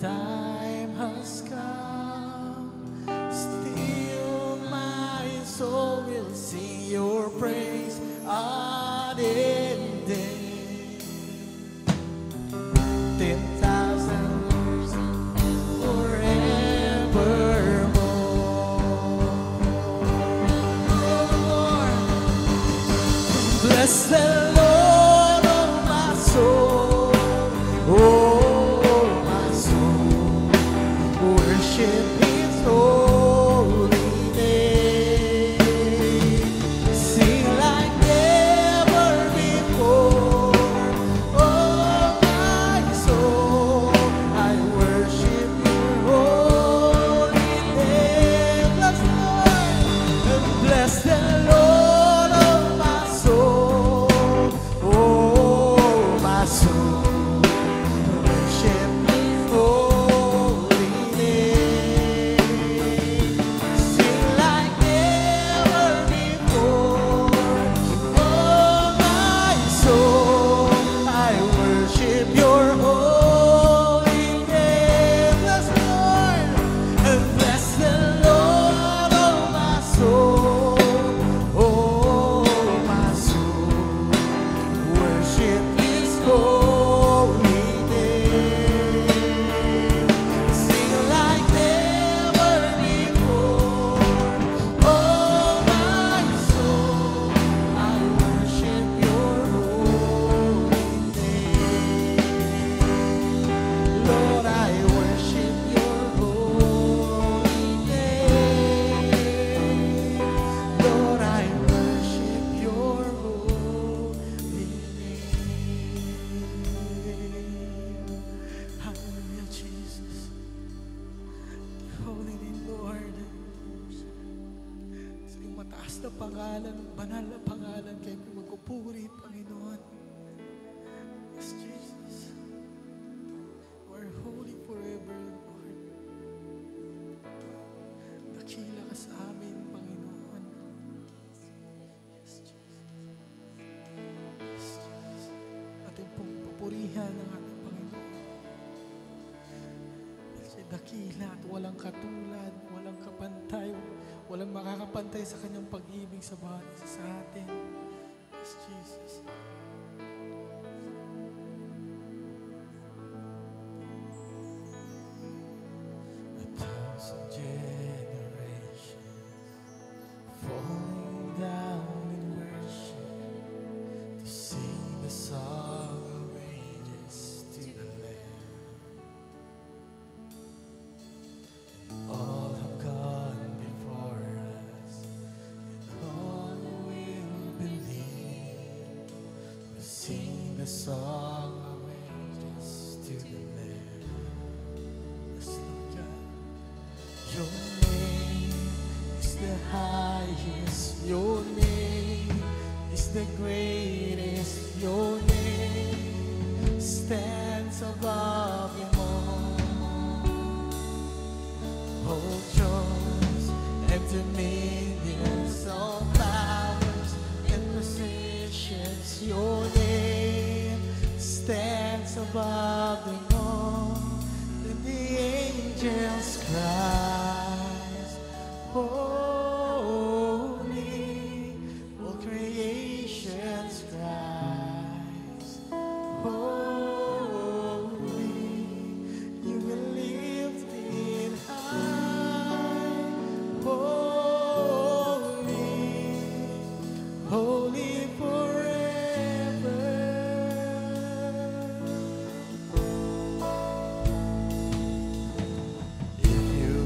time has come. Still my soul will sing your praise unending. 10,000 years forevermore. Bless the Lord, oh my soul, oh my soul, worship His holy name. Sing like never before, oh my soul, I worship Your holy name. Bless the Lord, oh my soul, oh my soul, worship His holy name. Sing like never before, oh my soul, I worship Your holy name. Bless the Lord, and bless the Lord, oh my soul, oh my soul, worship His holy name. Sing like never before, oh my soul, I worship Your holy name. Lord, I worship Your holy name. Lord, I worship Your holy name. Hallelujah, Jesus. Holy name, Lord. Sa iyong mataas na pangalan, banal na pangalan, kayo magpupuri, Panginoon. Yes, Jesus. You are holy forever, Lord. Dakila ka sa amin, Panginoon. Yes, Jesus. Yes, Jesus. Ating pong pupurihan ang ating Panginoon. Kasi dakila at walang katulad, walang kapantay, walang makakapantay sa kanyang pag-ibig sa bawat isa sa atin. Yes, Jesus. A thousand generations falling down in worship to sing the song of ages to the Lamb. All have gone before us, and all will believe. We sing the song of ages to the Lamb. Yes, Lord God. Your name is the highest. Your name is the greatest. Your name stands above them all. All thrones and dominions, all powers and positions. Your name stands above them all. And the angels cries, holy. All creations cries, holy. You will lift it high, holy, holy forever. If you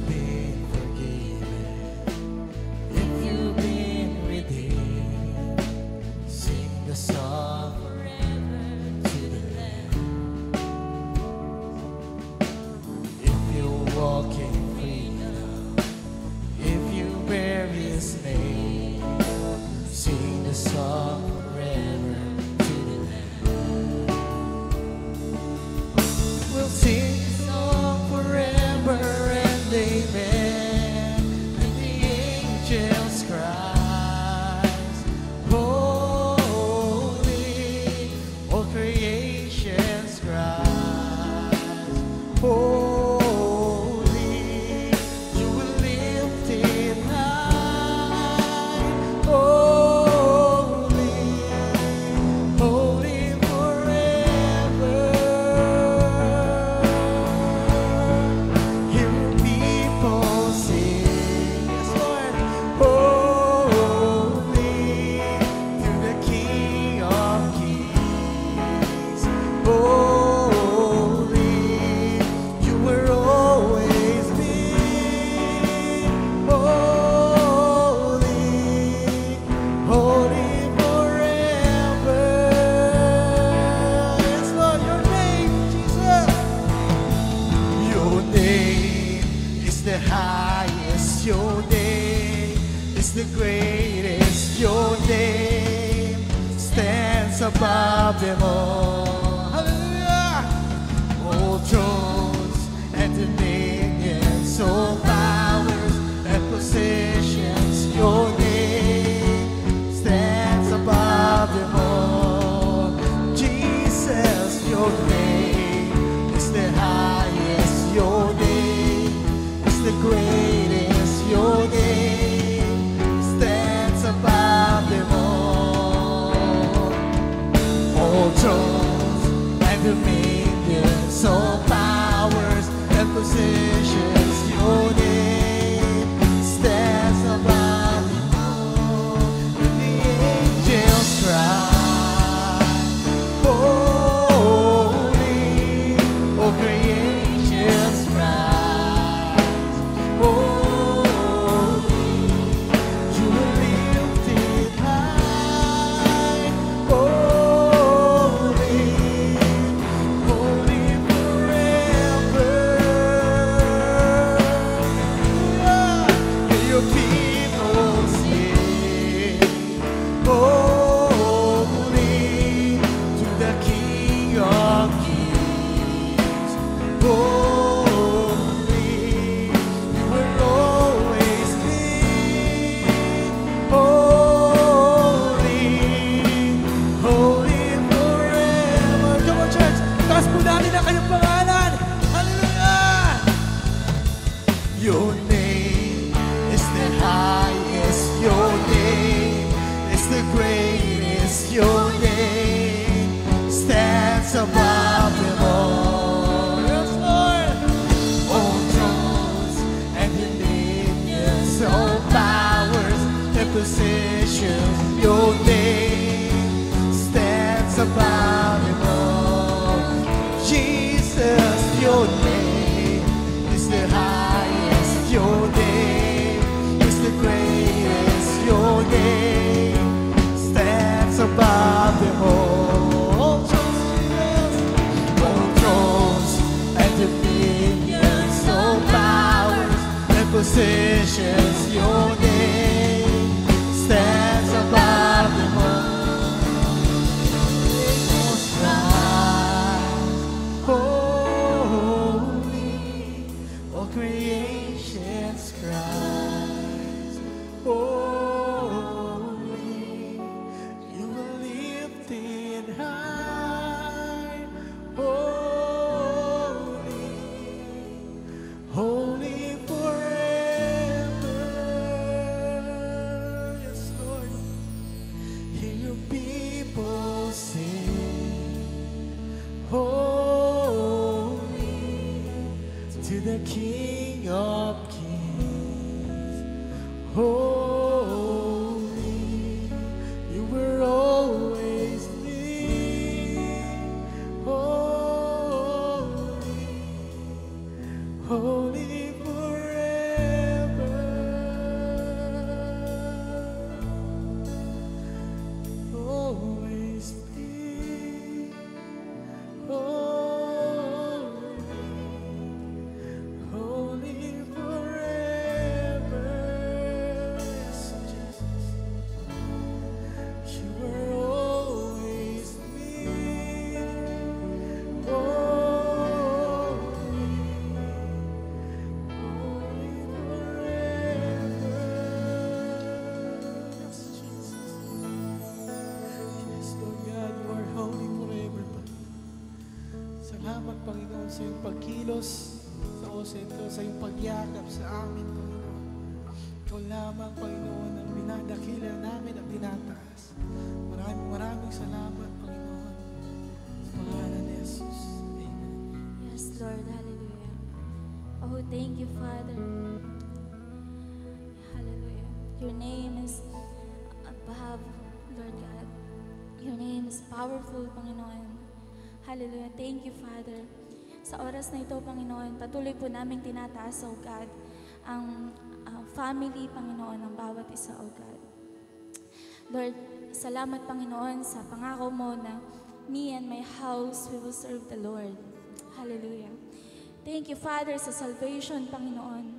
the highest, your name is the greatest, your name stands above them all. Hallelujah! All thrones and dominions, all powers and positions, your name stands above them all. Jesus, your name is the highest, your name is the greatest, your name stands above them all. All thrones and dominions, all powers and positions, your name stands above them all. And the angels cry, holy, all creations cries, holy, you are lifted high, holy, holy forever. Hear your people sing, holy to the King of Kings, holy, you will always be, holy, holy forever. Come on, church, taas po natin ang kanyang pangalan. Hallelujah! Your name is the highest, your name is the greatest, your name stands above them all. Yes, Lord! All thrones and dominions, all powers and positions, your name stands above them all. Jesus, your name is the highest, your name is the greatest, your name stands above them all. All thrones and dominions, all powers and positions, your name stands above them all. Angels rise, holy, all creations cries, holy, you are lifted high, holy, holy forever. Yes, Lord. Hear your people sing, holy to the King of Kings, holy, you were always near, holy, holy forever, always be, holy forever. Yes, Jesus, you were always near, holy, holy forever. Yes, Jesus. Yes, Lord God, you are holy forever. Salamat, Panginoon, sa iyong pagkilos sa osento, sa iyong pagyakap sa amin, Panginoon. Ikaw lamang, Panginoon, ang dinadakila namin at dinataas. Maraming salamat, Panginoon. Sa pangalan ni Jesus. Amen. Yes, Lord. Hallelujah. Oh, thank you, Father. Hallelujah. Your name is above, Lord God. Your name is powerful, Panginoon. Hallelujah. Thank you, Father. Sa oras na ito, Panginoon, patuloy po naming tinataas, O God, ang family, Panginoon, ng bawat isa, O God. Lord, salamat, Panginoon, sa pangako mo na me and my house, we will serve the Lord. Hallelujah. Thank you, Father, sa salvation, Panginoon,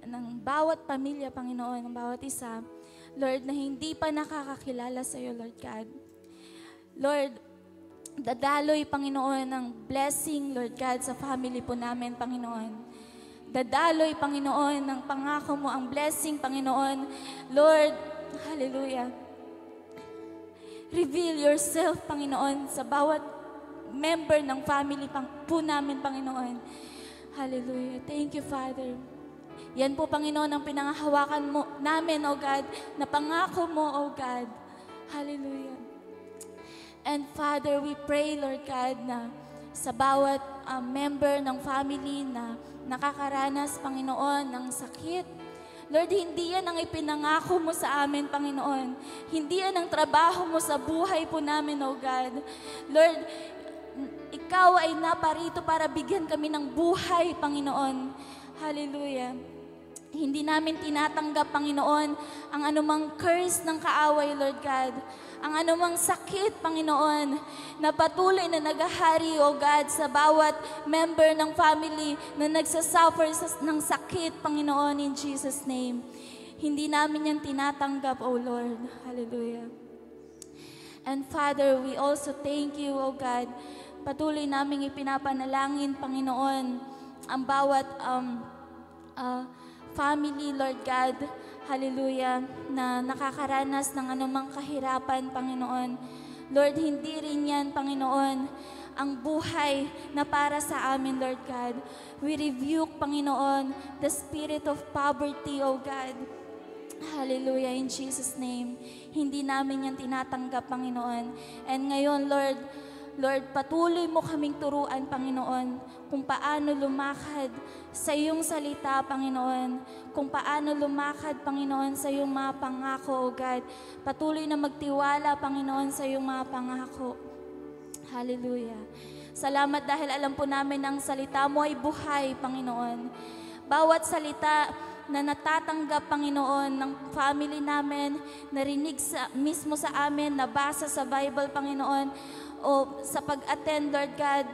ng bawat pamilya, Panginoon, ng bawat isa, Lord, na hindi pa nakakakilala sa iyo, Lord God. Lord, dadaloy, Panginoon, ng blessing, Lord God, sa family po namin, Panginoon. Dadaloy, Panginoon, ng pangako mo, ang blessing, Panginoon. Lord, hallelujah. Reveal yourself, Panginoon, sa bawat member ng family po namin, Panginoon. Hallelujah. Thank you, Father. Yan po, Panginoon, ang pinangahawakan mo namin, O God, na pangako mo, O God. Hallelujah. And Father, we pray, Lord God, na sa bawat member ng family na nakakaranas, Panginoon, ng sakit, Lord, hindi yan ang ipinangako mo sa amin, Panginoon. Hindi yan ang trabaho mo sa buhay po namin, O God. Lord, Ikaw ay naparito para bigyan kami ng buhay, Panginoon. Hallelujah. Hindi namin tinatanggap, Panginoon, ang anumang curse ng kaaway, Lord God. Ang anumang sakit, Panginoon, na patuloy na naghahari, O God, sa bawat member ng family na nagsasuffer ng sakit, Panginoon, in Jesus' name. Hindi namin yan tinatanggap, O Lord. Hallelujah. And Father, we also thank you, O God. Patuloy naming ipinapanalangin, Panginoon, ang bawat family, Lord God, hallelujah, na nakakaranas ng anumang kahirapan, Panginoon. Lord, hindi rin yan, Panginoon, ang buhay na para sa amin, Lord God. We rebuke, Panginoon, the spirit of poverty, O God. Hallelujah, in Jesus' name. Hindi namin yan tinatanggap, Panginoon. And ngayon, Lord, patuloy mo kaming turuan, Panginoon, kung paano lumakad sa iyong salita, Panginoon. Kung paano lumakad, Panginoon, sa iyong mga pangako, O God. Patuloy na magtiwala, Panginoon, sa iyong mga pangako. Hallelujah. Salamat dahil alam po namin ang salita mo ay buhay, Panginoon. Bawat salita na natatanggap, Panginoon, ng family namin, narinig mismo sa amin, nabasa sa Bible, Panginoon, o sa pag-attend, Lord God,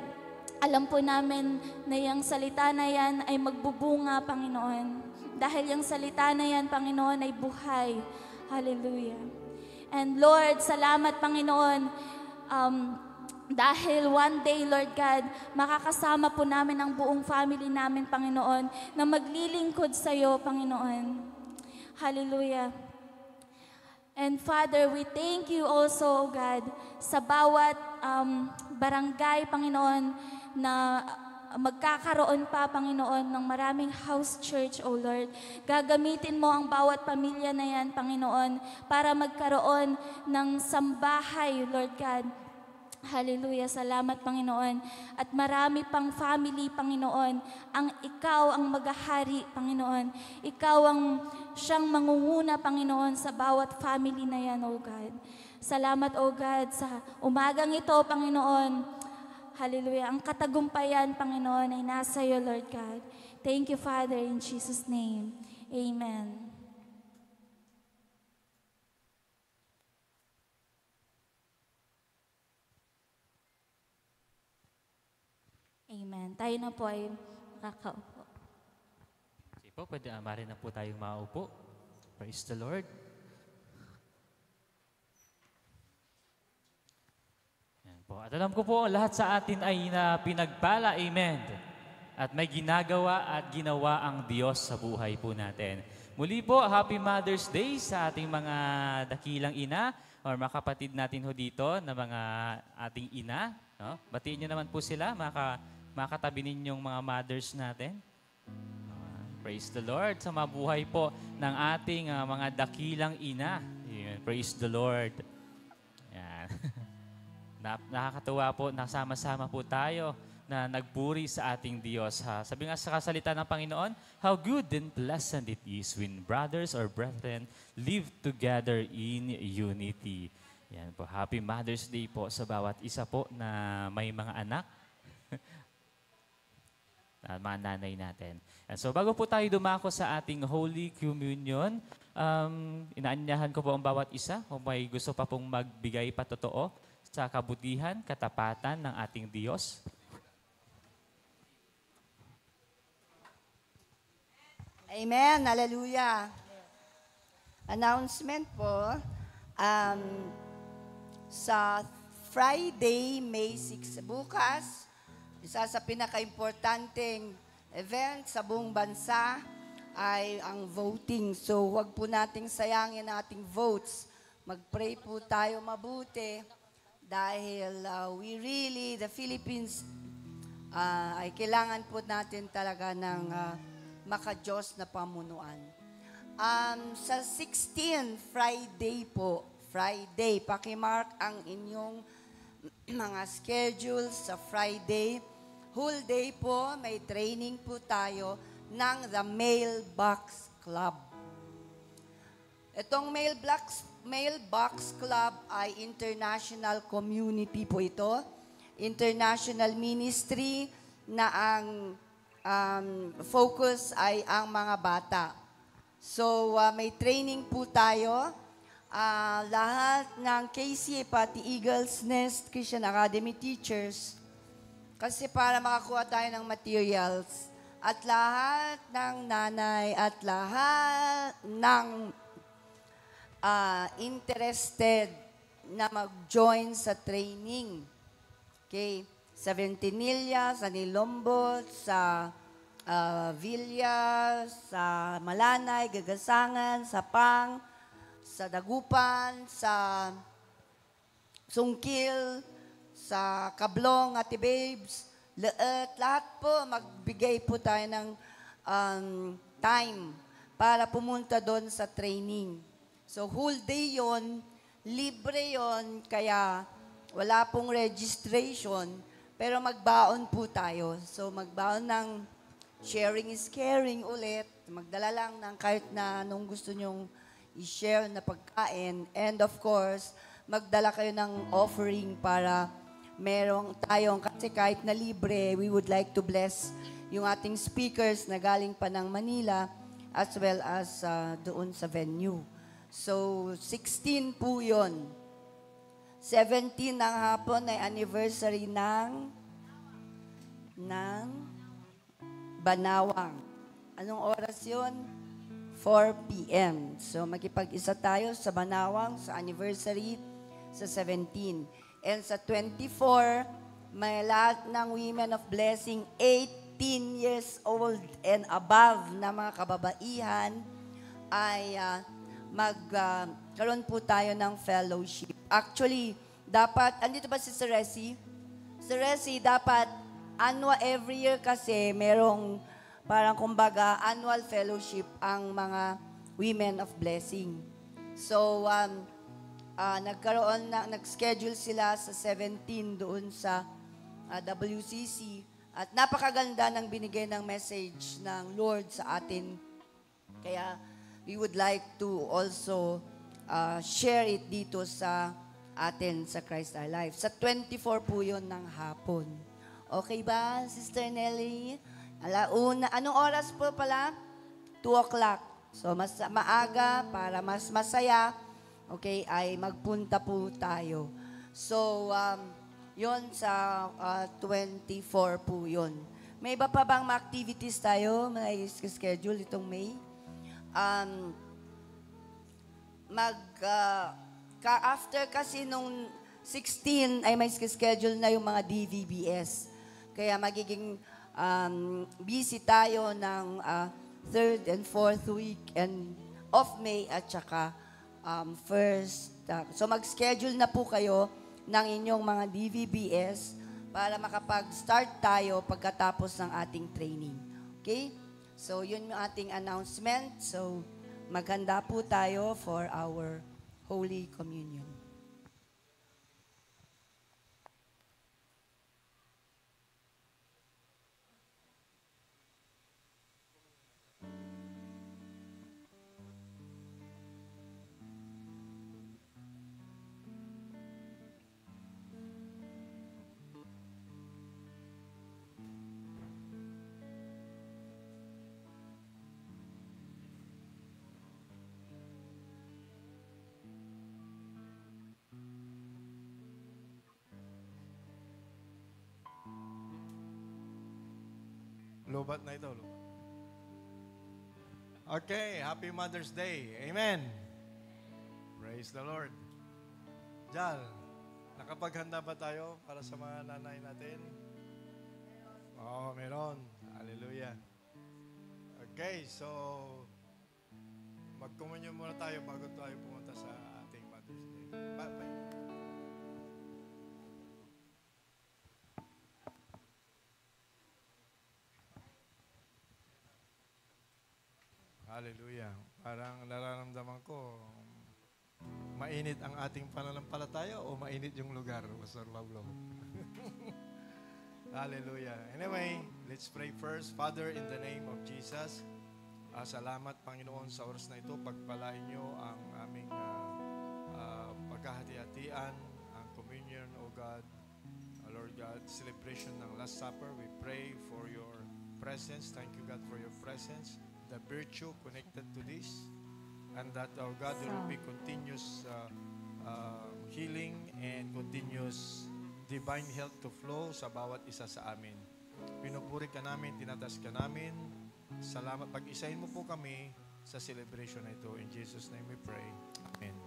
alam po namin na yung salita na yan ay magbubunga, Panginoon. Dahil yung salita na yan, Panginoon, ay buhay. Hallelujah. And Lord, salamat, Panginoon, dahil one day, Lord God, makakasama po namin ang buong family namin, Panginoon, na maglilingkod sa iyo, Panginoon. Hallelujah. And Father, we thank you also, O God, sa bawat barangay, Panginoon, na magkakaroon pa, Panginoon, ng maraming house church, O Lord. Gagamitin mo ang bawat pamilya na yan, Panginoon, para magkaroon ng sambahay, Lord God. Hallelujah. Salamat, Panginoon. At marami pang family, Panginoon, ang ikaw ang maghahari, Panginoon. Ikaw ang siyang mangunguna, Panginoon, sa bawat family na yan, O God. Salamat, O God, sa umagang ito, Panginoon. Hallelujah. Ang katagumpayan, Panginoon, ay nasa iyo, Lord God. Thank you, Father, in Jesus' name. Amen. Amen. Tayo na po ay makakaupo. Sige po, pwede amarin na po tayong maupo. Praise the Lord. Yan po. At alam ko po, lahat sa atin ay pinagpala. Amen. At may ginagawa at ginawa ang Diyos sa buhay po natin. Muli po, Happy Mother's Day sa ating mga dakilang ina or mga kapatid natin ho dito na mga ating ina. No? Batiin nyo naman po sila, makatabi ninyong mga mothers natin. Praise the Lord sa mabuhay po ng ating mga dakilang ina. Amen. Praise the Lord. Yan. Nakakatuwa po, nasama-sama po tayo na nagpuri sa ating Diyos. Sabi nga sa kasalita ng Panginoon, how good and pleasant it is when brothers or brethren live together in unity. Yan po. Happy Mother's Day po sa bawat isa po na may mga anak. Mga nanay natin. And so bago po tayo dumako sa ating Holy Communion, inaanyahan ko po ang bawat isa kung may gusto pa pong magbigay patotoo sa kabutihan, katapatan ng ating Diyos. Amen. Hallelujah. Announcement po. Um, sa Friday, May 6, bukas, isa sa pinaka-importanteng event sa buong bansa ay ang voting. So, huwag po nating sayangin ang ating votes. Mag-pray po tayo mabuti dahil the Philippines, ay kailangan po natin talaga ng maka-Diyos na pamunuan. Sa 16, Friday po, pakimark ang inyong mga schedule sa Friday. Whole day po, may training po tayo ng The Mailbox Club. Itong Mailbox Club ay international community po ito. International ministry na ang focus ay ang mga bata. So, may training po tayo. Lahat ng KCA, pati Eagle's Nest Christian Academy teachers, kasi para makakuha tayo ng materials, at lahat ng nanay at lahat ng interested na mag-join sa training. Okay? Sa Ventimilla, sa Nilombot, sa Villa, sa Malanay, Gagasangan, sa Pang, sa Dagupan, sa Sungkil, sa Kablong, Ate Babes, lahat po, magbigay po tayo ng time para pumunta doon sa training. So, whole day yon, libre yon, kaya wala pong registration, pero magbaon po tayo. So, magbaon ng sharing is caring ulit, magdala lang ng kahit na anong gusto nyong i-share na pagkain. And of course, magdala kayo ng offering para merong tayong, kasi kahit na libre, we would like to bless yung ating speakers na galing pa ng Manila as well as doon sa venue. So, 16 po yun. 17 ng hapon ay anniversary ng Banawang. Anong oras yun? 4 p.m. So, makipag-isa tayo sa Banawang sa anniversary sa 17. And sa 24, may lahat ng Women of Blessing, 18 years old and above na mga kababaihan, ay magkaroon po tayo ng fellowship. Actually, dapat, andito ba si Sir Resi? Sir Resi, dapat every year kasi merong parang kumbaga annual fellowship ang mga Women of Blessing. So, nag-schedule sila sa 17 doon sa WCC at napakaganda ng binigay ng message ng Lord sa atin. Kaya we would like to also share it dito sa atin sa Christ Our Life. Sa 24 po yun ng hapon. Okay ba, Sister Nelly? Alauna. Anong oras po pala? 2 o'clock. So, mas maaga para mas masaya. Okay, ay magpunta po tayo. So, yun sa 24 po yun. May iba pa bang activities tayo? May schedule itong May? After kasi nung 16 ay may schedule na yung mga DVBS. Kaya magiging busy tayo ng 3rd and 4th week and of May at saka first. So mag-schedule na po kayo ng inyong mga DVBS para makapag-start tayo pagkatapos ng ating training. Okay? So yun yung ating announcement. So maghanda po tayo for our Holy Communion. Lobat na ito. Lobat. Okay, happy Mother's Day. Amen. Praise the Lord. Jal, nakapaghanda ba tayo para sa mga nanay natin? Oo, meron. Hallelujah. Okay, so mag-communion muna tayo bago tayo pumunta sa ating Mother's Day. Bye-bye. Hallelujah. Parang nararamdaman ko, mainit ang ating pananampalataya o mainit yung lugar, Pastor Pablo? Hallelujah. Anyway, let's pray first. Father, in the name of Jesus, salamat, Panginoon, sa oras na ito. Pagpalain niyo ang aming pagkahati-hatian, ang communion, O God, Lord God, celebration ng Last Supper. We pray for your presence. Thank you, God, for your presence. The virtue connected to this, and that, oh God, there will be continuous healing and continuous divine health to flow sa bawat isa sa amin. Pinupuri ka namin, tinatas ka namin. Salamat. Pag-isahin mo po kami sa celebration na ito. In Jesus' name we pray. Amen.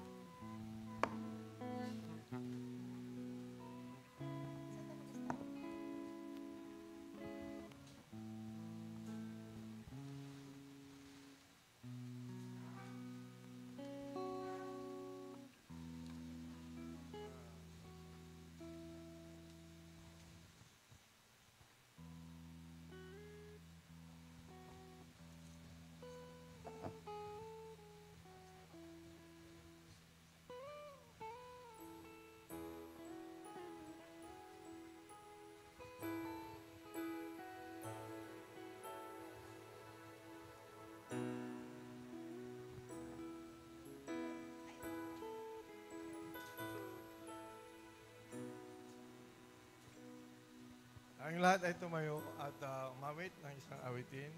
Ang lahat ay tumayo at umawit ng isang awitin.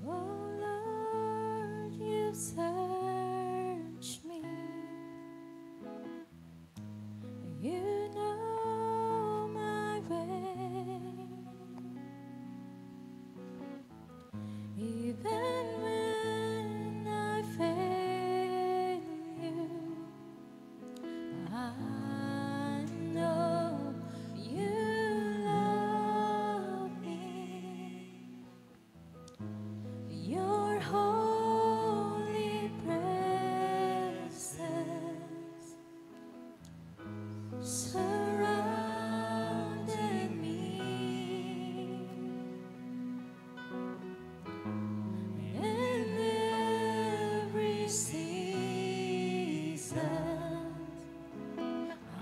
Oh Lord, you search me. You know my way. Even when I fail you, I know you love me. Your holy presence surrounded me, in every season.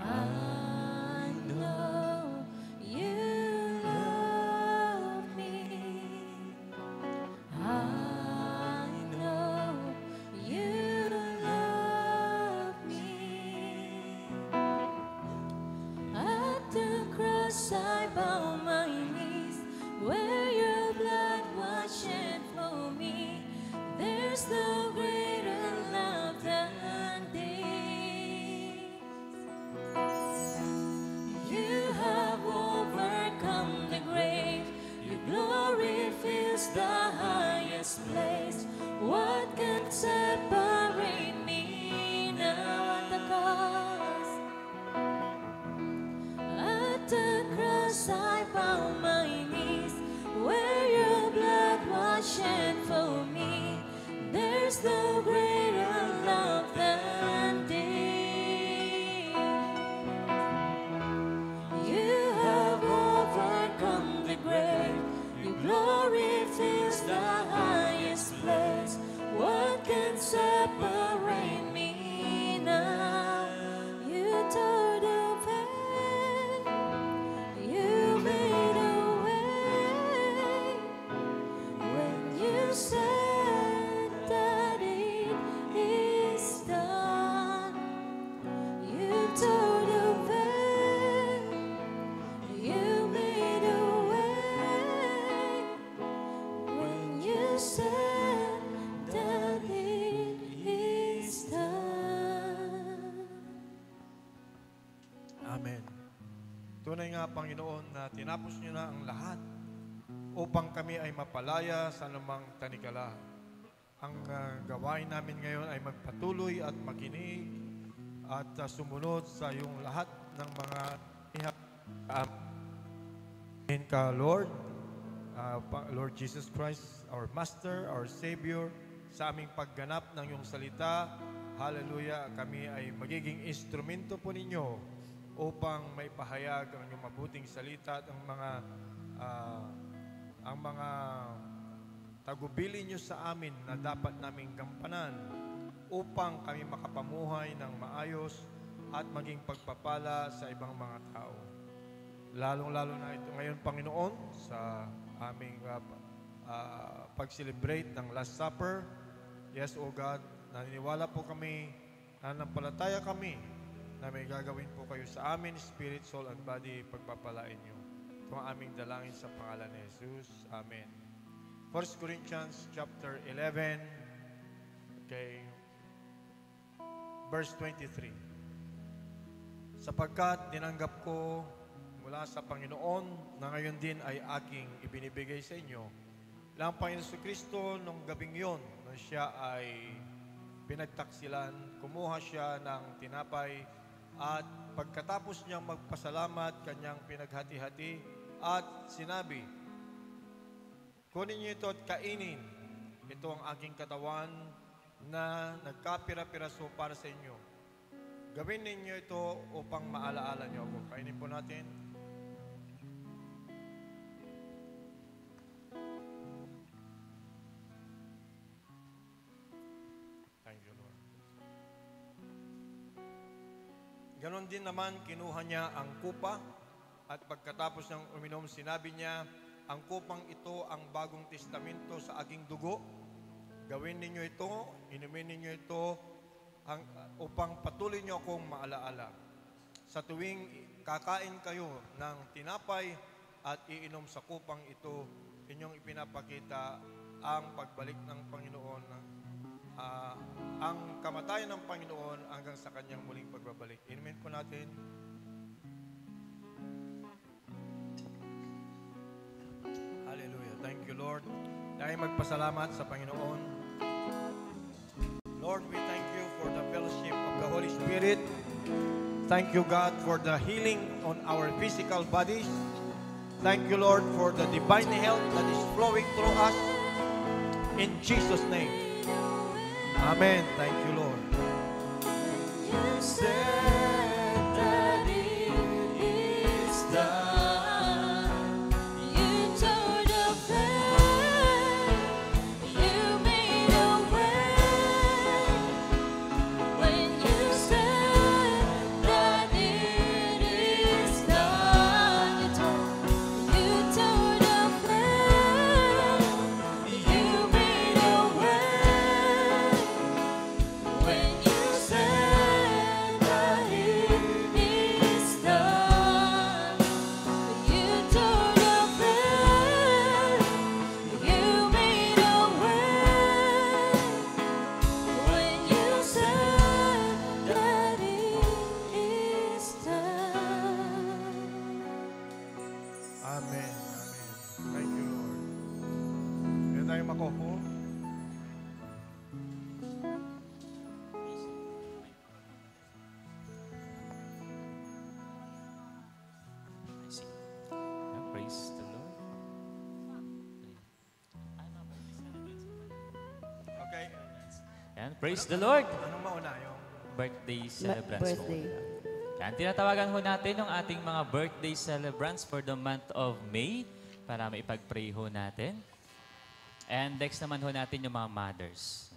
I know you love me. I know you love me. At the cross I bow my knees, where your blood was shed for me. There's no greater love than this. You have overcome the grave. Your glory fills the highest place. What can separate me now at the cross? At the cross I bow my knees, where your blood was shed for me. There's no greater love than this. You have overcome the grave. Your glory fills the highest place. What can separate me now? You tore the veil. You made a way when you said that it na, Panginoon, na tinapos niyo na ang lahat upang kami ay mapalaya sa anumang tanikala. Ang gawain namin ngayon ay magpatuloy at makinig at sumunod sa iyong lahat ng mga amin ka, Lord, Lord Jesus Christ, our Master, our Savior, sa aming pagganap ng iyong salita. Hallelujah, kami ay magiging instrumento po ninyo upang maipahayag ang iyong mabuting salita at ang mga tagubili niyo sa amin na dapat naming gampanan upang kami makapamuhay ng maayos at maging pagpapala sa ibang mga tao. Lalong-lalo na ito ngayon, Panginoon, sa aming pag-celebrate ng Last Supper. Yes, O God, naniniwala po kami, nanampalataya kami na may gagawin po kayo sa amin, spirit, soul, and body, pagpapalain niyo. Ito ang aming dalangin sa pangalan ni Jesus. Amen. 1 Corinthians chapter 11, okay, verse 23. Sapagkat tinanggap ko mula sa Panginoon na ngayon din ay aking ibinibigay sa inyo. Lang Panginoon Kristo nung gabing yon, nung siya ay pinagtaksilan, kumuha siya ng tinapay at pagkatapos niyang magpasalamat, kanyang pinaghati-hati at sinabi, kunin niyo ito at kainin. Ito ang aking katawan na nagkapira-piraso para sa inyo. Gawin ninyo ito upang maalaala niyo ako. Kainin po natin. Thank you, Lord. Ganon din naman, kinuha niya ang kupa at pagkatapos ng uminom, sinabi niya, ang kupang ito ang bagong testamento sa aking dugo. Gawin ninyo ito, inumin ninyo ito upang patuloy niyo akong maalaala. Sa tuwing kakain kayo ng tinapay at iinom sa kupang ito, inyong ipinapakita ang pagbalik ng Panginoon, ang kamatayan ng Panginoon hanggang sa kanyang muling pagbabalik. Inumin po natin. Hallelujah. Thank you, Lord. Tayo magpasalamat sa Panginoon. Lord, we thank you for the fellowship of the Holy Spirit. Thank you, God, for the healing on our physical bodies. Thank you, Lord, for the divine health that is flowing through us. In Jesus' name. Amen. Thank you, Lord. You said that it is done. You tore the veil. You made a way. When you said that it is done, you tore the veil. You made a way. When you said that it is done, you tore the veil. You made a way. When you said that it is done. Amen. Amen. Thank you, Lord. Kaya tayo makopo. Praise the Lord. Okay. Yan, praise the Lord. Anong mauna? Yung Birthday celebrants birthday. po. Yan, tinatawagan ho natin yung ating mga birthday celebrants for the month of May para maipag-pray ho natin. And next naman ho natin yung mga mothers.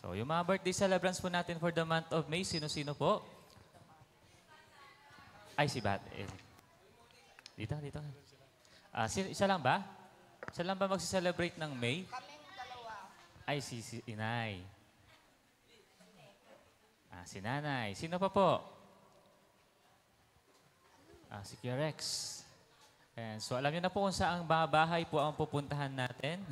So, yung mga birthday celebrants po natin for the month of May, sino-sino po? Ay, si Bat. Dito. Isa lang ba? Isa lang ba magsi-celebrate ng May? Kaming dalawa. Ay, si Inay. Si Nanay. Sino pa po? Si Kuya Rex. And so, alam niyo na po kung saang bahay po ang pupuntahan natin.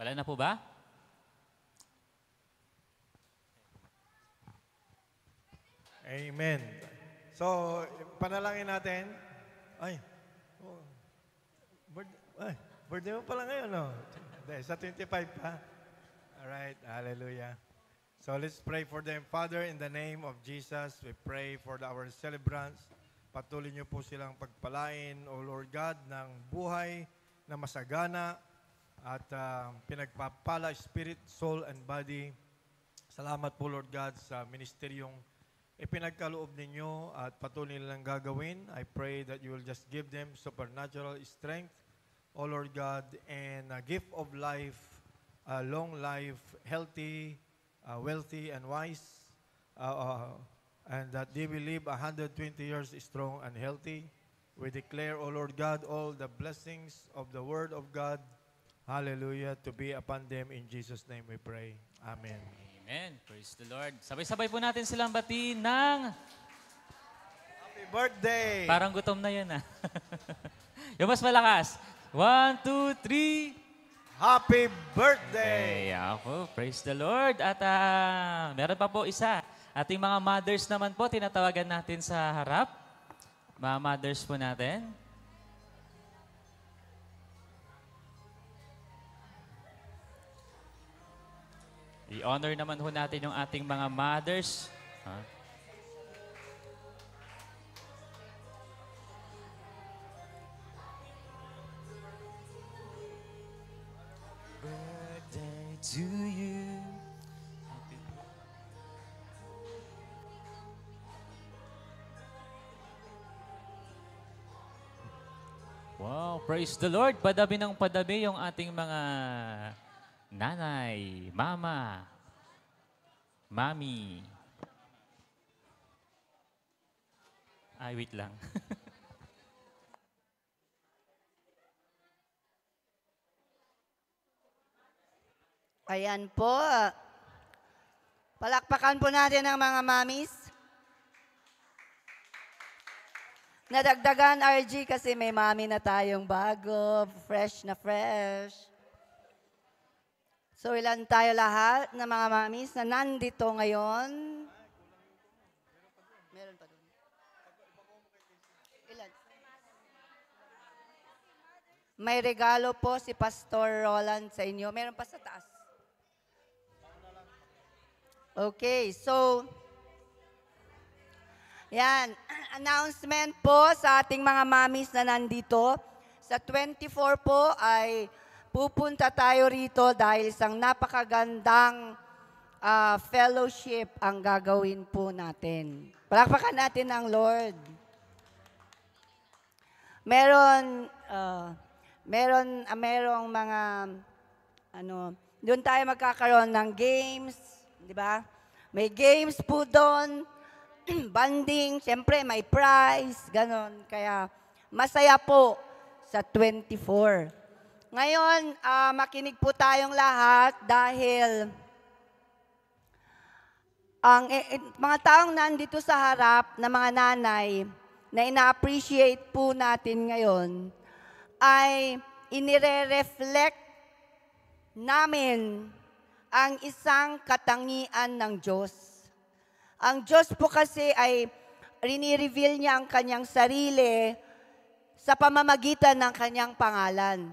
Wala na po ba? Amen. So, panalangin natin. Ay, oh, birthday mo pala ngayon, no? Hindi, sa 25 pa. Alright, hallelujah. So, let's pray for them. Father, in the name of Jesus, we pray for our celebrants. Patuloy niyo po silang pagpalain, O Lord God, ng buhay na masagana at pinagpapala, spirit, soul, and body. Salamat po, Lord God, sa ministeryong ipinagkaloob ninyo at patuloy nilang gagawin. I pray that you will just give them supernatural strength, O Lord God, and a gift of life, a long life, healthy, wealthy, and wise, and that they will live 120 years strong and healthy. We declare, O Lord God, all the blessings of the Word of God, hallelujah, to be upon them. In Jesus' name we pray. Amen. Amen. Praise the Lord. Sabay-sabay po natin silang batiin ng... Happy birthday! Parang gutom na yan, Yung mas malakas. 1, 2, 3. Happy birthday! Okay, ako. Praise the Lord. At meron pa po isa. Ating mga mothers naman po, tinatawagan natin sa harap. Mga mothers po natin. I-honor naman ho natin yung ating mga mothers. Birthday to you. Wow, praise the Lord. Padabi ng padabi yung ating mga nanay, mama, mami. Ay, wait lang. Ayan po. Palakpakan po natin ang mga mamis. Nadagdagan, RG, kasi may mami na tayong bago, fresh na fresh. So, ilan tayo lahat na mga mamis na nandito ngayon? Meron pa doon. Ilan? May regalo po si Pastor Roland sa inyo. Meron pa sa taas. Okay, so... Yan, announcement po sa ating mga mamis na nandito. Sa 24 po ay pupunta tayo rito dahil isang napakagandang fellowship ang gagawin po natin. Palakpakan natin ang Lord. Merong mga, doon tayo magkakaroon ng games, di ba? May games po doon. Banding, siyempre may prize, ganon. Kaya masaya po sa 24. Ngayon, makinig po tayong lahat dahil ang mga taong nandito sa harap na mga nanay na ina-appreciate po natin ngayon ay inire-reflect namin ang isang katangian ng Diyos. Ang Diyos po kasi ay rini-reveal niya ang kanyang sarili sa pamamagitan ng kanyang pangalan.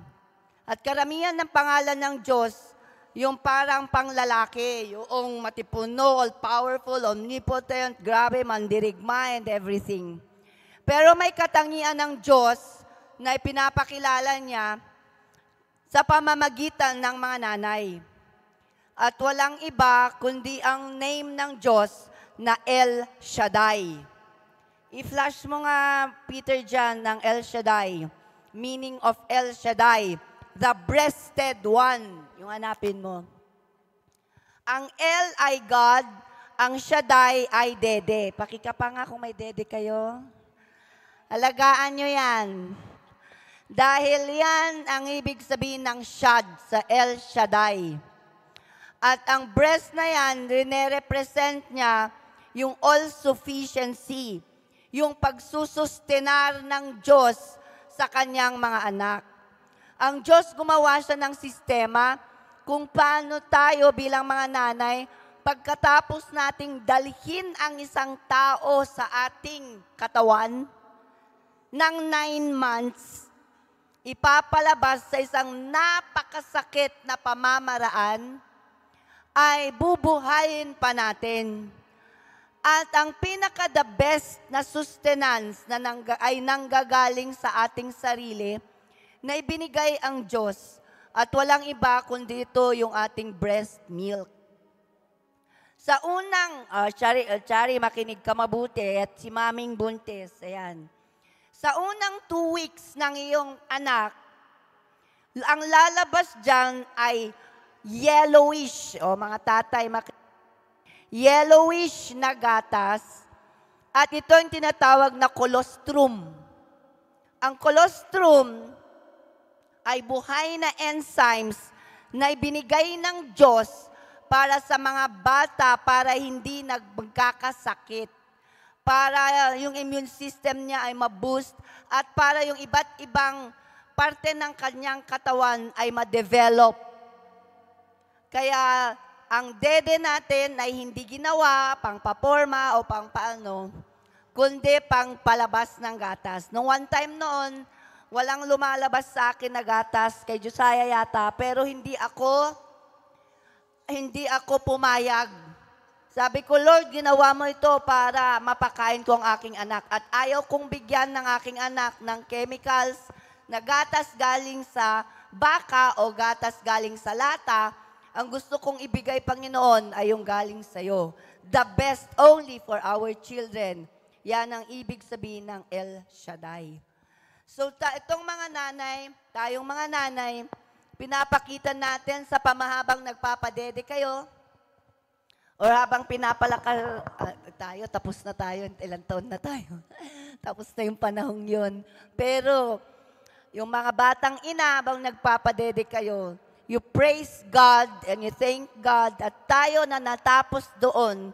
At karamihan ng pangalan ng Diyos, yung parang panglalaki, yung matipuno, all-powerful, omnipotent, grabe, mandirigma, and everything. Pero may katangian ng Diyos na ipinapakilala niya sa pamamagitan ng mga nanay. At walang iba kundi ang name ng Diyos na El Shaddai. I-flash mo nga, Peter, dyan ng El Shaddai. Meaning of El Shaddai, the breasted one. Yung hanapin mo. Ang El ay God, ang Shaddai ay Dede. Pakikapa nga kung may Dede kayo. Alagaan nyo yan. Dahil yan ang ibig sabihin ng Shad sa El Shaddai. At ang breast na yan, rine-represent niya yung all-sufficiency, yung pagsusustenar ng Diyos sa kanyang mga anak. Ang Diyos gumawa siya ng sistema kung paano tayo bilang mga nanay, pagkatapos nating dalhin ang isang tao sa ating katawan, ng 9 months, ipapalabas sa isang napakasakit na pamamaraan, ay bubuhayin pa natin. At ang pinaka-the best na sustenance na ay nanggagaling sa ating sarili, na ibinigay ang Diyos, at walang iba kundi ito yung ating breast milk. Sa unang, Chari, makinig ka mabuti, at si Maming Buntis, ayan. Sa unang 2 weeks ng iyong anak, ang lalabas dyan ay yellowish, o mga tatay, yellowish na gatas, at ito yung tinatawag na colostrum. Ang colostrum ay buhay na enzymes na ibinigay ng Diyos para sa mga bata para hindi magkakasakit, para yung immune system niya ay ma-boost, at para yung iba't ibang parte ng kanyang katawan ay ma-develop. Kaya ang dede natin ay hindi ginawa pang paporma o pang paano, kundi pang palabas ng gatas. Nung one time noon, walang lumalabas sa akin na gatas, kay Josiah yata, pero hindi ako pumayag. Sabi ko, Lord, ginawa mo ito para mapakain ko ang aking anak. At ayaw kong bigyan ng aking anak ng chemicals na gatas galing sa baka o gatas galing sa lata. Ang gusto kong ibigay, Panginoon, ay yung galing sa'yo. The best only for our children. Yan ang ibig sabihin ng El Shaddai. So, itong mga nanay, tayong mga nanay, pinapakita natin sa pamahabang nagpapadede kayo, o habang pinapalakal tayo, tapos na tayo, ilang taon na tayo. Tapos na yung panahong yun. Pero, yung mga batang ina, habang nagpapadede kayo, you praise God and you thank God, at tayo na natapos doon,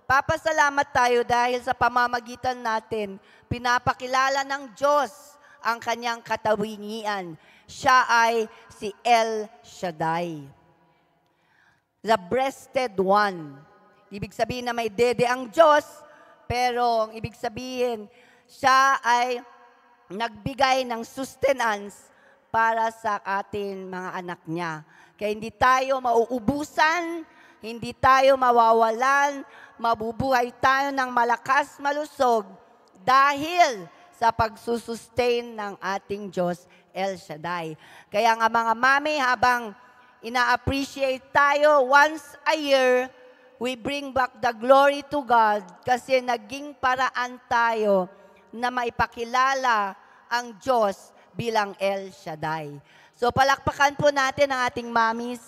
papasalamat tayo dahil sa pamamagitan natin, pinapakilala ng Diyos ang kanyang katawingian. Siya ay si El Shaddai. The breasted one. Ibig sabihin na may dede ang Diyos, pero ang ibig sabihin, siya ay nagbigay ng sustenance para sa atin mga anak niya. Kaya hindi tayo mauubusan, hindi tayo mawawalan, mabubuhay tayo ng malakas malusog dahil sa pagsusustain ng ating Diyos, El Shaddai. Kaya nga mga mami, habang ina-appreciate tayo once a year, we bring back the glory to God kasi naging paraan tayo na maipakilala ang Diyos bilang El Shaddai. So palakpakan po natin ang ating mamis.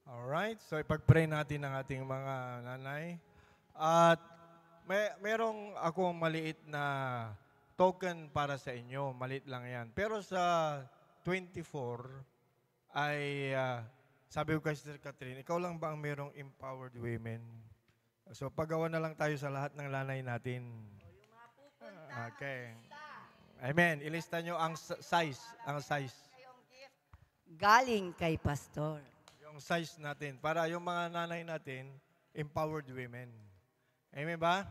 Alright, so ipag-pray natin ang ating mga nanay. At merong akong maliit na token para sa inyo. Maliit lang yan. Pero sa 24 ay, sabi ko kay Sister Catherine, ikaw lang ba ang merong empowered women? So paggawa na lang tayo sa lahat ng lanay natin. Okay. Amen. Ilista nyo ang size. Ang size. Galing kay Pastor. Yung size natin. Para yung mga nanay natin, empowered women. Amen ba?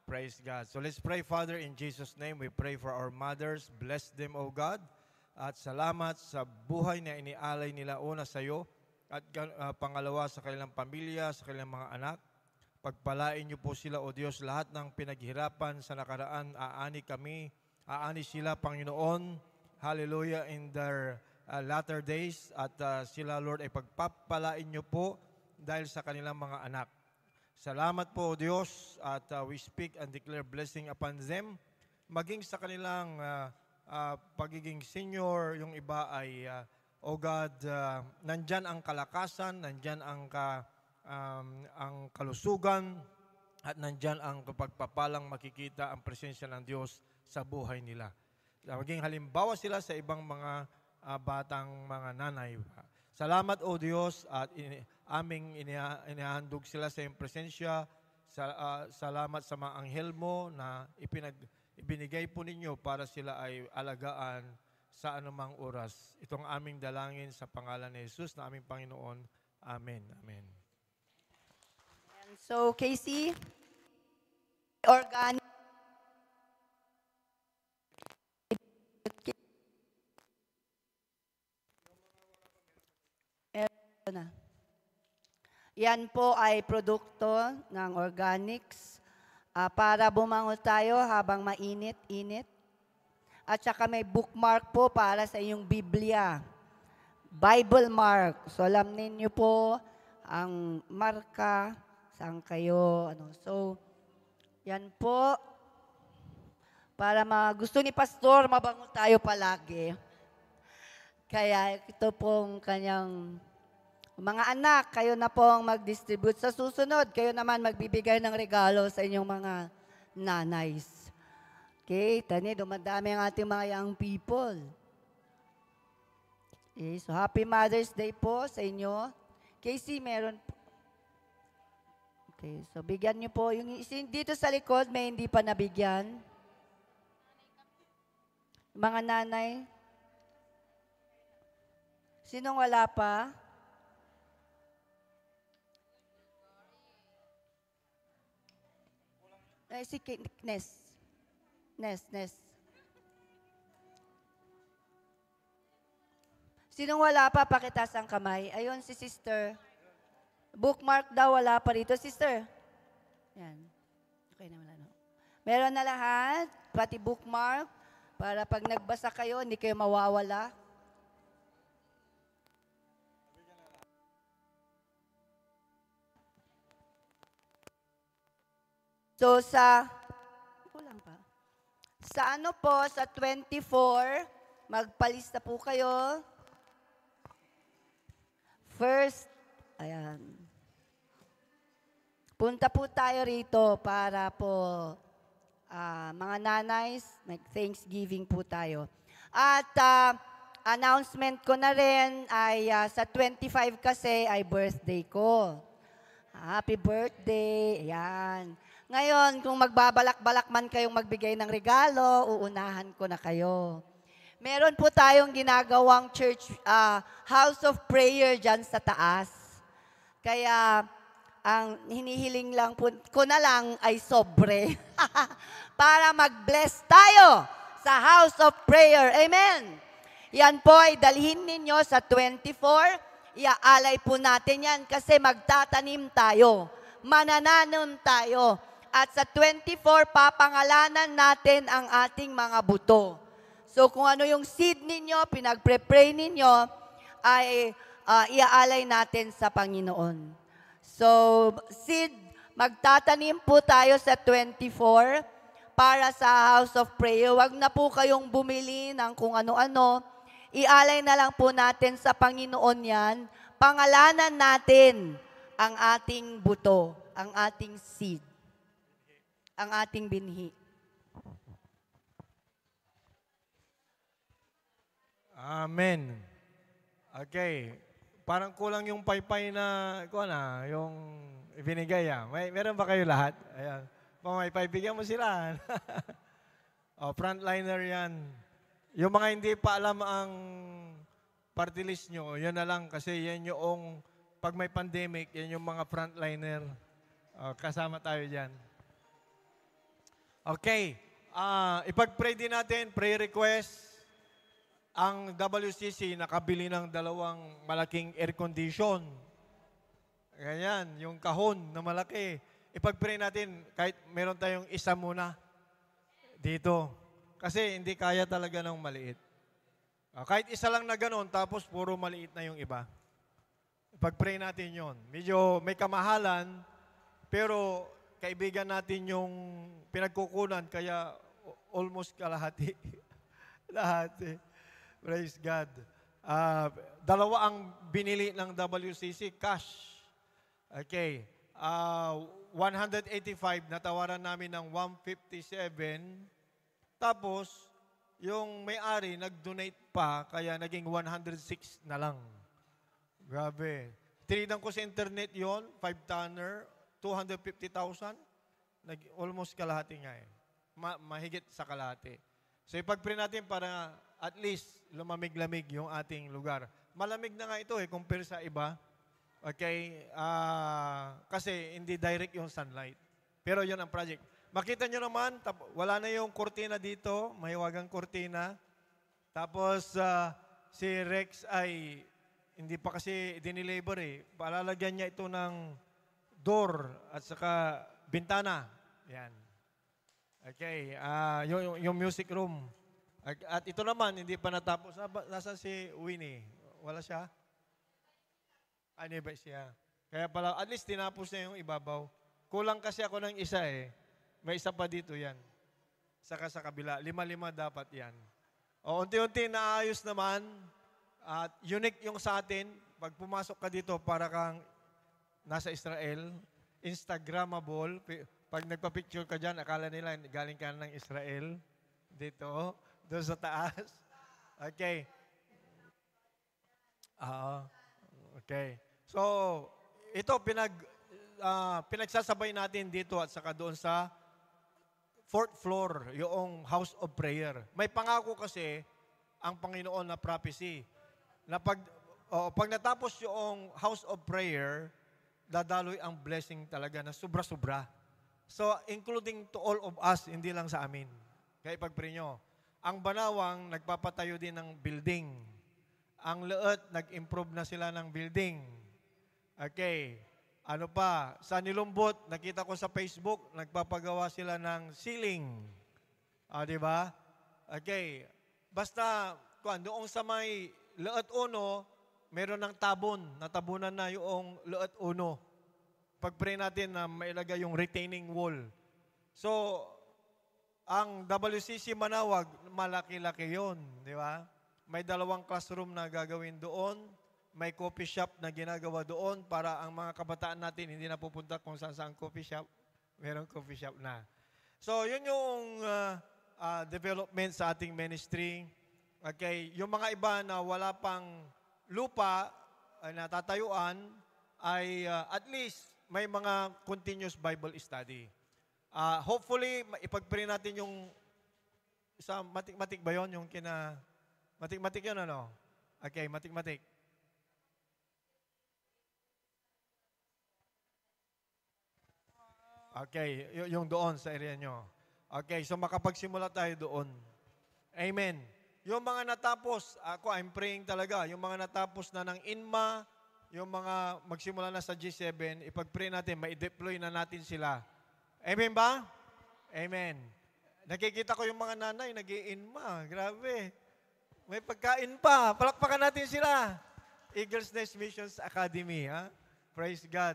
Praise God. So let's pray, Father, in Jesus' name. We pray for our mothers. Bless them, O God. At salamat sa buhay na inialay nila una sa iyo. At pangalawa sa kanilang pamilya, sa kanilang mga anak. Pagpalain niyo po sila, O Diyos, lahat ng pinaghirapan sa nakaraan. Aani kami. Aani sila, Panginoon. Hallelujah, in their latter days. At sila, Lord, ay pagpapalain niyo po dahil sa kanilang mga anak. Salamat po, O Diyos, at we speak and declare blessing upon them. Maging sa kanilang pagiging senior, yung iba ay, O God, nandyan ang kalakasan, nandyan ang kalusugan, at nandyan ang pagpapalang makikita ang presensya ng Diyos sa buhay nila. Maging halimbawa sila sa ibang mga batang mga nanay. Salamat, O Diyos, at aming inihandog sila sa iyong presensya salamat sa mga anghel mo na ibinigay po ninyo para sila ay alagaan sa anumang oras. Itong aming dalangin sa pangalan ni Jesus na aming Panginoon. Amen. Amen. So, Casey, organic. Na. Yan po ay produkto ng organics para bumangon tayo habang mainit-init. At saka may bookmark po para sa iyong Biblia. Bible mark. So alam ninyo po ang marka, saan kayo. So, yan po. Para gusto ni Pastor, mabangon tayo palagi. Kaya ito pong kanyang mga anak, kayo na pong mag-distribute. Sa susunod, kayo naman magbibigay ng regalo sa inyong mga nanays. Okay, tani, dumadami ang ating mga young people. Okay, so Happy Mother's Day po sa inyo. Casey, meron po. Okay, so bigyan niyo po. Yung dito sa likod, may hindi pa nabigyan. Mga nanay. Sinong wala pa? Si Ness. Sinong wala pa, pakitaas ang kamay. Ayun, si sister. Bookmark daw, wala pa rito. Sister. Yan. Okay naman ano. Meron na lahat, pati bookmark, para pag nagbasa kayo, hindi kayo mawawala. So kulang pa. Sa ano po, sa 24, magpalista po kayo. First, ayan. Punta po tayo rito para po mga nanays, mag-Thanksgiving po tayo. At announcement ko na rin ay sa 25 kasi ay birthday ko. Happy birthday. Ayan. Ngayon, kung magbabalak-balak man kayong magbigay ng regalo, uunahan ko na kayo. Meron po tayong ginagawang church, house of prayer dyan sa taas. Kaya, ang hinihiling lang po, ko na lang ay sobre. Para mag-bless tayo sa house of prayer. Amen. Yan po ay dalhin ninyo sa 24. Iaalay po natin yan kasi magtatanim tayo. Manananom tayo. At sa 24, papangalanan natin ang ating mga buto. So kung ano yung seed ninyo, pinagpre-pray ninyo, ay iaalay natin sa Panginoon. So seed, magtatanim po tayo sa 24 para sa house of prayer. Huwag na po kayong bumili ng kung ano-ano. Ialay na lang po natin sa Panginoon yan. Pangalanan natin ang ating buto, ang ating seed, ang ating binhi. Amen. Okay. Parang kulang yung paypay na, yung ibinigay. Meron ba kayo lahat? Ayan. May paibigyan mo sila. Frontliner yan. Yung mga hindi pa alam ang party list nyo, yun na lang kasi yan yung, pag may pandemic, yan yung mga frontliner. Kasama tayo dyan. Okay. Ipag-pray din natin, prayer request. Ang WCC nakabili ng 2 malaking air condition. Ganyan, yung kahon na malaki. Ipag-pray natin kahit meron tayong isa muna dito. Kasi hindi kaya talaga ng maliit. Kahit isa lang na ganun, tapos puro maliit na yung iba. Ipag-pray natin yon. Medyo may kamahalan, pero kaibigan natin yung pinagkukunan, kaya almost kalahati. Lahat eh. Praise God. 2 ang binili ng WCC, cash. Okay. 185, natawaran namin ng 157. Tapos, yung may-ari nag-donate pa, kaya naging 106 na lang. Grabe. Tinignan ko sa internet yon, 5-tonner, 250,000? Almost kalahati nga eh. Mahigit sa kalahati. So ipag-pray natin para at least lumamig-lamig yung ating lugar. Malamig na nga ito eh, compare sa iba. Okay? Kasi hindi direct yung sunlight. Pero yun ang project. Makita nyo naman, wala na yung kurtina dito, mahiwagang kurtina. Tapos si Rex ay hindi pa kasi dinilabor eh. Palalagyan niya ito ng door at saka bintana. Yan. Okay, yung music room. At ito naman, hindi pa natapos. Nasaan si Winnie? Wala siya? Ano ba siya? Kaya pala, at least tinapos na yung ibabaw. Kulang kasi ako ng isa eh. May isa pa dito yan. Saka sa kabila. 5 dapat yan. O, unti-unti naayos naman. At unique yung sa atin. Pag pumasok ka dito, para kang nasa Israel. Instagrammable. Pag nagpa-picture ka dyan, akala nila galing ka ng Israel. Dito. Doon sa taas. Okay. Okay. So, ito pinagsasabay natin dito at saka doon sa 4th floor, yung house of prayer. May pangako kasi ang Panginoon na prophecy na pag natapos yung house of prayer, dadaloy ang blessing talaga na sobra-sobra. So, including to all of us, hindi lang sa amin. Kaya ipag-pray nyo. Ang Banawang, nagpapatayo din ng building. Ang Leot, nag-improve na sila ng building. Okay. Ano pa? Sa Nilumbot, nakita ko sa Facebook, nagpapagawa sila ng ceiling. Di ba? Okay. Basta, doon sa may Leot 1, meron ng tabon. Natabunan na yung Leot 1. Pag-pray natin na mailagay yung retaining wall. So, ang WCC Manawag, malaki-laki yun. Di ba? May 2 classroom na gagawin doon. May coffee shop na ginagawa doon para ang mga kabataan natin hindi na pupunta kung saan coffee shop. Merong coffee shop na. So, yun yung development sa ating ministry. Okay, yung mga iba na wala pang lupa na tatayuan ay at least may mga continuous Bible study. Hopefully, ipag-pray natin yung sa matik-matik ba yun? Yung matik-matik yun ano? Okay, matik-matik. Okay, yung doon sa area nyo. Okay, so makapagsimula tayo doon. Amen. Yung mga natapos, I'm praying talaga, yung mga natapos na ng INMA, yung mga magsimula na sa G7, ipag-pray natin, ma-deploy na natin sila. Amen ba? Amen. Nakikita ko yung mga nanay, nag-i-INMA. Grabe. May pagkain pa. Palakpakan natin sila. Eagles Nest Missions Academy. Ha? Praise God.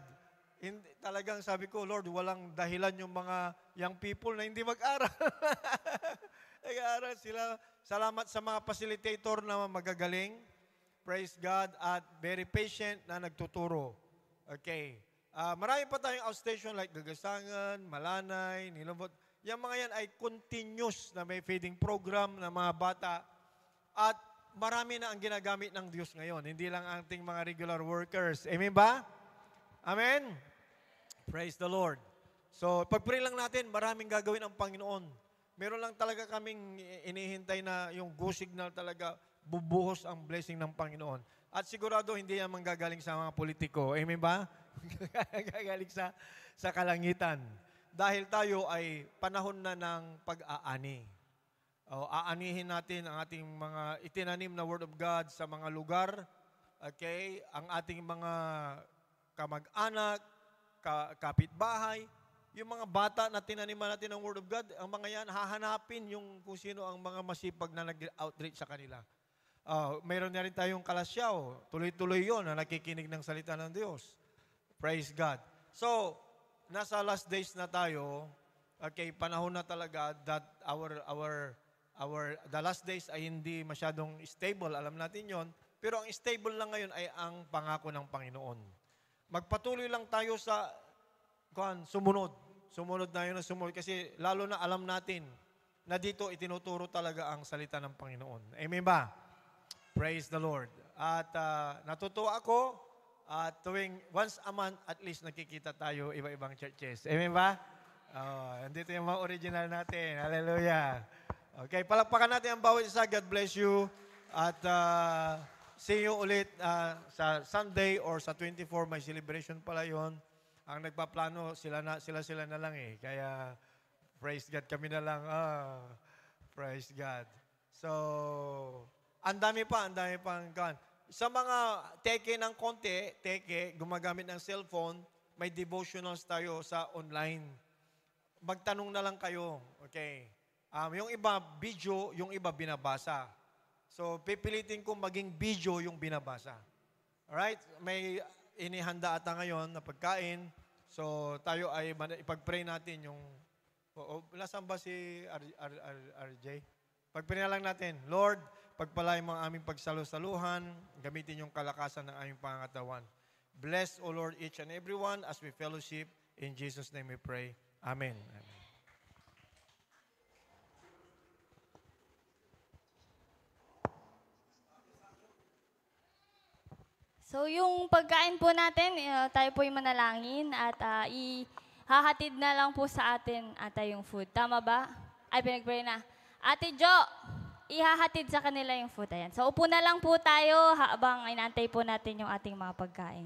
Talagang sabi ko, Lord, walang dahilan yung mga young people na hindi mag-aral. Nag-aaral sila. Salamat sa mga facilitator na magagaling. Praise God. At very patient na nagtuturo. Okay. Marami pa tayong outstation like Gagasangan, Malanay, Nilumbot. Yung mga yan ay continuous na may feeding program ng mga bata. At marami na ang ginagamit ng Diyos ngayon. Hindi lang ang ating mga regular workers. Amen ba? Amen? Praise the Lord. So, pag-pray lang natin, maraming gagawin ang Panginoon. Meron lang talaga kaming inihintay na yung go signal talaga bubuhos ang blessing ng Panginoon. At sigurado hindi yan manggagaling sa mga politiko. Amen ba? Gagaling sa kalangitan. Dahil tayo ay panahon na ng pag-aani. Aanihin natin ang ating mga itinanim na Word of God sa mga lugar. Okay? Ang ating mga kamag-anak, kapitbahay, yung mga bata na tinaniman natin ng Word of God, ang mga yan, hahanapin yung kung sino ang mga masipag na nag-outreach sa kanila. Mayroon na rin tayong kalasyaw. Tuloy-tuloy yon na nakikinig ng salita ng Diyos. Praise God. So, nasa last days na tayo. Okay, panahon na talaga that the last days ay hindi masyadong stable. Alam natin yon. Pero ang stable lang ngayon ay ang pangako ng Panginoon. Magpatuloy lang tayo sa sumunod. Sumunod na yun ang sumunod. Kasi lalo na alam natin na dito itinuturo talaga ang salita ng Panginoon. Amen ba? Praise the Lord. At natutuwa ako tuwing once a month, at least nakikita tayo iba-ibang churches. Amen ba? Andito yung mga original natin. Hallelujah. Okay, palakpakan natin ang bawat isa. God bless you. At see you ulit sa Sunday or sa 24. May celebration pala yon. Ang nagpaplano, sila na lang eh. Kaya, praise God, kami na lang. Praise God. So, ang dami pang kan. Sa mga teke ng konti, gumagamit ng cellphone, may devotionals tayo sa online. Magtanong na lang kayo. Okay. Yung iba, video, yung iba, binabasa. So, pipilitin ko maging video yung binabasa. Alright? May inihanda ata ngayon na pagkain. So, tayo ay ipag-pray natin yung... Nasaan ba si RJ? Pag-pray na lang natin. Lord, pagpalain mo ang aming pagsalo-saluhan, gamitin yung kalakasan ng aming pangatawan. Bless, O Lord, each and everyone as we fellowship. In Jesus' name we pray. Amen. Amen. So yung pagkain po natin, tayo po yung manalangin at ihahatid na lang po sa atin yung food. Tama ba? Ay, pinag-pray na. Ate Jo, ihahatid sa kanila yung food. Ayan. So upo na lang po tayo habang inaantay po natin yung ating mga pagkain.